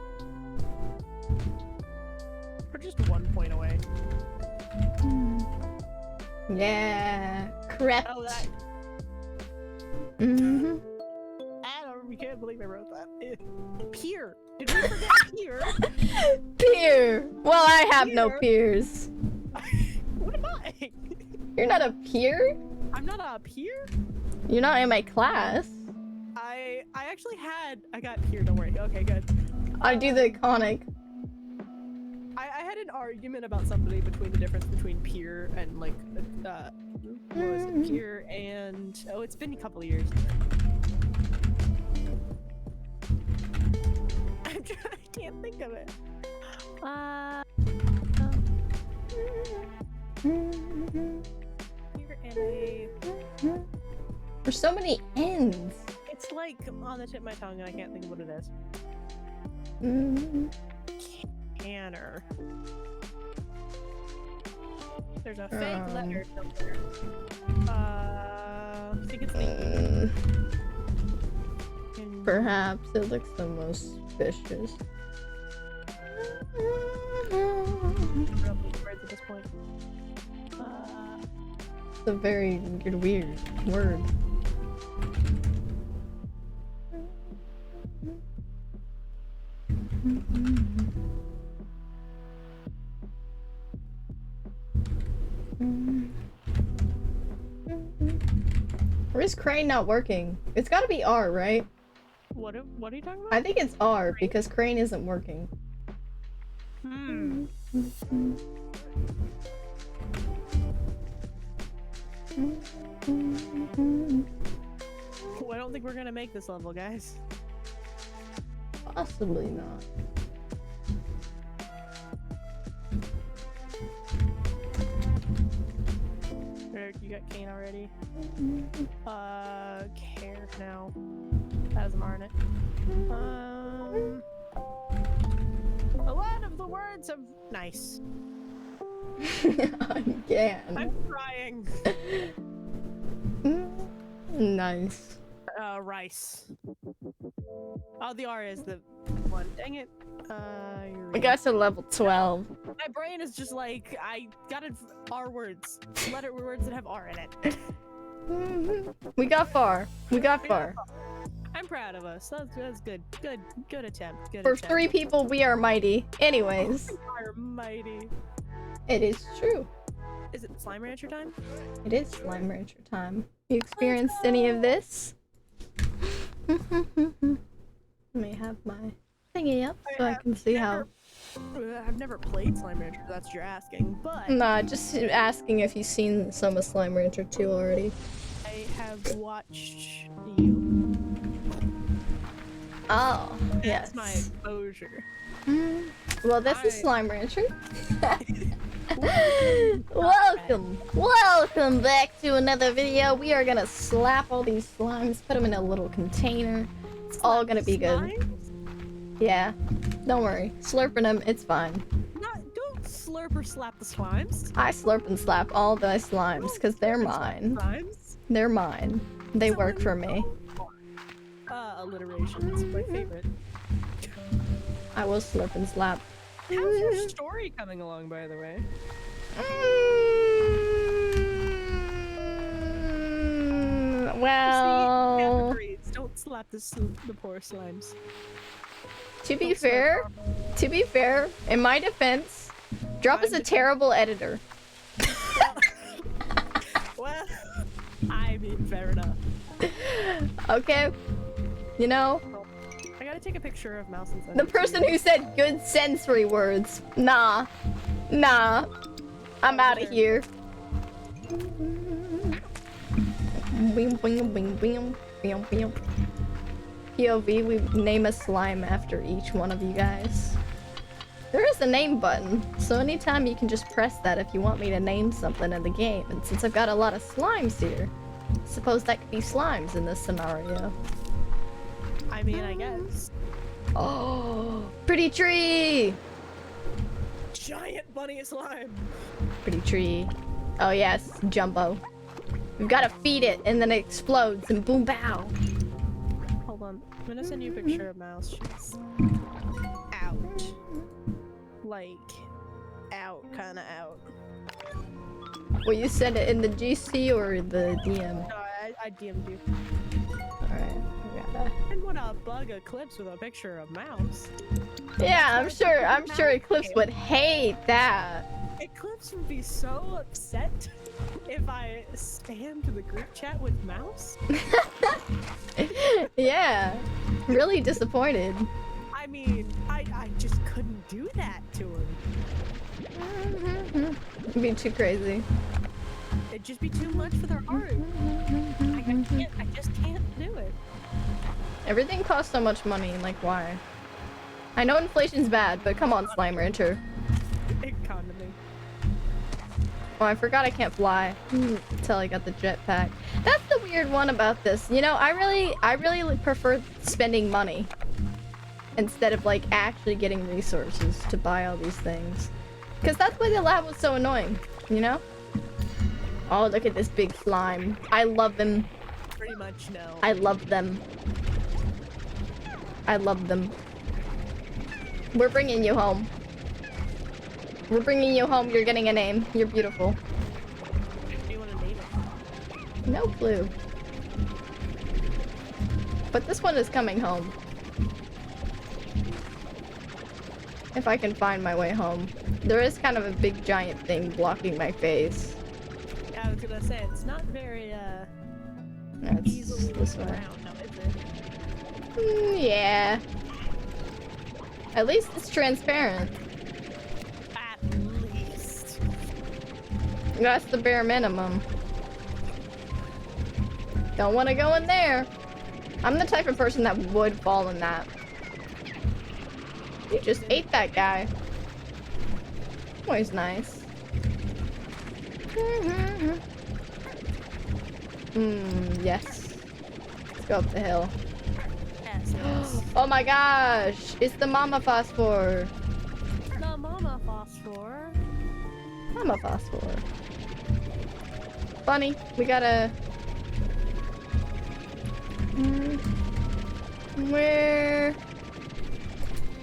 We're just 1 point away. Yeah. Crept. Oh, that. I can't believe I wrote that. Peer. Did we forget peer? Peer. Well, I have no peers. What am I? You're not a peer? I'm not a peer? You're not in my class. I actually I got peer, don't worry. Okay, good. I do the iconic. I had an argument about somebody between the difference between peer and like, what was it? Peer and, oh, it's been a couple of years. I can't think of it. Peer and a... There's so many N's. It's like on the tip of my tongue and I can't think of what it is. Canner. There's a fake letter somewhere. I think it's the Perhaps it looks the most suspicious. words at this point. It's a very weird word. Or is Crane not working? It's gotta be R, right? What are you talking about? I think it's R because Crane isn't working. I don't think we're gonna make this level, guys. Possibly not. you got Kane already. Care now. That has an R in it. A lot of the words of nice. Again. I'm crying. Nice. Rice. Oh, the R is the one. Dang it. I got to level 12. My brain is just like, I got it. R words. Letter words that have R in it. We got far. We got far. I'm proud of us. That's good. Good attempt. Good For attempt. 3 people, we are mighty. Anyways. We are mighty. It is true. Is it Slime Rancher time? It is Slime Rancher time. You experienced any of this? Let me have my thingy up so I can see how. I've never played Slime Rancher, that's what you're asking, but Nah, just asking if you've seen some of Slime Rancher 2 already. I have watched you. Oh, That's yes. my exposure. Well, this is Slime Rancher. Welcome back to another video. We are gonna slap all these slimes, put them in a little container. It's all gonna be good. Slimes? Yeah, don't worry. Slurping them, it's fine. Don't slurp or slap the slimes. I slurp and slap all the slimes because they're mine. Slimes? They're mine. They work for me. Alliteration. It's my favorite. I will slurp and slap. How's your story coming along, by the way? Well, Don't slap the poor slimes. to be fair, in my defense, Drop is a terrible editor. Well, I mean, fair enough. Okay, you know, I gotta take a picture of Mouse and send the it to person you. who said good sensory words. Nah, I'm out of here. Bing, bing, bing, bing, bing, bing. POV, we name a slime after each one of you guys. There is a name button, so anytime you can just press that if you want me to name something in the game. And since I've got a lot of slimes here, suppose that could be slimes in this scenario. I mean, I guess. Oh, pretty tree! Giant bunny slime! Pretty tree. Oh yes, Jumbo. We've gotta feed it, and then it explodes, and boom bow. Hold on. I'm gonna send you a picture of Mouse. She's out. Like, out. Kinda out. Will you send it in the GC or the DM? No, I DM'd you. Alright, we gotta... And what a bug Eclipse with a picture of Mouse. Yeah, I'm sure Eclipse would hate that. Eclipse would be so upset if I spammed the group chat with Mouse. Yeah, really disappointed. I mean, I just couldn't do that to him. It'd be too crazy. It'd just be too much for their heart. I just can't do it. Everything costs so much money, like why? I know inflation's bad, but come on, Slime Rancher. It conned me. Oh, I forgot I can't fly until I got the jetpack. That's the weird one about this. You know, I really prefer spending money instead of like actually getting resources to buy all these things. Because that's why the lab was so annoying, you know? Oh, look at this big slime. I love them. Pretty much no. I love them. I love them. We're bringing you home. We're bringing you home. You're getting a name. You're beautiful. What do you want to name it? No clue. But this one is coming home. If I can find my way home. There is kind of a big giant thing blocking my face. Yeah, I was gonna say, it's not very, That's easily this way. around, no, is it? Yeah. At least it's transparent. At least. That's the bare minimum. Don't want to go in there. I'm the type of person that would fall in that. You just ate that guy. Always nice. Yes. Let's go up the hill. Yes, yes. Oh my gosh! It's the mama phosphor. The mama phosphor. Mama phosphor. Bunny, we gotta...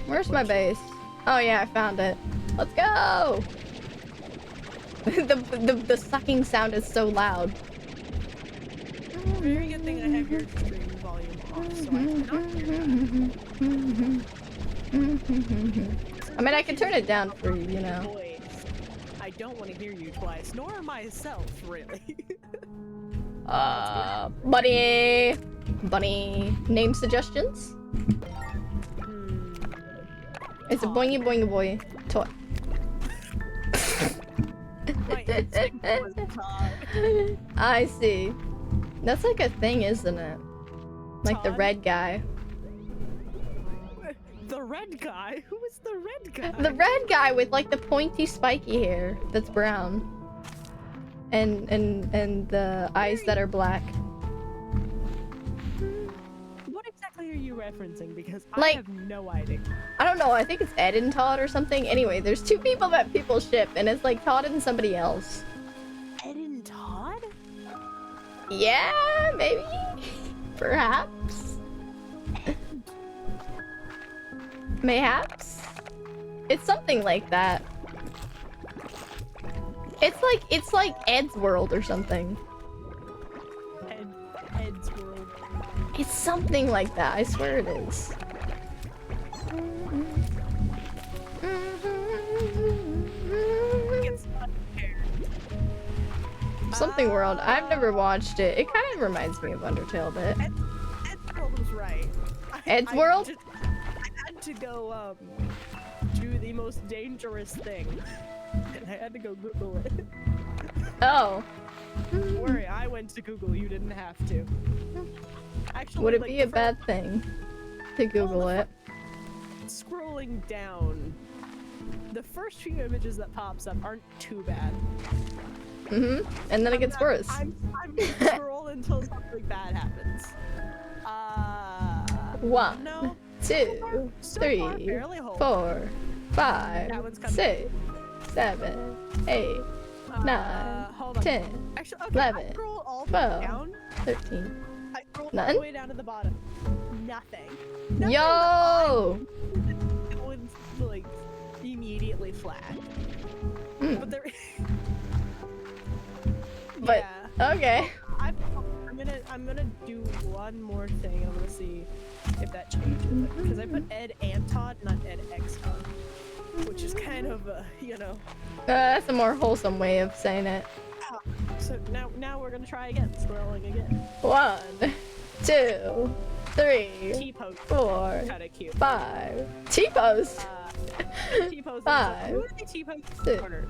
Where's my base? Oh yeah, I found it. Let's go! the sucking sound is so loud. Very good thing I have your stream volume off, so I cannot hear I mean, I can turn it down for you, you know. voice. I don't want to hear you twice, nor myself, really. Bunny! Bunny. Name suggestions? It's a boingy boingy boy. Toy. My instinct was Todd. I see. That's like a thing, isn't it? Like the Todd? red guy. The red guy? Who is the red guy? The red guy with like the pointy spiky hair that's brown. And the eyes that are black. What exactly are you referencing? Because Like- I have no idea. I don't know, I think it's Ed and Todd or something. Anyway, there's two people that people ship and it's like Todd and somebody else. Ed and Todd? Yeah, maybe? Perhaps? Mayhaps? It's something like that. It's like Ed's World or something. Ed's world. It's something like that, I swear it is. It's not fair. Something World. I've never watched it. It kind of reminds me of Undertale a bit. Ed's world was right. Ed's World? I had to go do the most dangerous thing, and I had to go Google it. Oh. Don't worry, I went to Google. You didn't have to. Actually, Would it like, be a bad thing to Google it? Scrolling down, the first few images that pops up aren't too bad. And then it gets worse. I'm gonna scroll until something bad happens. One, No. 2, So 3, far, fairly whole. 4, 5, That one's coming. 6, 7, 8, 9, hold on. 10, Actually, okay, 11, I scroll all the 12. way down. 13. I scroll all None? the way down to the bottom. Nothing. Nothing Yo! that would like immediately flag. Mm, But there. But- yeah. okay. I'm gonna do one more thing. I'm gonna see if that changes it, because I put Ed and Todd, not Ed X Todd, which is kind of you know. That's a more wholesome way of saying it. So now we're gonna try again, scrolling again. 1, 2, 3, T-pose. 4, Kinda cute. 5. T-pose. T-pose. Five, Who are they T-posing in the six, corner?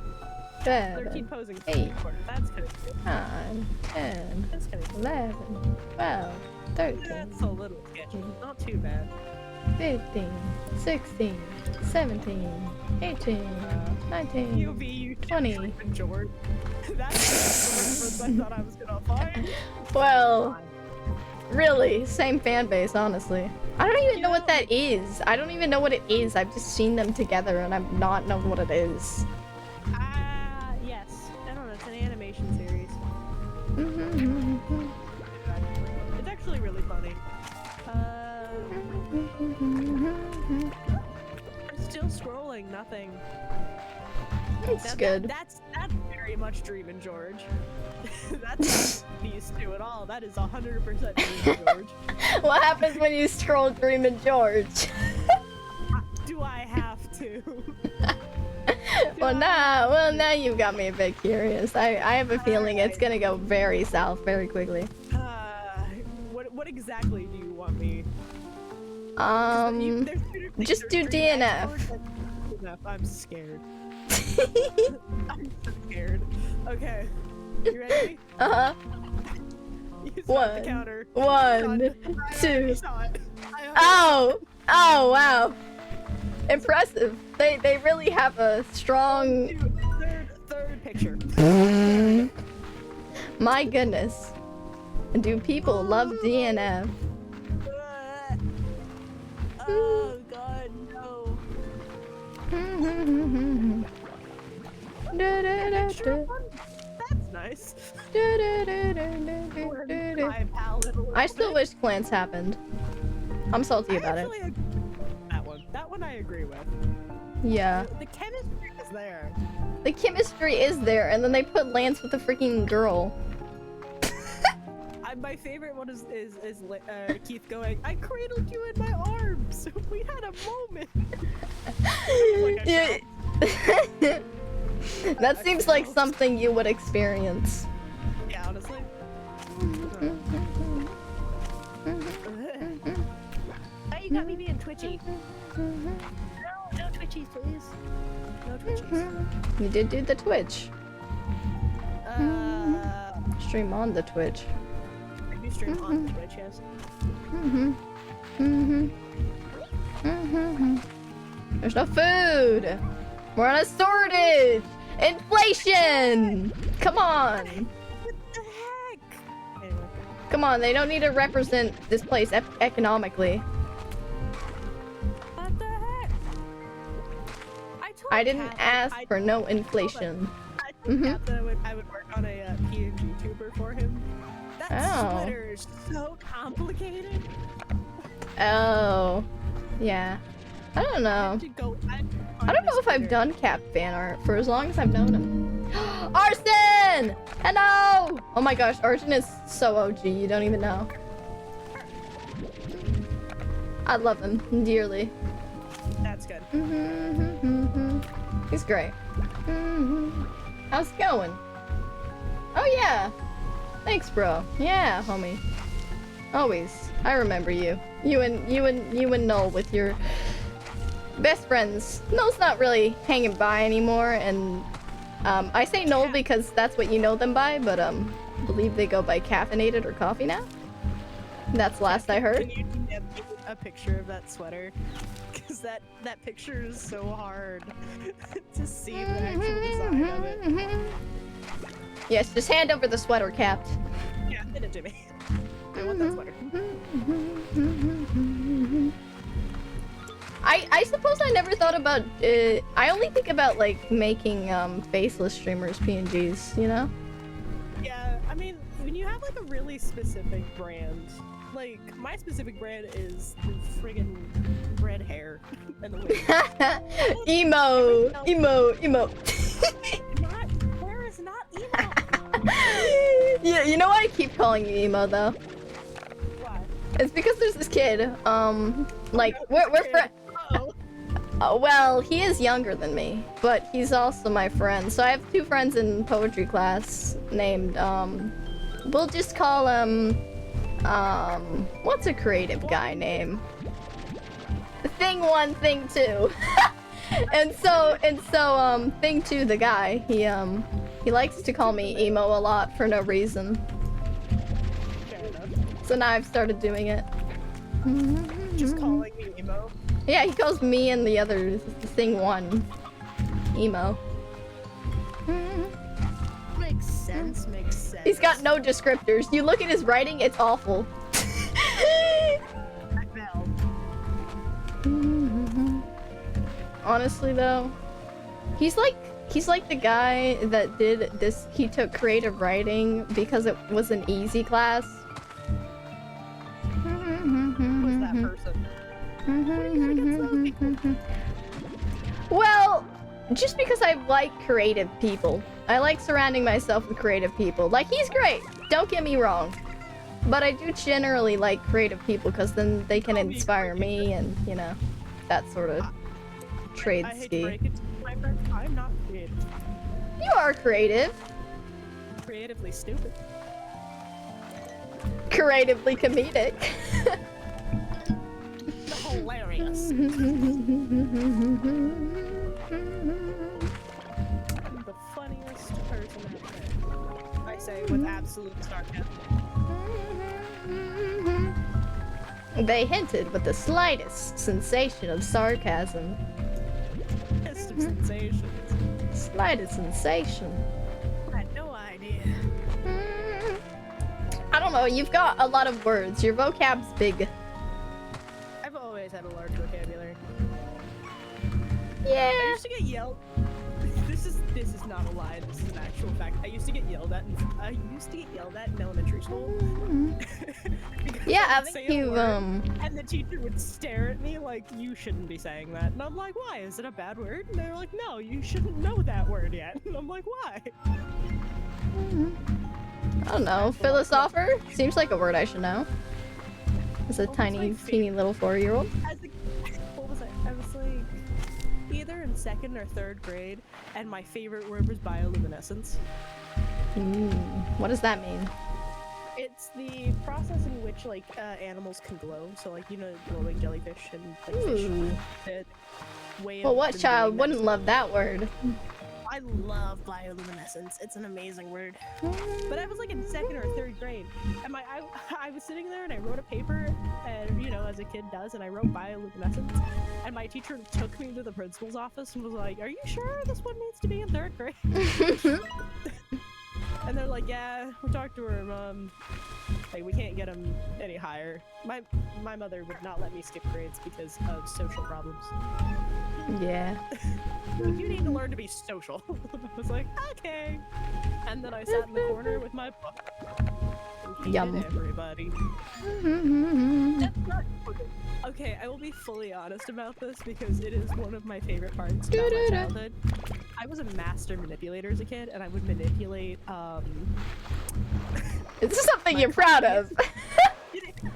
They're 7, T-posing in the 8, corner. That's kinda cute. 9, 10, That's kinda cute. 11, 12, 13, That's a little sketchy. Not too bad. 15, 16, 17, 18, 19, You 20. and George. That's the first I thought I was gonna find. Well, really, same fan base, honestly. I don't even know what that is. I don't even know what it is. I've just seen them together and I'm not knowing what it is. Yes. I don't know. It's an animation series. It's actually really funny. I'm still scrolling. Nothing. It's good. That's very much Dream and George. That's not these two at all. That is 100% Dream and George. What happens when you scroll Dream and George? Do I have to? Well, now you've got me a bit curious. I have a feeling it's gonna go very south very quickly. What exactly do you want me? There's two different just do Dream DNF. George and DNF. I'm scared. I'm so scared. Okay. You ready? Uh-huh. You start the counter. 1, I 2. saw it. Oh wow. Impressive. They really have a strong. Third picture. My goodness. Do people love DNF? Oh god, no. That's nice. I still wish clans happened. I'm salty about it. That one I agree with. Yeah. The chemistry is there. The chemistry is there, and then they put Lance with a freaking girl. My favorite one is Keith going, I cradled you in my arms. We had a moment. That seems like something you would experience. Yeah, honestly. Oh, you got me being twitchy. No twitchies, please. No twitchies. You did do the Twitch. Stream on the Twitch. Maybe stream on Twitch, yes. There's no food. We're on a shortage. Inflation. Come on. What the heck? Anyway. Come on. They don't need to represent this place economically. What the heck? I didn't ask for no inflation. I told Kat that I would work on a PNG tuber for him. That sweater is so complicated. Oh. Yeah. I don't know. I don't know if I've done Cap fan art for as long as I've known him. Arson! Hello! Oh my gosh, Arson is so OG, you don't even know. I love him dearly. That's good. He's great. How's it going? Oh yeah. Thanks, bro. Yeah, homie. Always. I remember you. You and Null with your best friends. Null's not really hanging by anymore, and I say Null because that's what you know them by, but I believe they go by caffeinated or coffee now. That's last I heard. Can you get me a picture of that sweater? Because that picture is so hard to see the actual design of it. Yes, just hand over the sweater, Capped. Yeah, send it to me. I want that sweater. I suppose I never thought about, I only think about, like, making, faceless streamers PNGs, you know? Yeah, I mean, when you have, like, a really specific brand, like, my specific brand is the friggin' red hair and the wig. Emo! Hair is not emo! Yeah, you know why I keep calling you emo, though? Why? It's because there's this kid, like, we're friends. Uh-oh. Well, he is younger than me, but he's also my friend. So I have two friends in poetry class named, we'll just call him, what's a creative guy name? Thing 1, Thing 2. and so, Thing 2, the guy, he likes to call me emo a lot for no reason. Fair enough. So now I've started doing it. Just calling me emo. Yeah, he calls me and the other Thing 1 emo. Makes sense, makes sense. He's got no descriptors. You look at his writing, it's awful. Honestly though, he's like the guy that did this. He took creative writing because it was an easy class. Who's that person? Where do you think it's those people? Well, just because I like creative people. I like surrounding myself with creative people. Like, he's great, don't get me wrong. But I do generally like creative people because then they can inspire me and, you know, that sort of trade I hate to ski. break it to you, my friend, I'm not creative. You are creative. Creatively stupid. Creatively comedic. Hilarious. I'm the funniest person out there. I say with absolute sarcasm. They hinted with the slightest sensation of sarcasm. Best of sensations. Slightest sensation. I had no idea. I don't know. You've got a lot of words. Your vocab's big. I've always had a large vocabulary. Yeah. I used to get yelled. This is not a lie. This is an actual fact. I used to get yelled at. In elementary school. Because Yeah, I I would say think a you've word, and the teacher would stare at me like, "You shouldn't be saying that." And I'm like, "Why? Is it a bad word?" And they're like, "No, you shouldn't know that word yet." And I'm like, "Why?" I don't know. Philosopher seems like a word I should know. As a What was tiny, my teeny little 4-year-old. What was I? I was like either in 2nd or 3rd grade, and my favorite word was bioluminescence. What does that mean? It's the process in which like animals can glow. So like glowing jellyfish and like fish. Ooh. The way Well, of what them child doing that wouldn't is- love that word? I love bioluminescence. It's an amazing word. But I was like in 2nd or 3rd grade, and I was sitting there and I wrote a paper, and as a kid does, and I wrote bioluminescence, and my teacher took me to the principal's office and was like, "Are you sure this one needs to be in 3rd grade?" And they're like, "Yeah, we talked to her, like we can't get him any higher." My mother would not let me skip grades because of social problems. Yeah. You need to learn to be social. I was like, okay. And then I sat in the corner with my book. And hated Yum. everybody. That's not okay, I will be fully honest about this because it is one of my favorite parts about my childhood. I was a master manipulator as a kid, and I would manipulate, Is this something you're proud of?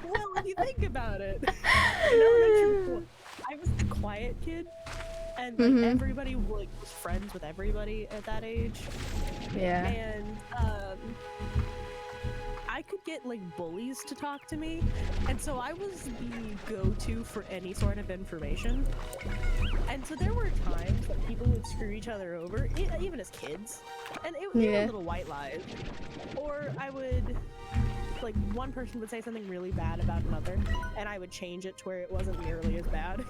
Well, if you think about it, in elementary school, I was the quiet kid, and like everybody was friends with everybody at that age. Yeah. And I could get like bullies to talk to me, and so I was the go-to for any sort of information. And so there were times that people would screw each other over, even as kids, and it was Yeah. little white lies. Or I would, like, one person would say something really bad about another, and I would change it to where it wasn't nearly as bad.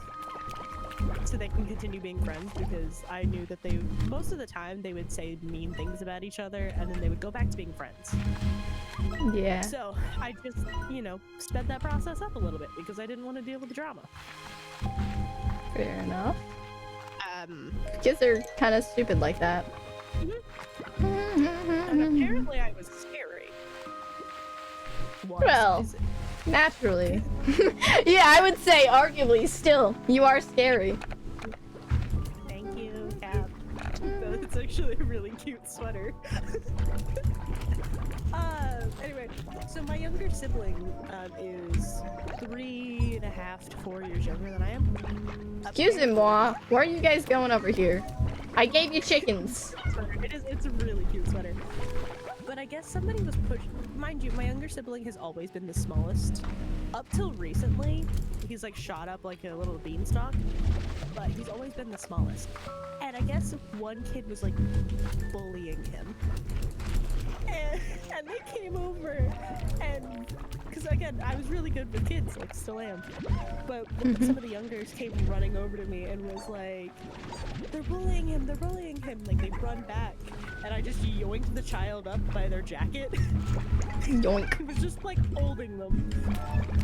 So they can continue being friends, because I knew that most of the time, they would say mean things about each other, and then they would go back to being friends. Yeah. So I just, sped that process up a little bit, because I didn't want to deal with the drama. Fair enough. Kids are kind of stupid like that. And apparently I was scary. Well, naturally. Yeah, I would say arguably still, you are scary. Thank you, Cap. It's actually a really cute sweater. Anyway, so my younger sibling is 3.5 to 4 years younger than I am. Excusez-moi, where are you guys going over here? I gave you chickens. It's a really cute sweater. But I guess somebody was pushed. Mind you, my younger sibling has always been the smallest. Up till recently, he's like shot up like a little beanstalk. But he's always been the smallest. And I guess one kid was like bullying him. And they came over, and because again, I was really good with kids, like still am. But some of the youngers came running over to me and was like, "They're bullying him! They're bullying him!" Like they run back, and I just yoinked the child up by their jacket. Yoink. It was just like holding them,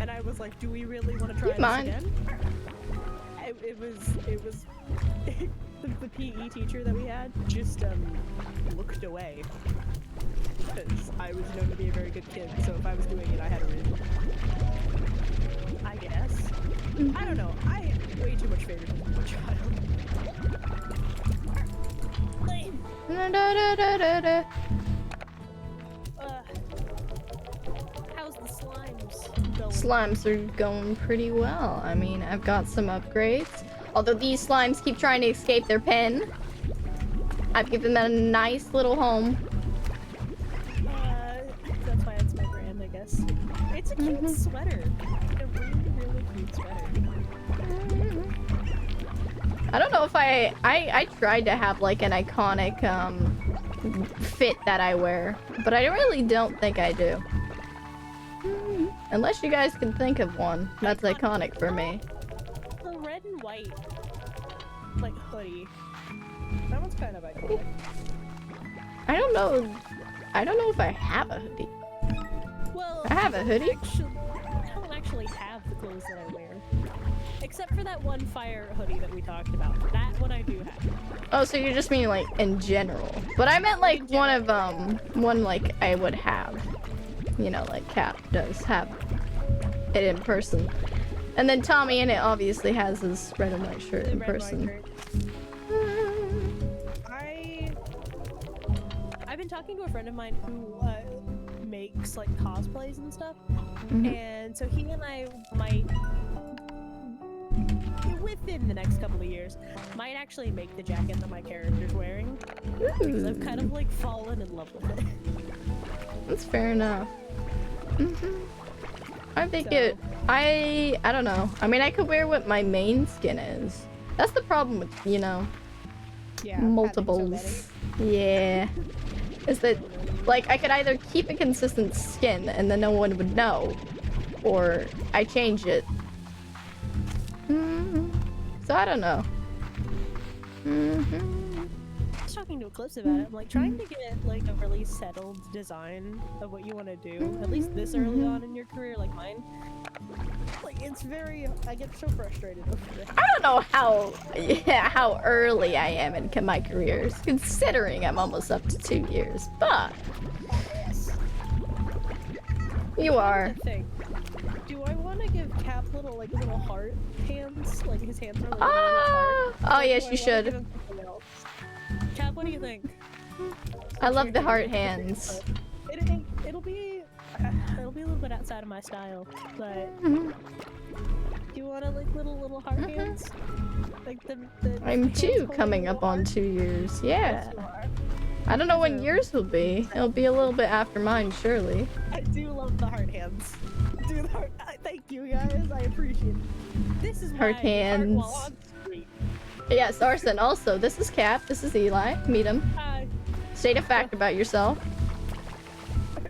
and I was like, "Do we really want to try this again?" It was the PE teacher that we had just looked away. Because I was known to be a very good kid, so if I was doing it, I had a reason. I guess. I don't know. I had way too much favoritism as a child. How's the slimes going? Slimes are going pretty well. I mean, I've got some upgrades. Although these slimes keep trying to escape their pen. I've given them a nice little home. That's why it's my brand, I guess. It's a cute sweater. A really, really cute sweater. I don't know if I tried to have like an iconic fit that I wear, but I really don't think I do. Unless you guys can think of one that's iconic for me. The red and white, like, hoodie. That one's kind of iconic. I don't know if I have a hoodie. Well, I have a hoodie. I don't actually have the clothes that I wear. Except for that one fire hoodie that we talked about. That one I do have. Oh, so you just mean like in general. But I meant like one of one like I would have. You know, like Cap does have it in person. And then Tommy in it obviously has his red and white shirt in person. I've been talking to a friend of mine who makes like cosplays and stuff. And so he and I might, within the next couple of years, might actually make the jacket that my character's wearing. Because I've kind of like fallen in love with it. That's fair enough. I think I don't know. I mean, I could wear what my main skin is. That's the problem with, you know, multiples. Yeah. Is that, like, I could either keep a consistent skin and then no one would know, or I change it. So I don't know. I was talking to Eclipse about it. I'm like trying to get like a really settled design of what you want to do, at least this early on in your career, like mine. Like it's very, I get so frustrated over it. I don't know how early I am in my careers, considering I'm almost up to 2 years, but you are. Do I want to give Cap little heart hands? Like his hands are like heart. Oh yes, you should. Cap, what do you think? I love the heart hands. It'll be a little bit outside of my style, but do you want to like little heart hands? Like the I'm too coming up on 2 years. Yeah. I don't know when yours will be. It'll be a little bit after mine, surely. I do love the heart hands. Do the heart. Thank you guys. I appreciate it. This is heart hands. Yes, Arson. Also, this is Cap. This is Eli. Meet him. Hi. State a fact about yourself.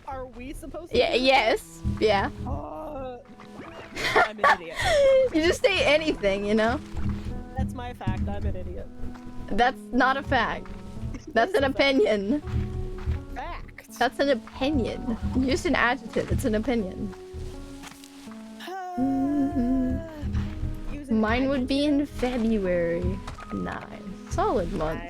Are we supposed to? Yeah. Yes. Yeah. I'm an idiot. You just say anything, you know. That's my fact. I'm an idiot. That's not a fact. That's an opinion. Fact. That's an opinion. Use an adjective. It's an opinion. Mine would be in February. Nice. Solid month.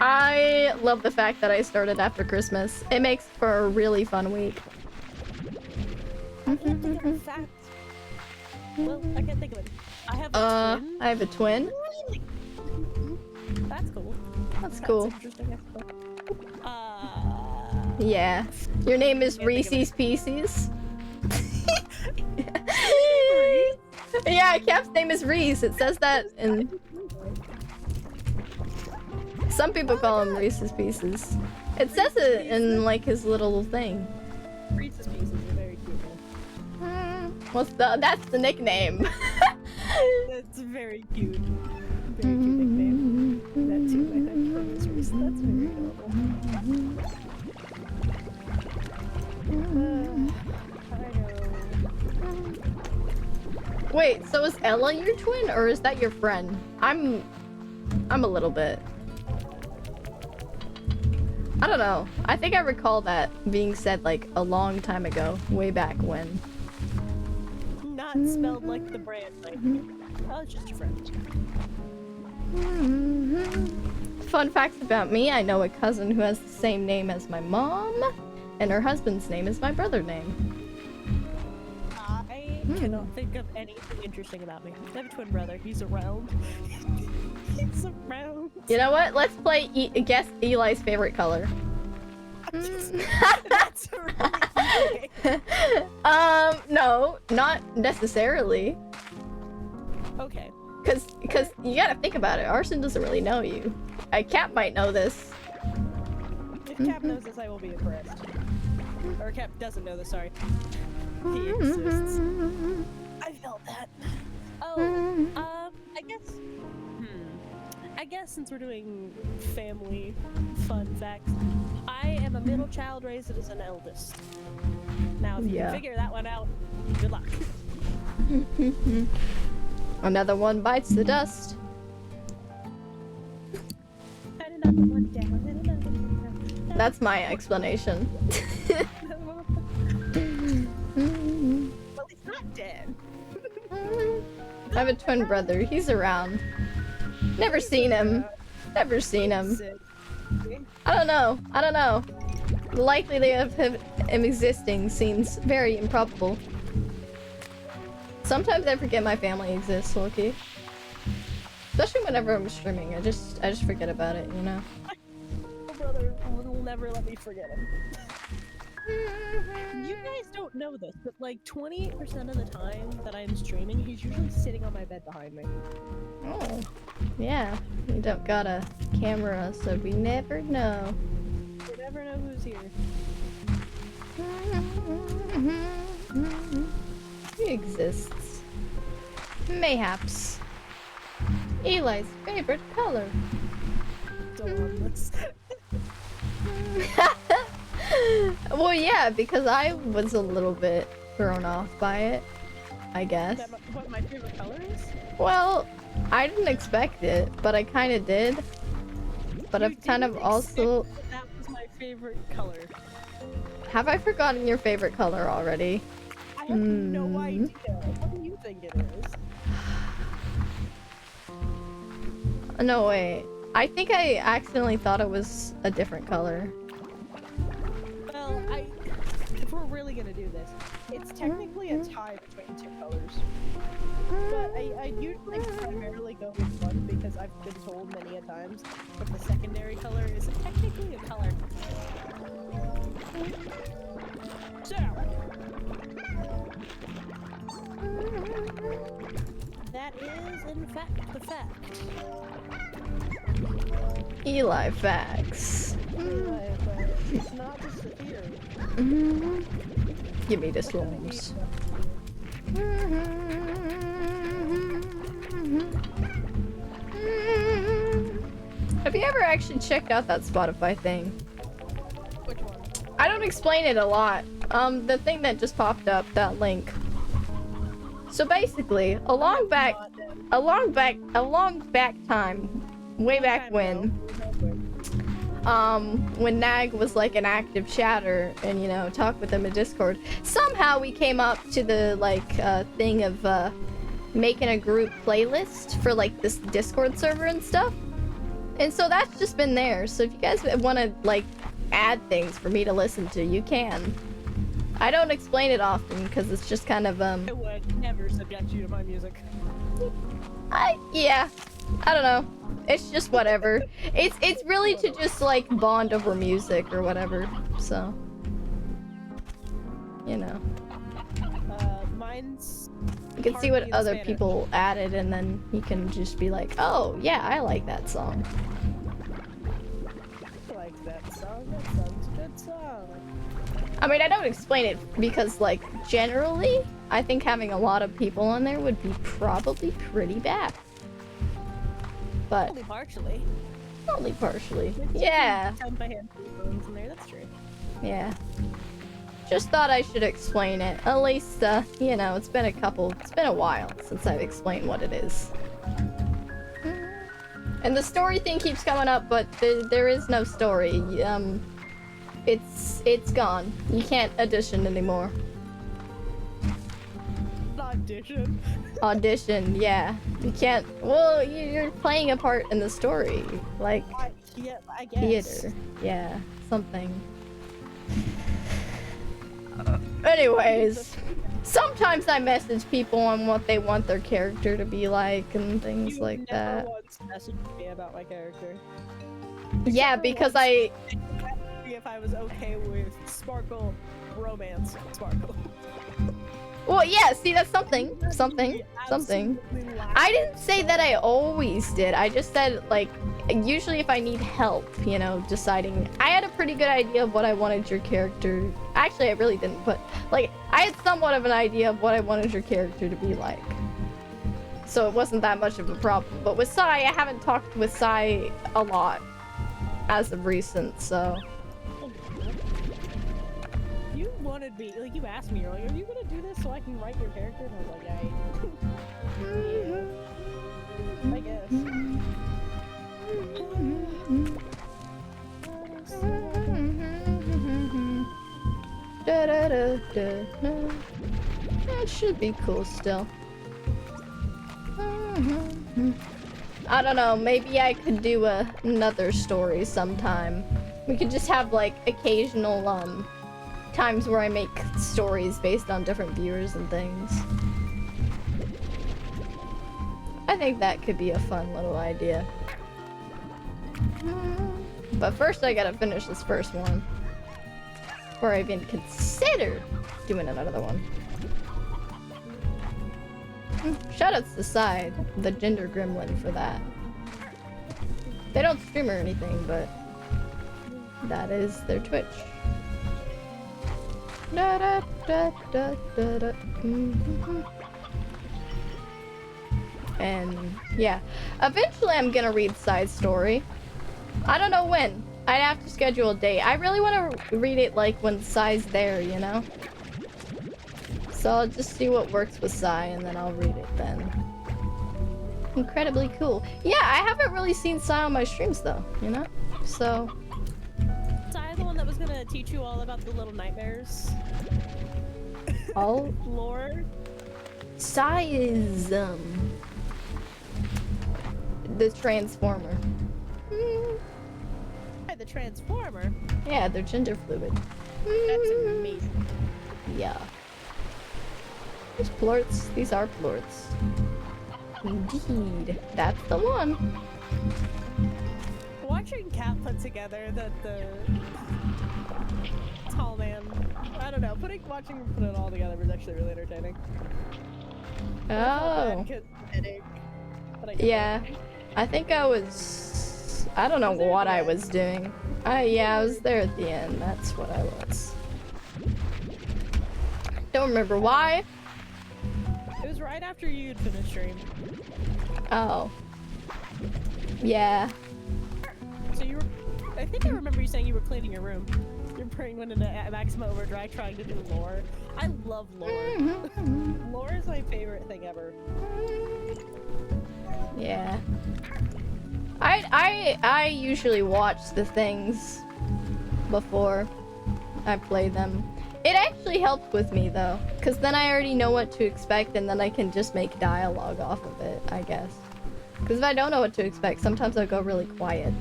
I love the fact that I started after Christmas. It makes for a really fun week. I can't think of a fact. Well, I can't think of it. I have a twin. I have a twin. That's cool. That's cool. Interesting. Yeah. Your name is Reese's Pieces. Yeah, Cap's name is Reese. It says that in... Some people call him Reese's Pieces. It says it in, like, his little thing. Reese's Pieces are very cute. That's the nickname. That's very cute. Very cute nickname. That too, I think, from his Reese. That's very adorable. Wait, so is Ella your twin, or is that your friend? I'm a little bit. I don't know. I think I recall that being said like a long time ago, way back when. Not spelled like the brand, like, oh, it's just your friend. Fun facts about me, I know a cousin who has the same name as my mom, and her husband's name is my brother's name. I cannot think of anything interesting about me. I have a twin brother. He's around. He's around. You know what? Let's play guess Eli's favorite color. That's a really easy game. No, not necessarily. Okay. Cause you gotta think about it. Arson doesn't really know you. Cap might know this. If Cap knows this, I will be impressed. Or Cap doesn't know this, sorry. He exists. I felt that. Oh, I guess since we're doing family fun facts, I am a middle child raised as an eldest. Now, if you can figure that one out, good luck. Another one bites the dust. And another one down, and another one down, That's my explanation. Well, he's not dead. I have a twin brother. He's around. Never seen him. Never seen him. I don't know. I don't know. The likelihood of him existing seems very improbable. Sometimes I forget my family exists, Loki. Especially whenever I'm streaming. I just forget about it, you know? My brother will never let me forget him. You guys don't know this, but like 28% of the time that I'm streaming, he's usually sitting on my bed behind me. Oh. Yeah. We don't got a camera, so we never know. You never know who's here. He exists. Mayhaps. Eli's favorite color. Donuts. Well, yeah, because I was a little bit thrown off by it, I guess. What my favorite color is? Well, I didn't expect it, but I kind of did. But I've kind of also... That was my favorite color. Have I forgotten your favorite color already? I have no idea. What do you think it is? No, wait. I think I accidentally thought it was a different color. Well, if we're really gonna do this, it's technically a tie between two colors. But I usually primarily go with one because I've been told many a times that the secondary color isn't technically a color. So, that is in fact the fact. Eli facts. It's not just a theory. Give me the slums. Have you ever actually checked out that Spotify thing? Which one? I don't explain it a lot. The thing that just popped up, that link. So basically, a long back time, way back when Nag was like an active chatter and, you know, talk with them in Discord, somehow we came up to the like thing of making a group playlist for like this Discord server and stuff. And so that's just been there. So if you guys want to like add things for me to listen to, you can. I don't explain it often because it's just kind of I would never subject you to my music. yeah. I don't know. It's just whatever. It's really to just like bond over music or whatever. So, you know. Mine's. You can see what partly in other Spanish. people added and then you can just be like, oh, yeah, I like that song. I like that song. That song's a good song. I mean, I don't explain it because, like, generally, I think having a lot of people on there would be probably pretty bad. But Only partially. only partially. Yeah, Count by hand phones in there. That's true. yeah. Just thought I should explain it. At least, you know, it's been a while since I've explained what it is. And the story thing keeps coming up, but there is no story. It's gone. You can't audition anymore. Audition. Audition, yeah. You can't. Well, you're playing a part in the story, like Yeah, I guess. theater. Yeah, something. Anyways, sometimes I message people on what they want their character to be like and things You like never that. once messaged me about my character. Yeah, for because once. I. If I was okay with Sparkle romance Sparkle. Well, yeah. See, that's something. Something. Absolutely laughed I didn't at say that I always did. I just said, like, usually if I need help, you know, deciding. I had a pretty good idea of what I wanted your character. Actually, I really didn't, but, like, I had somewhat of an idea of what I wanted your character to be like. So it wasn't that much of a problem. But with Sai, I haven't talked with Sai a lot as of recent, so. You wanted me, like, you asked me earlier, are you gonna do this so I can write your character? And I was like, yeah. I guess. That should be cool still. I don't know, maybe I could do another story sometime. We could just have like occasional times where I make stories based on different viewers and things. I think that could be a fun little idea. But first I gotta finish this first one before I even consider doing another one. Shoutouts to Side, the gender gremlin, for that. They don't stream or anything, but that is their Twitch. Da, da, da, da, da, da. And yeah, eventually I'm gonna read Side's story. I don't know when. I'd have to schedule a date. I really want to read it like when Sai's there, you know? So I'll just see what works with Sai and then I'll read it then. Incredibly cool. Yeah, I haven't really seen Sai on my streams though, you know? So... Sai, the one that was gonna teach you all about the little nightmares. All? Lore? Sai is, the Transformer. Hi, the Transformer? Yeah, they're gender fluid. That's amazing. Yeah. These plorts. These are plorts. Indeed. That's the one. Watching Cat put together the tall man. I don't know. Watching him put it all together was actually really entertaining. Oh. Yeah. I think I was... I don't know what I was doing. Yeah, I was there at the end. That's what I was. Don't remember why. It was right after you'd finished stream. Oh. Yeah. So you were... I think I remember you saying you were cleaning your room. Your brain went into maximum overdrive trying to do lore. I love lore. Lore is my favorite thing ever. Yeah. I usually watch the things before I play them. It actually helps with me though, because then I already know what to expect and then I can just make dialogue off of it, I guess. Because if I don't know what to expect, sometimes I'll go really quiet.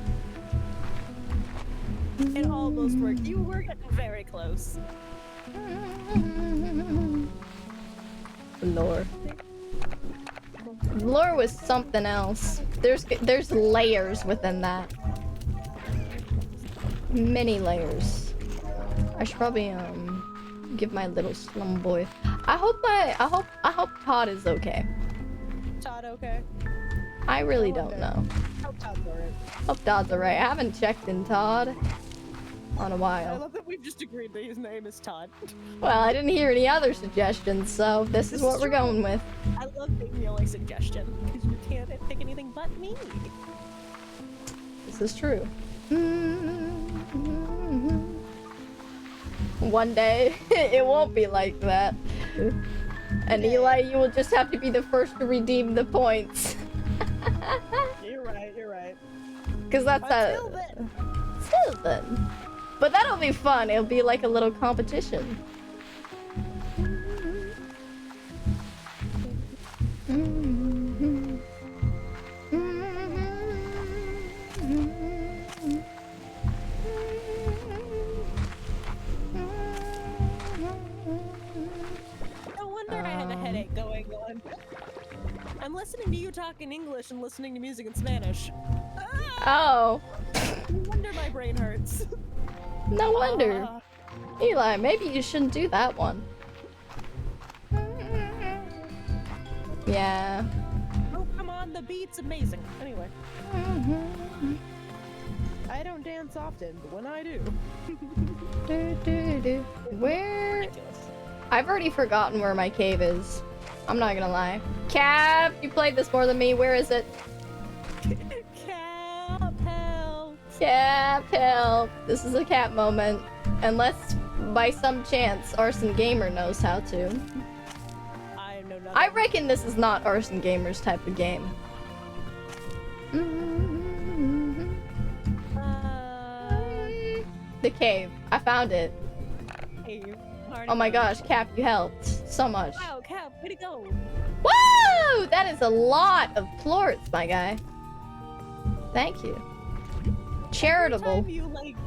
It almost worked. You were getting very close. Lore. Lore was something else. There's layers within that. Many layers. I should probably give my little slum boy. I hope Todd is okay. Todd okay? I really don't know. Hope Todd's alright. Hope Todd's alright. I haven't checked in Todd on a I while. love that we've just agreed that his name is Todd. Well, I didn't hear any other suggestions, so this is what we're going with. I love being the only suggestion, because you can't pick anything but me. This is true. One day, it won't be like that. And Eli, you will just have to be the first to redeem the points. You're right. Because that's Until then. Still then. But that'll be fun. It'll be like a little competition. No wonder I had a headache going on. I'm listening to you talk in English and listening to music in Spanish. Oh. No wonder my brain hurts. No wonder. Eli, maybe you shouldn't do that one. Yeah. Oh, come on, the beat's amazing. Anyway. I don't dance often, but when I do. Where? I've already forgotten where my cave is. I'm not gonna lie. Cap, you played this more than me. Where is it? Cap, help. Cap, help. This is a Cap moment. Unless, by some chance, Arson Gamer knows how to. I know nothing. I reckon this is not Arson Gamer's type of game. The cave. I found it. Cave. Oh my gosh, Cap, you helped so much. Wow, Cap, way to go. Woo! That is a lot of plorts, my guy. Thank you. Charitable. Every time you like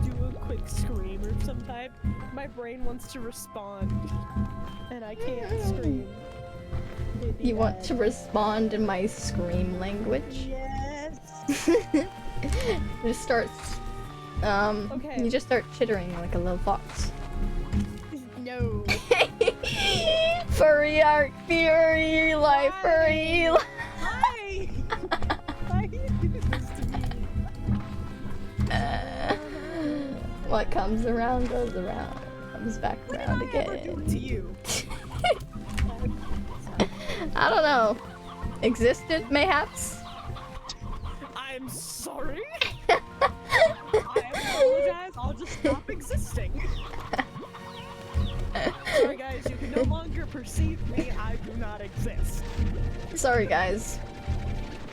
do a quick scream or some type, my brain wants to respond, and I can't scream. You want to respond in my scream language? Yes. Just start. Okay. You just start chittering like a little fox. No. Furry arc fury, life furry. Why? Why do you do this to me? What comes around goes around, comes back around What did I ever again. do to you? I don't know. Existed, mayhaps? I'm sorry. I apologize. I'll just stop existing. Sorry guys, you can no longer perceive me. I do not exist. Sorry, guys.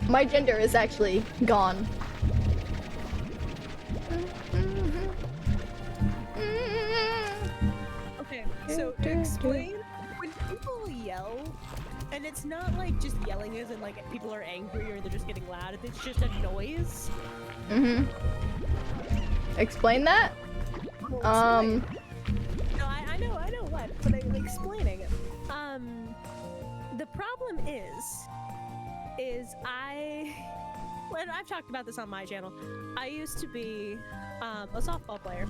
My gender is actually gone. Okay, so to explain, when people yell, and it's not like just yelling as in like people are angry or they're just getting loud, it's just a noise. Explain that? Well, explain. No, I know what, but I'm explaining it. The problem is when I've talked about this on my channel, I used to be a softball player,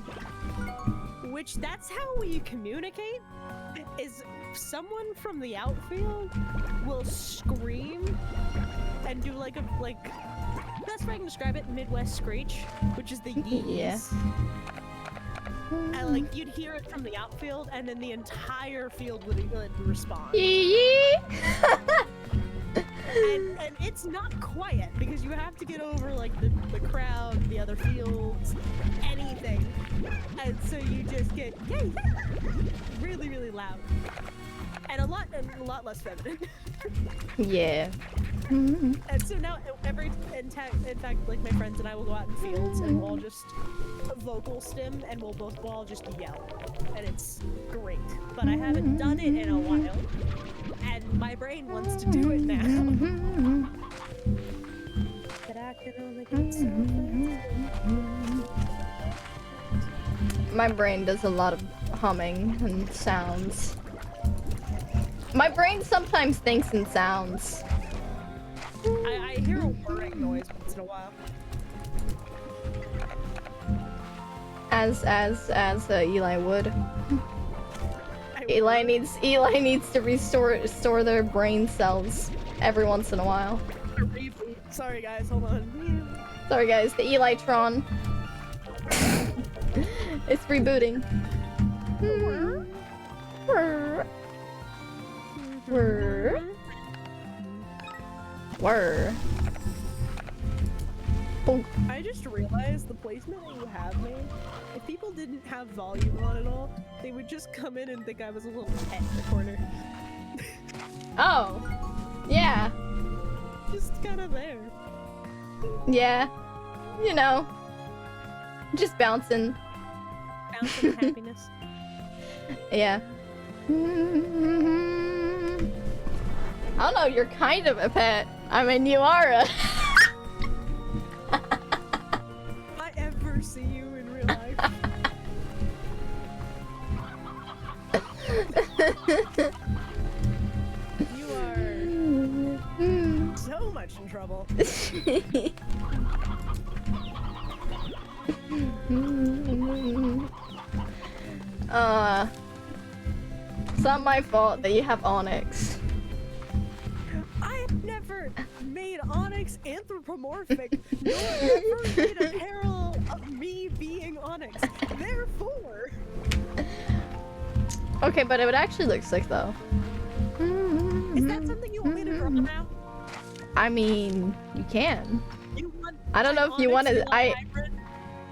which that's how we communicate, is someone from the outfield will scream and do like best way I can describe it, Midwest screech, which is the yees. Yeah. And like you'd hear it from the outfield, and then the entire field would respond. And it's not quiet because you have to get over like the crowd, the other fields, anything, and so you just get really really loud and a lot less feminine. Yeah. And so now in fact, like my friends and I will go out in fields and we'll all just vocal stim and we'll all just yell, and it's great. But I haven't done it in a while, and my brain wants to do it now. But I can only get so fast. My brain does a lot of humming and sounds. My brain sometimes thinks in sounds. I hear a whirring noise once in a while. As Eli would. Eli needs to restore their brain cells every once in a while. Reboot. Sorry guys, hold on. Sorry guys, the Elitron. It's rebooting. Whir. Oh. I just realized the placement that you have made, if people didn't have volume on at all, they would just come in and think I was a little pet in the corner. Oh. Yeah. Just kind of there. Yeah. You know. Just bouncing. Bouncing happiness. Yeah. I don't know, you're kind of a pet. I mean, you are a... If I ever see you in real life. You are so much in trouble. It's not my fault that you have Onyx. I've never made Onyx anthropomorphic, nor ever made a parallel of me being Onyx. Therefore... Okay, but it would actually look sick though. Is that something you want me to draw now? I mean, you can. You want I don't know if you want to. hybrid?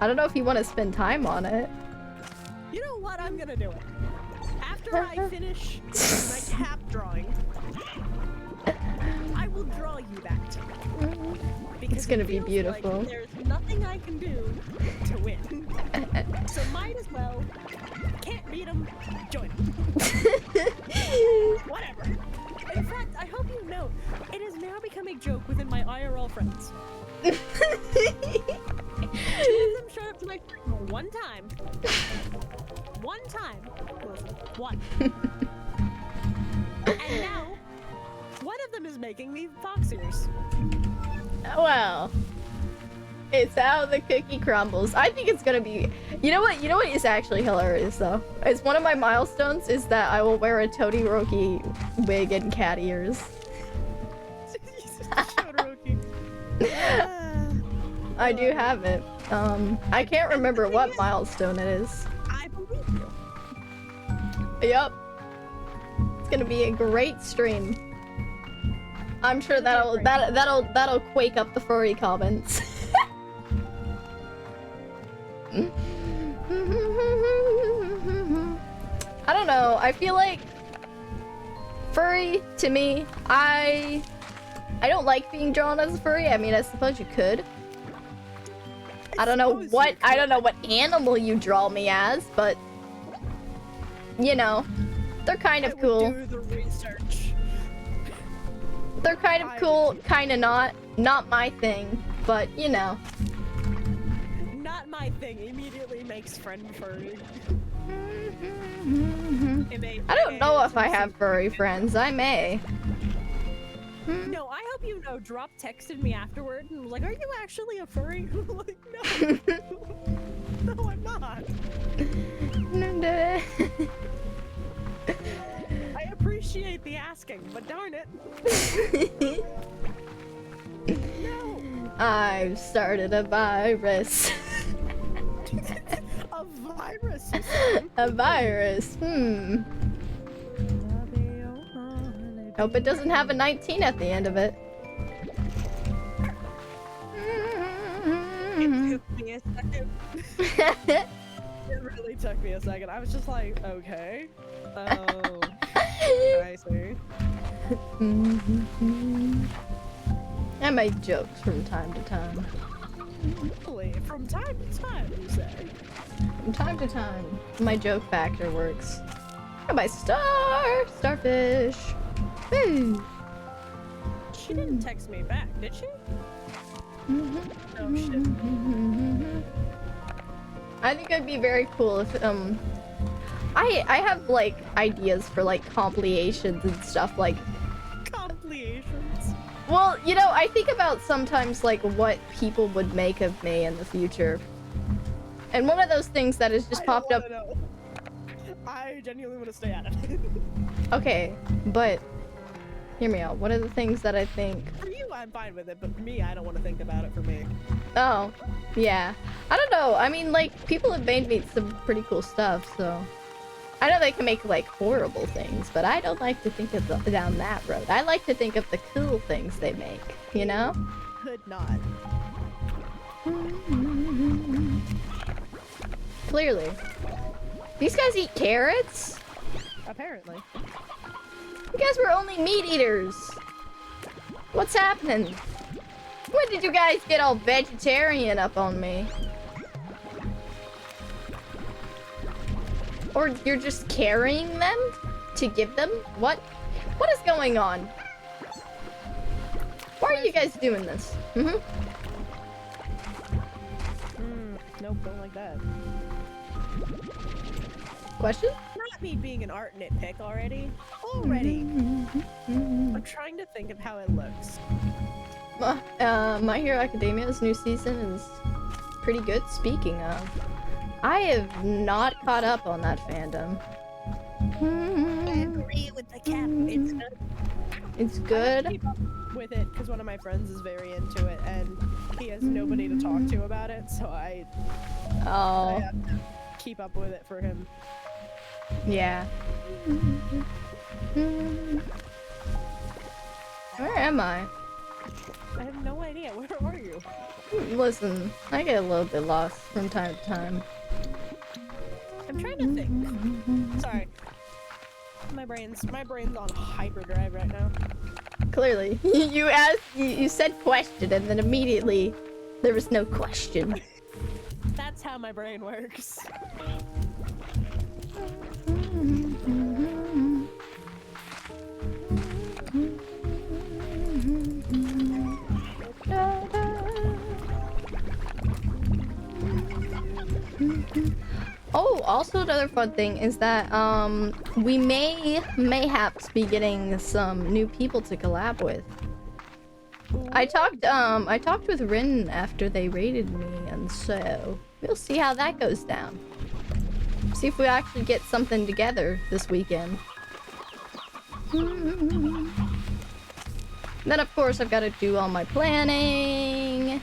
I don't know if you want to spend time on it. You know what? I'm gonna do it. After I finish my cap drawing, I will draw you that. Because It's gonna it be feels beautiful. Like there's nothing I can do to win. So might as well. Can't beat him, join him. Whatever. In fact, I hope you know, it has now become a joke within my IRL friends. Two of them showed up to my stream one time. One time. Listen, one. And now, one of them is making me fox ears. Well, it's how the cookie crumbles. I think it's gonna be. You know what? You know what is actually hilarious though? It's one of my milestones is that I will wear a Todoroki wig and cat ears. Todoroki. I do have it. I can't remember what milestone it is. I believe you. Yep. It's gonna be a great stream. I'm sure that'll quake up the furry comments. I don't know. I feel like furry to me, I don't like being drawn as a furry. I mean, I suppose you could. I don't know what animal you draw me as, but you know, they're kind of cool. Do the research. They're kind of cool, kind of not. Not my thing, but you know. Not my thing. Immediately makes friend furry. I don't know if I have furry friends. I may. No, I hope you know. Drop texted me afterward and was like, "Are you actually a furry?" I'm like, no, no, I'm not. I appreciate the asking, but darn it. No. I've started a virus. A virus. A virus. Hope it doesn't have a 19 at the end of it. It took me a second. It really took me a second. I was just like, okay. Oh. I see. I make jokes from time to time. Really? From time to time, you say? From time to time. My joke factor works. Got my starfish. Hey. She didn't text me back, did she? Oh shit. I think it'd be very cool if I have like ideas for like compilations and stuff like Complications. well, you know, I think about sometimes like what people would make of me in the future. And one of those things that has just popped up. Know. I genuinely want to stay out of it. Okay, but hear me out. One of the things that I think For you, I'm fine with it, but for me, I don't want to think about it for me. oh, yeah. I don't know. I mean, like, people have made me some pretty cool stuff, so I know they can make like horrible things, but I don't like to think of down that road. I like to think of the cool things they make, you know? Could not. Clearly. These guys eat carrots? Apparently. You guys were only meat eaters. What's happening? When did you guys get all vegetarian up on me? Or you're just carrying them to give them? What? What is going on? Why are you guys doing this? Nope, don't like that. Question? Not me being an art nitpick already. I'm trying to think of how it looks. My Hero Academia's new season is pretty good. Speaking of, I have not caught up on that fandom. I agree with the cap. It's good. It's I have to good. keep up with it because one of my friends is very into it and he has nobody to talk to about it, so I Oh, have to keep up with it for him. yeah. Where am I? I have no idea. Where are you? Listen, I get a little bit lost from time to time. I'm trying to think. Sorry. My brain's on hyperdrive right now. Clearly, you said question, and then immediately there was no question. That's how my brain works. also another fun thing is that we may mayhaps be getting some new people to collab with. I talked with Rin after they raided me, and so we'll see how that goes down. See if we actually get something together this weekend. Then of course I've got to do all my planning.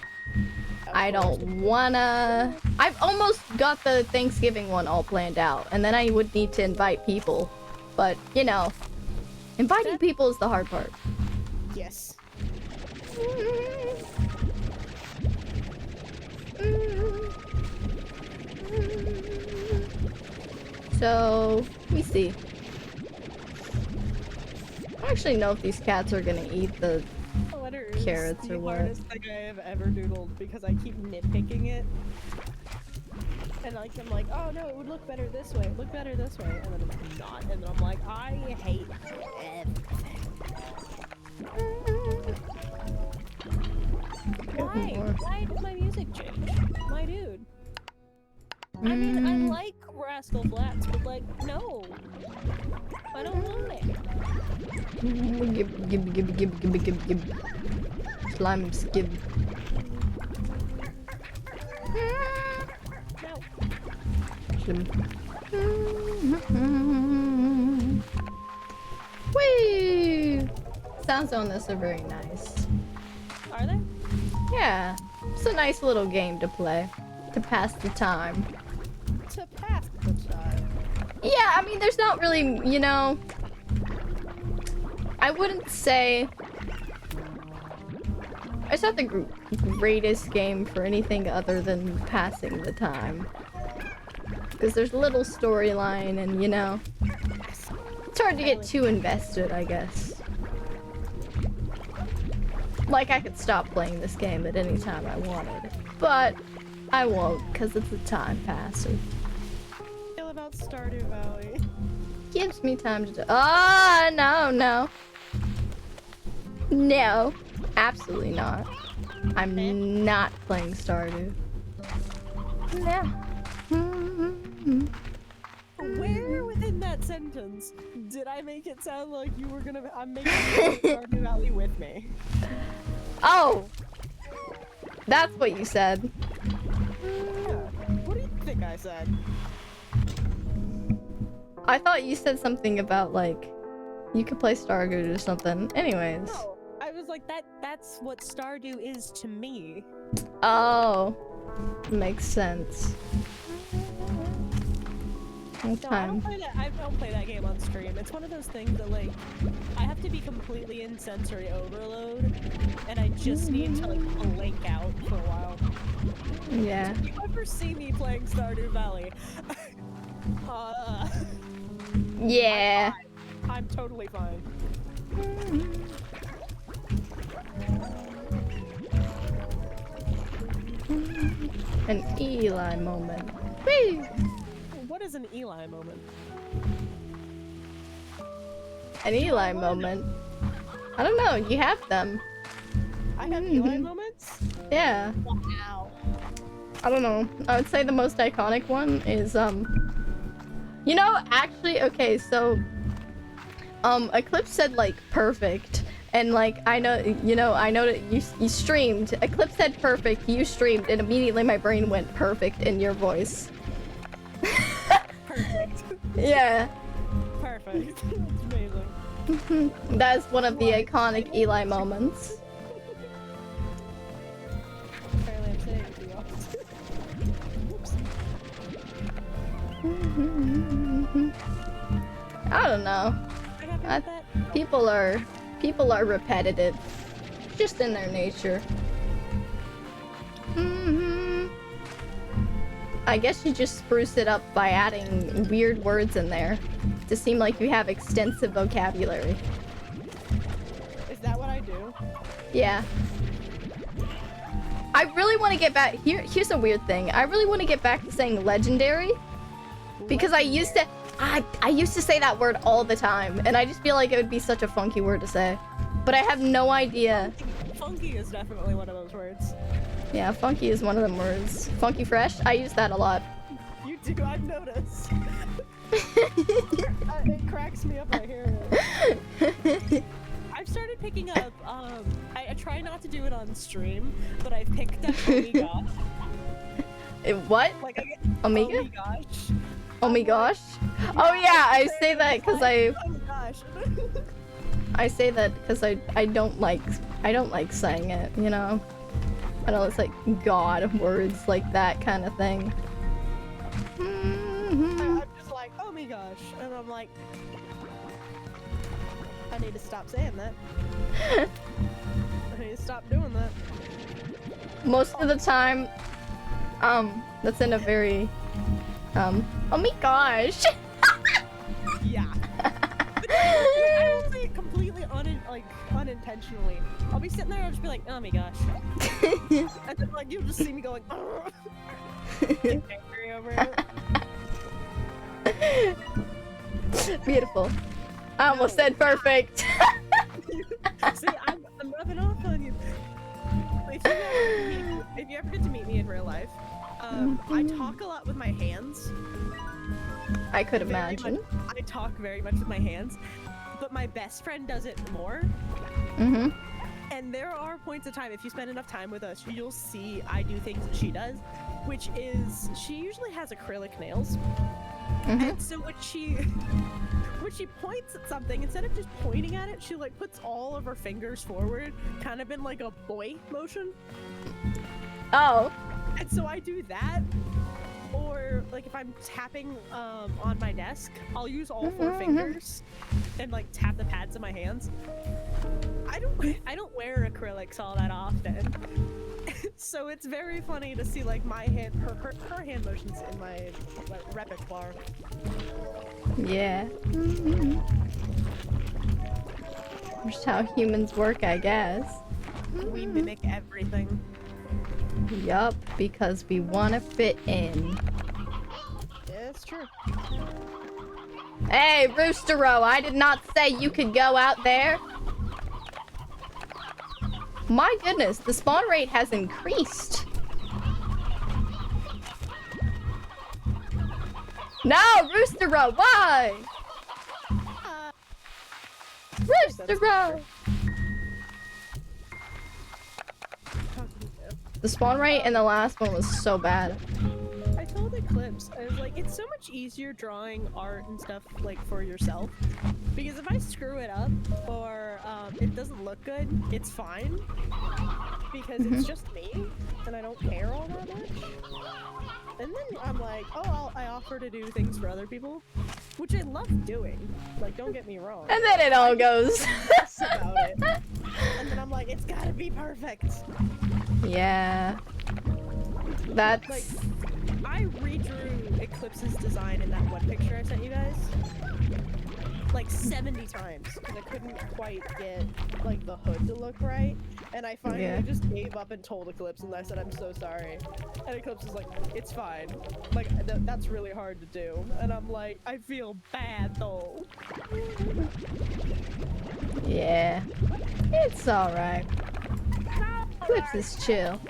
I don't wanna... I've almost got the Thanksgiving one all planned out, and then I would need to invite people. But, you know, inviting people is the hard part. Yes. So, let me see. I don't actually know if these cats are gonna eat the carrots or what. The hardest thing I have ever doodled because I keep nitpicking it. And like I'm like, oh no, it would look better this way, look better this way, and then I'm not, and then I'm like, I hate everything. Why did my music change? My dude. I mean, I like Rascal Flats, but like, no. I don't want it. Give. Slime skib. No. Whee! Sounds on this are very nice. Are they? Yeah, it's a nice little game to play, to pass the time. To pass the time. Yeah, I mean, there's not really, you know... I wouldn't say... It's not the greatest game for anything other than passing the time. Because there's little storyline and, you know... It's hard to get too invested, I guess. Like, I could stop playing this game at any time I wanted. But, I won't, because it's a time passer. Feel about Stardew Valley. Gives me time to do- Ah, no. No. Absolutely not. I'm not playing Stardew. No. Where within that sentence did I make it sound like you were gonna- I'm making you play Stardew Valley with me? Oh! That's what you said. Yeah. What do you think I said? I thought you said something about, like, you could play Stardew or something. Anyways. No, I was like, that's what Stardew is to me. Oh. Makes sense. No, I don't play that game on stream. It's one of those things that, like, I have to be completely in sensory overload, and I just need to, like, blank out for a while. Yeah. If you ever see me playing Stardew Valley, Yeah. I'm totally fine. An Eli moment. Whee! What is an Eli moment? An Eli moment. I don't know, you have them. I have Eli moments? Yeah. Wow. I don't know. I would say the most iconic one is, you know, actually, okay, so, Eclipse said, like, perfect. And, like, I know, you know, I know that you streamed. Eclipse said perfect, you streamed, and immediately my brain went perfect in your voice. Perfect. Yeah. Perfect. It's amazing. That is one of the iconic Eli moments. Apparently I'm sitting with you. Oops. I don't know. What happened with that? People are repetitive, just in their nature. I guess you just spruce it up by adding weird words in there to seem like you have extensive vocabulary. Is that what I do? Yeah. I really want to get back. Here's a weird thing. I really want to get back to saying legendary because I used to say that word all the time, and I just feel like it would be such a funky word to say. But I have no idea. Funky is definitely one of those words. Yeah, funky is one of them words. Funky fresh? I use that a lot. You do. I've noticed. It cracks me up when I hear it. I've started picking up. I try not to do it on stream, but I've picked up. Oh my gosh. What? Like I get, Omega? Oh my gosh. Oh my gosh. Oh yeah, I say that because Oh my gosh. I say that because I don't like saying it, you know? I don't, it's like God words like that kind of thing. I'm just like, oh my gosh. And I'm like, I need to stop saying that. I need to stop doing that. Most of the time, that's in a very, oh my gosh. Yeah. I don't say it completely unintentionally. I'll be sitting there and I'll just be like, oh my gosh. And then like you'll just see me going, get angry over it. Beautiful. I almost said perfect. See, I'm rubbing off on you. If you ever get to meet me in real life, I talk a lot with my hands. I could imagine. I talk very much with my hands, but my best friend does it more. And there are points of time, if you spend enough time with us, you'll see I do things that she does, which is she usually has acrylic nails. And so when she points at something, instead of just pointing at it, she like puts all of her fingers forward, kind of in like a boy motion. Oh. And so I do that. Or like if I'm tapping on my desk, I'll use all 4 fingers and like tap the pads of my hands. I don't wear acrylics all that often. So it's very funny to see like my hand, her hand motions in my repertoire. Yeah. Just how humans work, I guess. We mimic everything. Yup, because we want to fit in. Yeah, it's true. Hey, Roostero, I did not say you could go out there. My goodness, the spawn rate has increased. No, Roostero, why? Roostero! The spawn rate in the last one was so bad. I told Eclipse, I was like, it's so much easier drawing art and stuff like for yourself. Because if I screw it up or it doesn't look good, it's fine. Because it's just me and I don't care all that much. And then I'm like, oh, I offer to do things for other people, which I love doing. Like, don't get me wrong. And then it all goes. About it. And then I'm like, it's gotta be perfect. Yeah. That's... Like, I redrew Eclipse's design in that one picture I sent you guys. Like 70 times, because I couldn't quite get, like, the hood to look right. And I finally just gave up and told Eclipse, and I said, I'm so sorry. And Eclipse was like, it's fine. Like, that's really hard to do. And I'm like, I feel bad, though. Yeah. It's alright. Eclipse is chill.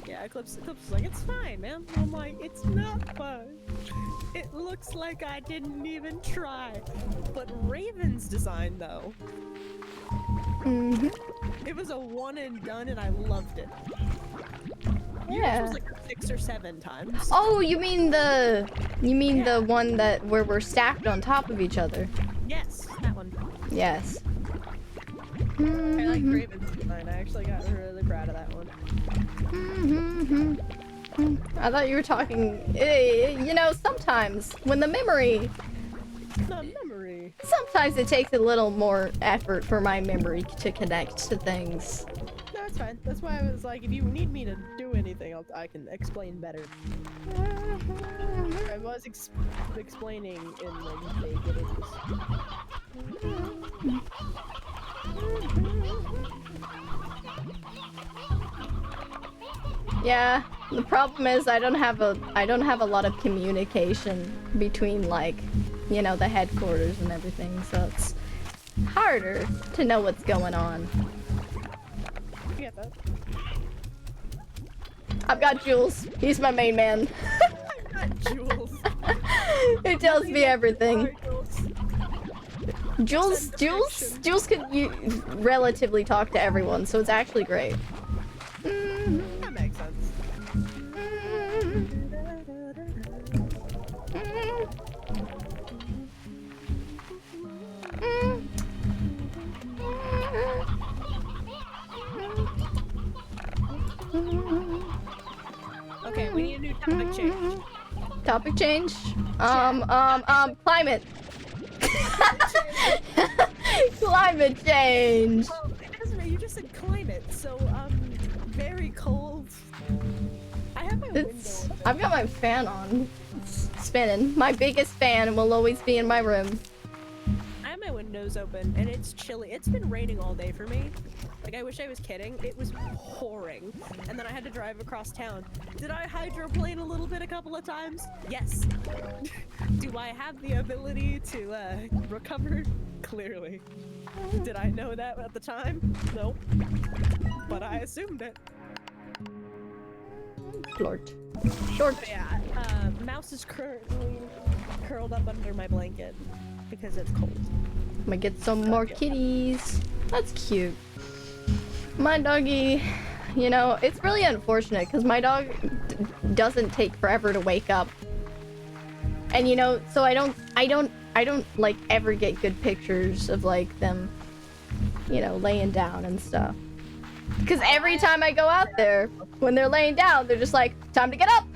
Yeah, Eclipse is like, it's fine, man. I'm like, it's not fine. It looks like I didn't even try. But Raven's design, though. It was a one and done, and I loved it. Yeah. Yours was like 6 or 7 times. Oh, you mean the one that where we're stacked on top of each other? Yes, that one. Yes. I like Raven's design. I actually got really proud of that one. I thought you were talking. You know, sometimes when the memory. The memory. Sometimes it takes a little more effort for my memory to connect to things. No, it's fine. That's why I was like, if you need me to do anything, I can explain better. I was explaining in like vague it is. Yeah, the problem is I don't have a lot of communication between, like, you know, the headquarters and everything, so it's harder to know what's going on. I get that. I've got Jules. He's my main man. I've got Jules. It tells me everything. Jules can relatively talk to everyone, so it's actually great. That makes sense. Okay, we need a new topic change. Topic change? Climate. Climate change. Well, it doesn't know, you just said climate, so, very cold. I have my window. I've got my fan on. It's spinning. My biggest fan will always be in my room. I have my windows open, and it's chilly. It's been raining all day for me. Like, I wish I was kidding. It was pouring, and then I had to drive across town. Did I hydroplane a little bit a couple of times? Yes. Do I have the ability to, recover? Clearly. Did I know that at the time? Nope. But I assumed it. Short. But yeah, Mouse is currently curled up under my blanket because it's cold. I'm gonna get some more kitties. That's cute. My doggy, you know, it's really unfortunate because my dog doesn't take forever to wake up. And you know, so I don't like ever get good pictures of like them, you know, laying down and stuff. Because every time I go out there, when they're laying down, they're just like, time to get up.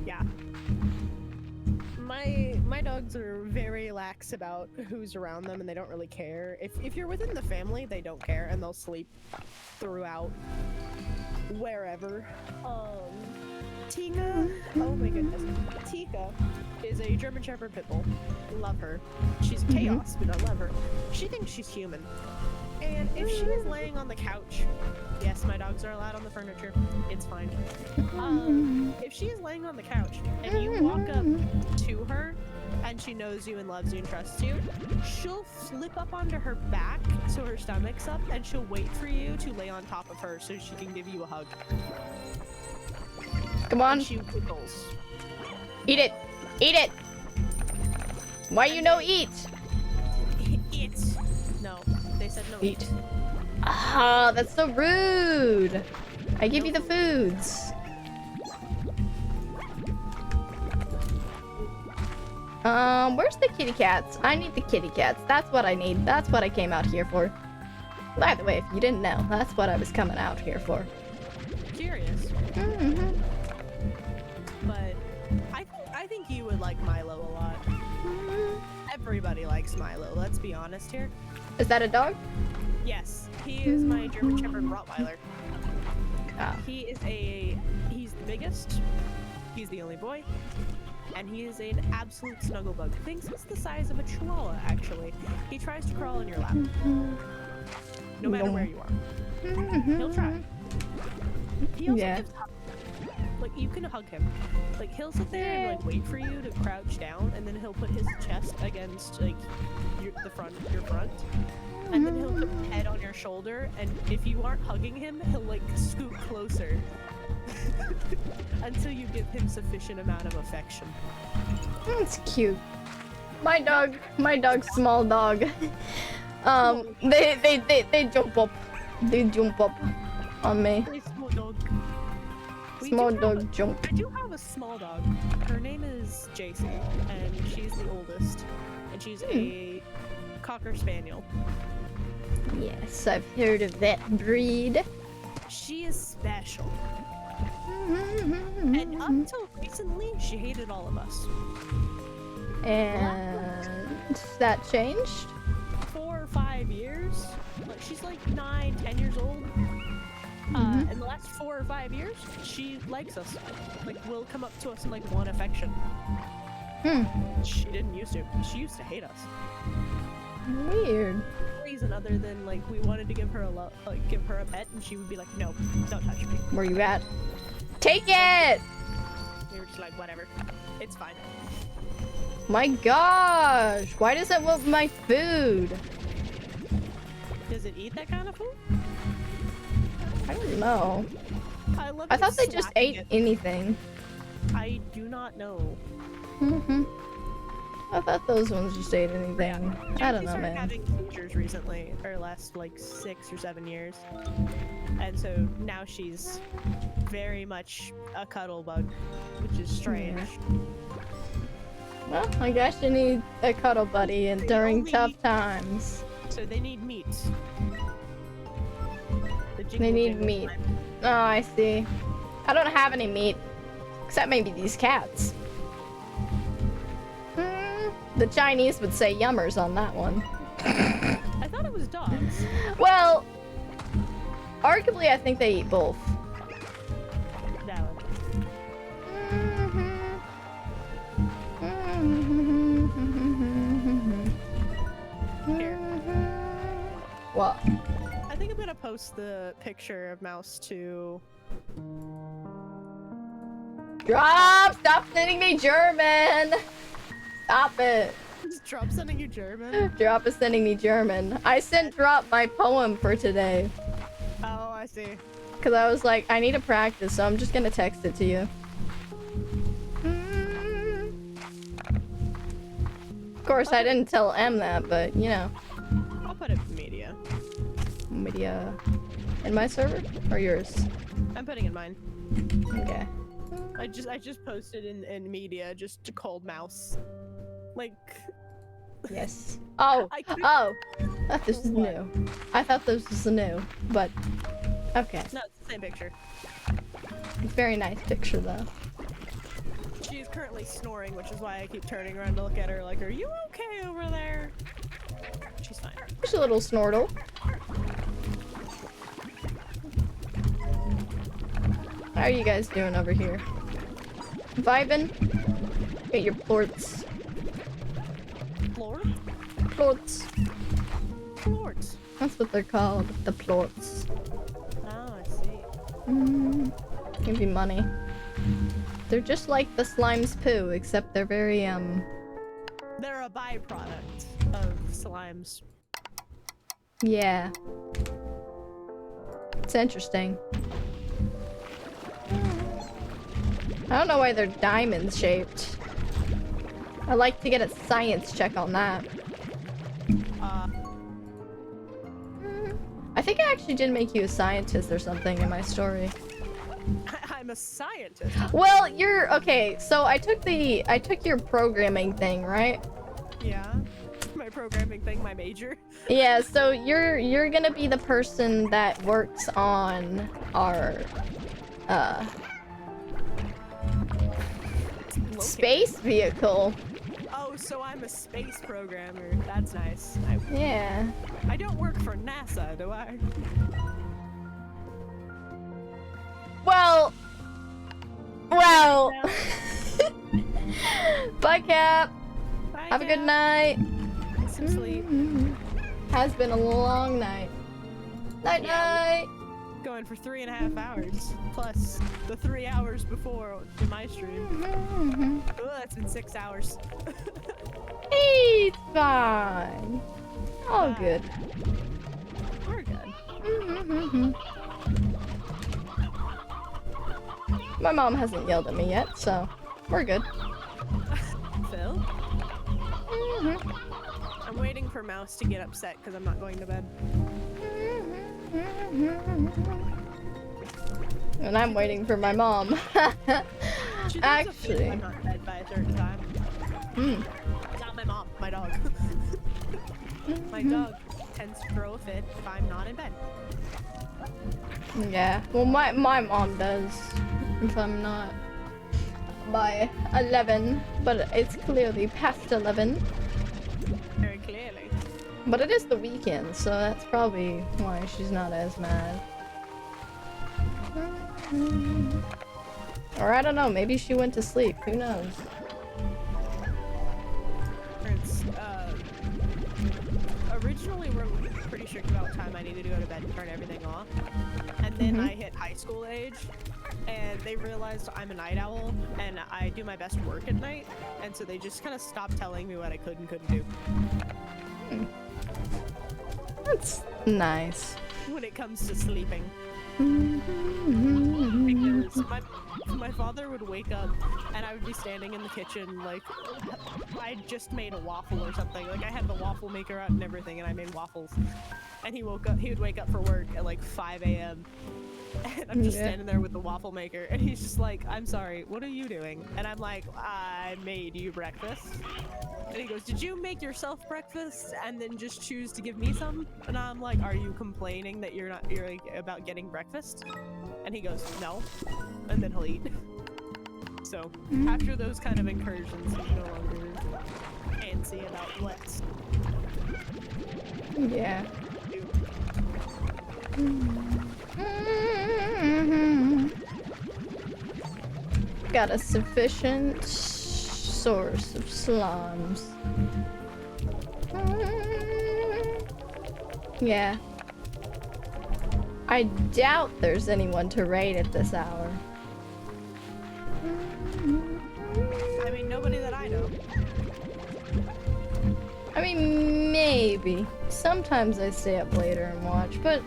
Yeah. My dogs are very lax about who's around them, and they don't really care. If you're within the family, they don't care, and they'll sleep throughout wherever. Tika, oh my goodness, Tika is a German Shepherd pit bull. Love her. She's chaos, but I love her. She thinks she's human. And if she is laying on the couch, yes, my dogs are allowed on the furniture. It's fine. If she is laying on the couch and you walk up to her and she knows you and loves you and trusts you, she'll flip up onto her back so her stomach's up, and she'll wait for you to lay on top of her so she can give you a hug. Come on. And she wiggles. Eat it. Eat it. Why you no eat? Eat. No, they said no. Eat. Ah, that's so rude. I give you the foods. Where's the kitty cats? I need the kitty cats. That's what I need. That's what I came out here for. By the way, if you didn't know, that's what I was coming out here for. Curious. But I think you would like Milo a lot. Everybody likes Milo, let's be honest here. Is that a dog? Yes, he is my German Shepherd Rottweiler. Ah. He's the biggest, he's the only boy, and he is an absolute snuggle bug. Thinks he's the size of a chihuahua, actually. He tries to crawl in your lap. No matter where you are. He'll try. He also gives hugs. Like, you can hug him. Like, he'll sit there and, like, wait for you to crouch down, and then he'll put his chest against, like, your front. And then he'll put his head on your shoulder, and if you aren't hugging him, he'll, like, scoot closer. Until you give him sufficient amount of affection. That's cute. My dog's small dog. They jump up. They jump up on me. Small dog. Small dog jump. I do have a small dog. Her name is JC, and she's the oldest. And she's a Cocker Spaniel. Yes, I've heard of that breed. She is special. And up until recently, she hated all of us. And that changed? 4 or 5 years. Like, she's like 9, 10 years old. In the last 4 or 5 years, she likes us. Like, will come up to us in like one affection. She didn't used to. She used to hate us. Weird. Reason other than like we wanted to give her give her a pet, and she would be like, no, don't touch me. Where you at? Take it! We were just like, whatever, it's fine. My gosh, why does it want my food? Does it eat that kind of food? I don't know. I thought they just ate anything. I do not know. I thought those ones just ate anything. I don't She know, started man. having seizures recently, or last like 6 or 7 years, and so now she's very much a cuddle bug, which is strange. Well, I guess you need a cuddle buddy and during only- tough times. So they need meat. They need meat. Oh, I see. I don't have any meat. Except maybe these cats. The Chinese would say yummers on that one. I thought it was dogs. Well, arguably I think they eat both. Valid. Here. What? I think I'm gonna post the picture of Mouse to. Stop sending me German! Stop it. Is Drop sending you German? Drop is sending me German. I sent Drop my poem for today. Oh, I see. Because I was like, I need to practice, so I'm just gonna text it to you. Of course, I didn't tell M that, but you know. I'll put it in media. Media. In my server? Or yours? I'm putting in mine. Okay. I just posted in media just to cold Mouse. Like. Yes. Oh! I couldn't- Oh! I thought this was What? new. I thought this was new, but. Okay. No, it's the same picture. It's a very nice picture, though. She's currently snoring, which is why I keep turning around to look at her like, are you okay over there? She's fine. There's a little snortle. How are you guys doing over here? Vibin'? Get your plorts. Floor? Plorts. Floors. That's what they're called. The plorts. Oh, I see. Give you money. They're just like the slime's poo, except they're very, They're a byproduct of slimes. yeah. It's interesting. I don't know why they're diamond shaped. I'd like to get a science check on that. I think I actually did make you a scientist or something in my story. I'm a scientist. Well, you're okay. So I took your programming thing, right? Yeah. My programming thing, my major. Yeah. So you're gonna be the person that works on our space vehicle. Oh, so I'm a space programmer. That's nice. Yeah. I don't work for NASA, do I? Well. Bye, Cap. Bye, Have a good Cap. night. Get some sleep. Has been a long night. Night Yeah. night. Going for 3.5 hours. Plus the 3 hours before in my stream. Oh, that's been 6 hours. It's fine. All good. We're good. My mom hasn't yelled at me yet, so we're good. Phil? I'm waiting for Mouse to get upset because I'm not going to bed. And I'm waiting for my mom. She knows Actually. if I'm not in bed by a certain time. Not my mom, my dog. My dog tends to throw a fit if I'm not in bed. Yeah. Well, my mom does. If I'm not by 11, but it's clearly past 11. Very clearly. But it is the weekend, so that's probably why she's not as mad. Or I don't know, maybe she went to sleep. Who knows? It's, originally we're pretty strict about time I needed to go to bed and turn everything off. And then I hit high school age, and they realized I'm a night owl, and I do my best work at night, and so they just kind of stopped telling me what I could and couldn't do That's nice. when it comes to sleeping. Because my father would wake up and I would be standing in the kitchen like I just made a waffle or something. Like I had the waffle maker out and everything and I made waffles. And he would wake up for work at like 5 a.m. And I'm just standing there with the waffle maker and he's just like, I'm sorry, what are you doing? And I'm like, I made you breakfast. And he goes, did you make yourself breakfast and then just choose to give me some? And I'm like, are you complaining that you're like, about getting breakfast? And he goes, no. And then he'll eat. So after those kind of incursions, he's no longer antsy about what's. Yeah. Got a sufficient source of slums. Yeah. I doubt there's anyone to raid at this hour. I mean, nobody that I know. I mean, maybe. Sometimes I stay up later and watch, but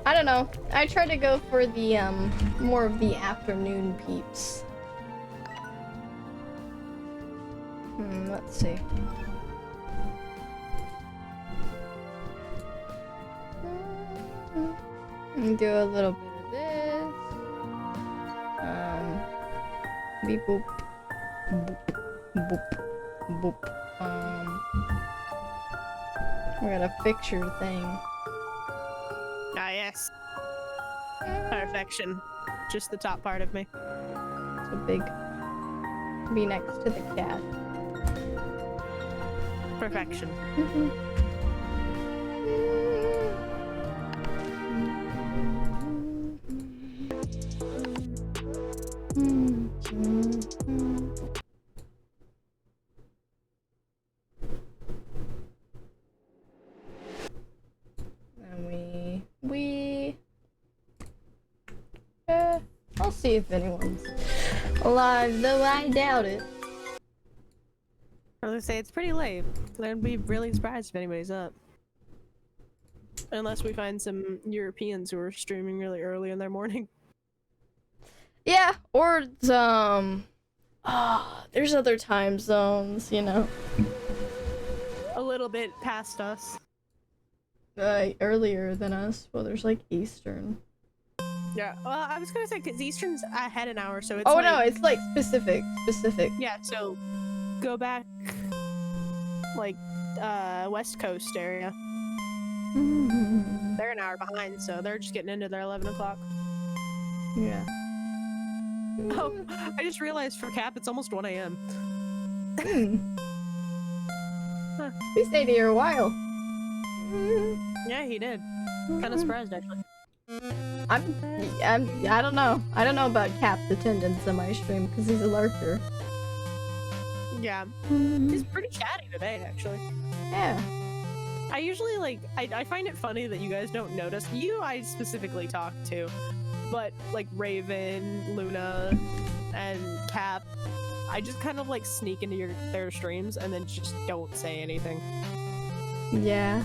I don't know. I try to go for the, more of the afternoon peeps. Let's see. Do a little bit of this. Beep boop. Boop. Boop. Boop. We got a picture thing. Ah, yes. Perfection. Just the top part of me. It's a big. Be next to the cat. Perfection. And I'll see if anyone's alive, though I doubt it. I was gonna say, it's pretty late. I'd be really surprised if anybody's up. Unless we find some Europeans who are streaming really early in their morning. Yeah, or, there's other time zones, you know. A little bit past us. Earlier than us. Well, there's like Eastern. Yeah, well, I was gonna say, because Eastern's ahead an hour, so it's Oh like, no, it's like specific. yeah, so go back, like, West Coast area. They're an hour behind, so they're just getting into their 11 o'clock. Yeah. Oh, I just realized for Cap, it's almost 1 a.m. Huh. We stayed here a while. Yeah, he did. Kind of surprised, actually. I don't know. I don't know about Cap's attendance on my stream because he's a lurker. Yeah. He's pretty chatty today, actually. Yeah. I usually, like, I find it funny that you guys don't notice. You, I specifically talk to. But, like, Raven, Luna, and Cap, I just kind of, like, sneak into their streams and then just don't say anything. Yeah.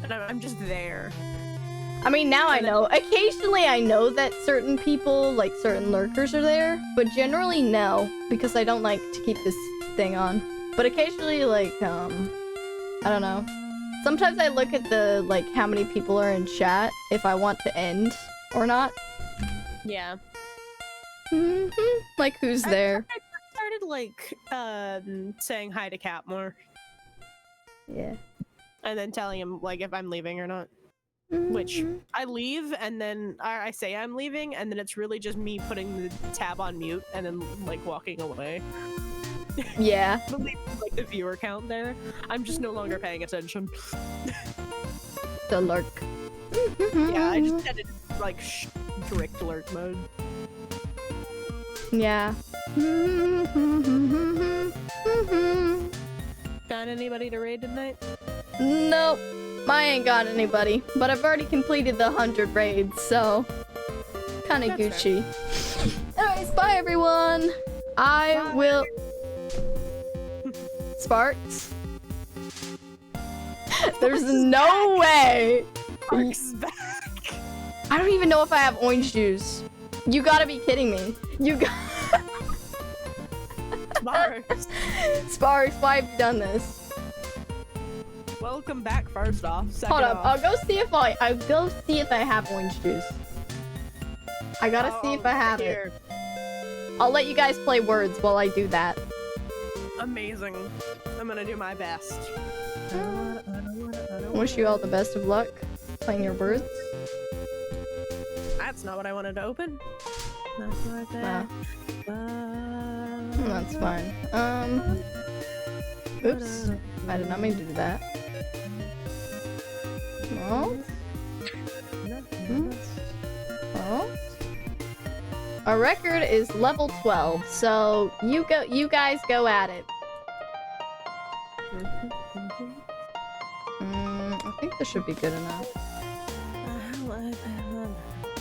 And I'm just there. I mean, now I know. Occasionally I know that certain people, like certain lurkers are there, but generally no, because I don't like to keep this thing on. But occasionally, like, I don't know. Sometimes I look at the, like, how many people are in chat, if I want to end or not. Yeah. Like, who's there? I started, like, saying hi to Cap more. Yeah. And then telling him, like, if I'm leaving or not. Which, I leave, and then I say I'm leaving, and then it's really just me putting the tab on mute, and then, like, walking away. Yeah. But leaving, like, the viewer count there. I'm just no longer paying attention. The lurk. Yeah, I just had it, like, strict lurk mode. Yeah. Got anybody to raid tonight? Nope. I ain't got anybody, but I've already completed the 100 raids, so kinda That's Gucci. Anyways, bye everyone! I will... Sparks? There's no way! Sparks back! I don't even know if I have orange juice. You gotta be kidding me. You got Sparks. Sparks, why have you done this? Welcome back. First off. Second Hold up, off. I'll go see if I have orange juice. I gotta see if I have it. I'll let you guys play words while I do that. Amazing. I'm gonna do my best. Wish you all the best of luck playing your words. That's not what I wanted to open. That's right there. That's fine. Oops. I did not mean to do that. Well. Well. Our record is level 12, so you guys go at it. I think this should be good enough.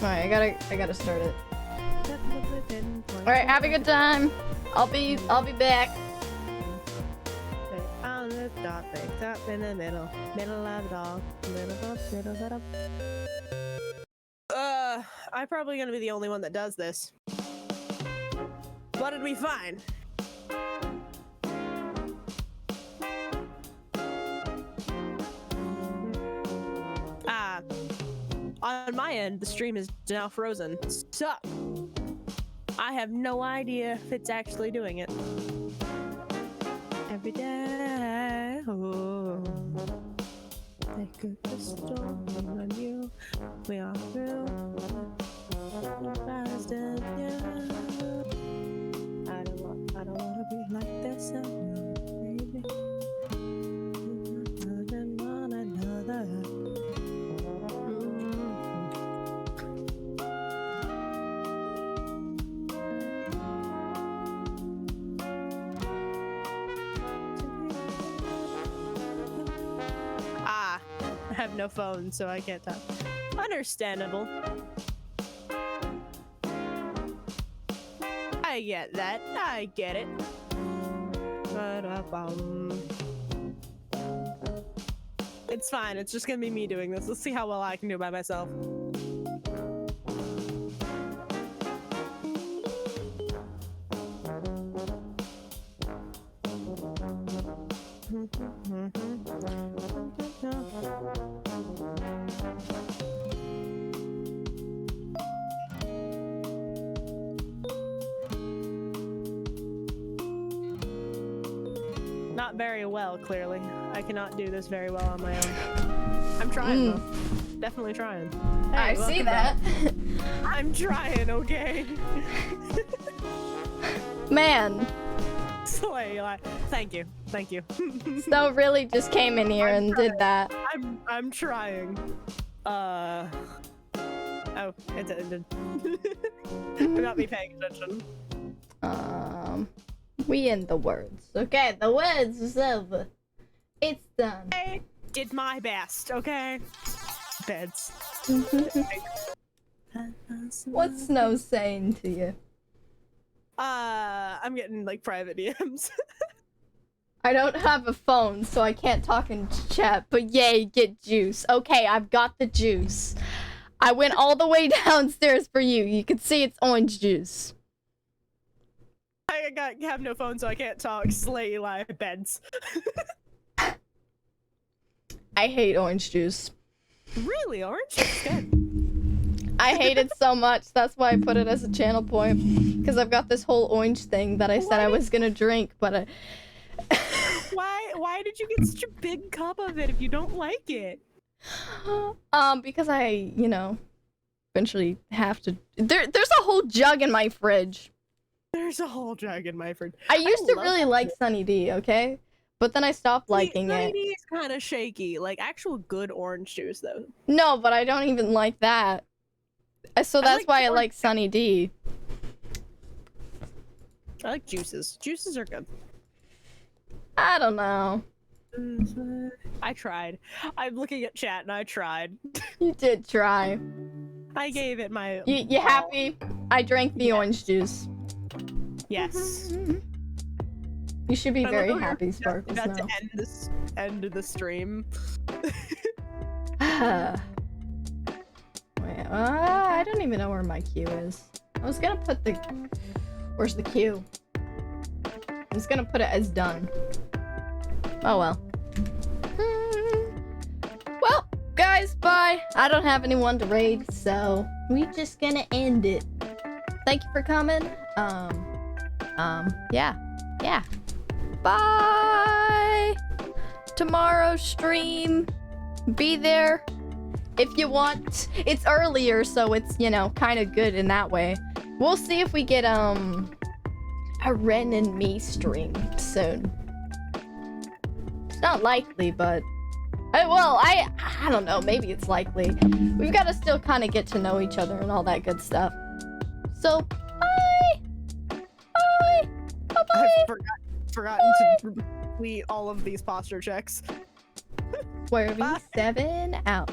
Alright, I gotta start it. Alright, have a good time. I'll be back. On the dot, up in the middle of it all. Middle. I'm probably gonna be the only one that does this. But it'll be fine. On my end, the stream is now frozen. So, I have no idea if it's actually doing it. Every day, oh, take a crystal on you. We are through. I don't wanna be like this anymore, baby. One another. I have no phone, so I can't talk. Understandable. I get that. I get it. It's fine. It's just gonna be me doing this. Let's see how well I can do by myself. Not very well, clearly. I cannot do this very well on my own. I'm trying, though. Definitely trying. Hey, I see that. I'm trying, okay? Man. Slay, like, thank you. Snow really just came in here and did that. I'm trying. Oh, it ended. Do not be paying attention. We in the words. Okay, the words is over. It's done. I did my best, okay? Beds. What's Snow saying to you? I'm getting like private DMs. I don't have a phone, so I can't talk in chat, but yay, get juice. Okay, I've got the juice. I went all the way downstairs for you. You can see it's orange juice. I have no phone, so I can't talk. Slay live beds. I hate orange juice. Really? Orange is good. I hate it so much. That's why I put it as a channel point. Because I've got this whole orange thing that I said I was gonna drink, but I... Why did you get such a big cup of it if you don't like it? Because I, you know, eventually have to... There's a whole jug in my fridge. There's a whole jug in my fridge. I used to really like Sunny D, okay? But then I stopped liking Sunny it. D is kind of shaky. Like, actual good orange juice, though. No, but I don't even like that. So that's why I like Sunny D. I like juices. Juices are good. I don't know. I tried. I'm looking at chat and I tried. You did try. I gave it my... You happy? I drank the orange juice. Yes. You should be very happy, Sparkles. About to end the stream. Well, I don't even know where my queue is. I was gonna put the... Where's the queue? I was gonna put it as done. Oh well. Well, guys, bye. I don't have anyone to raid, so we just gonna end it. Thank you for coming. Yeah. Bye! Tomorrow's stream. Be there if you want. It's earlier, so it's, you know, kind of good in that way. We'll see if we get, a Ren and me stream soon. It's not likely, but... I don't know, maybe it's likely. We've got to still kind of get to know each other and all that good stuff. So, bye! Bye! Bye-bye! I've forgotten to complete all of these posture checks. Swervy7 out.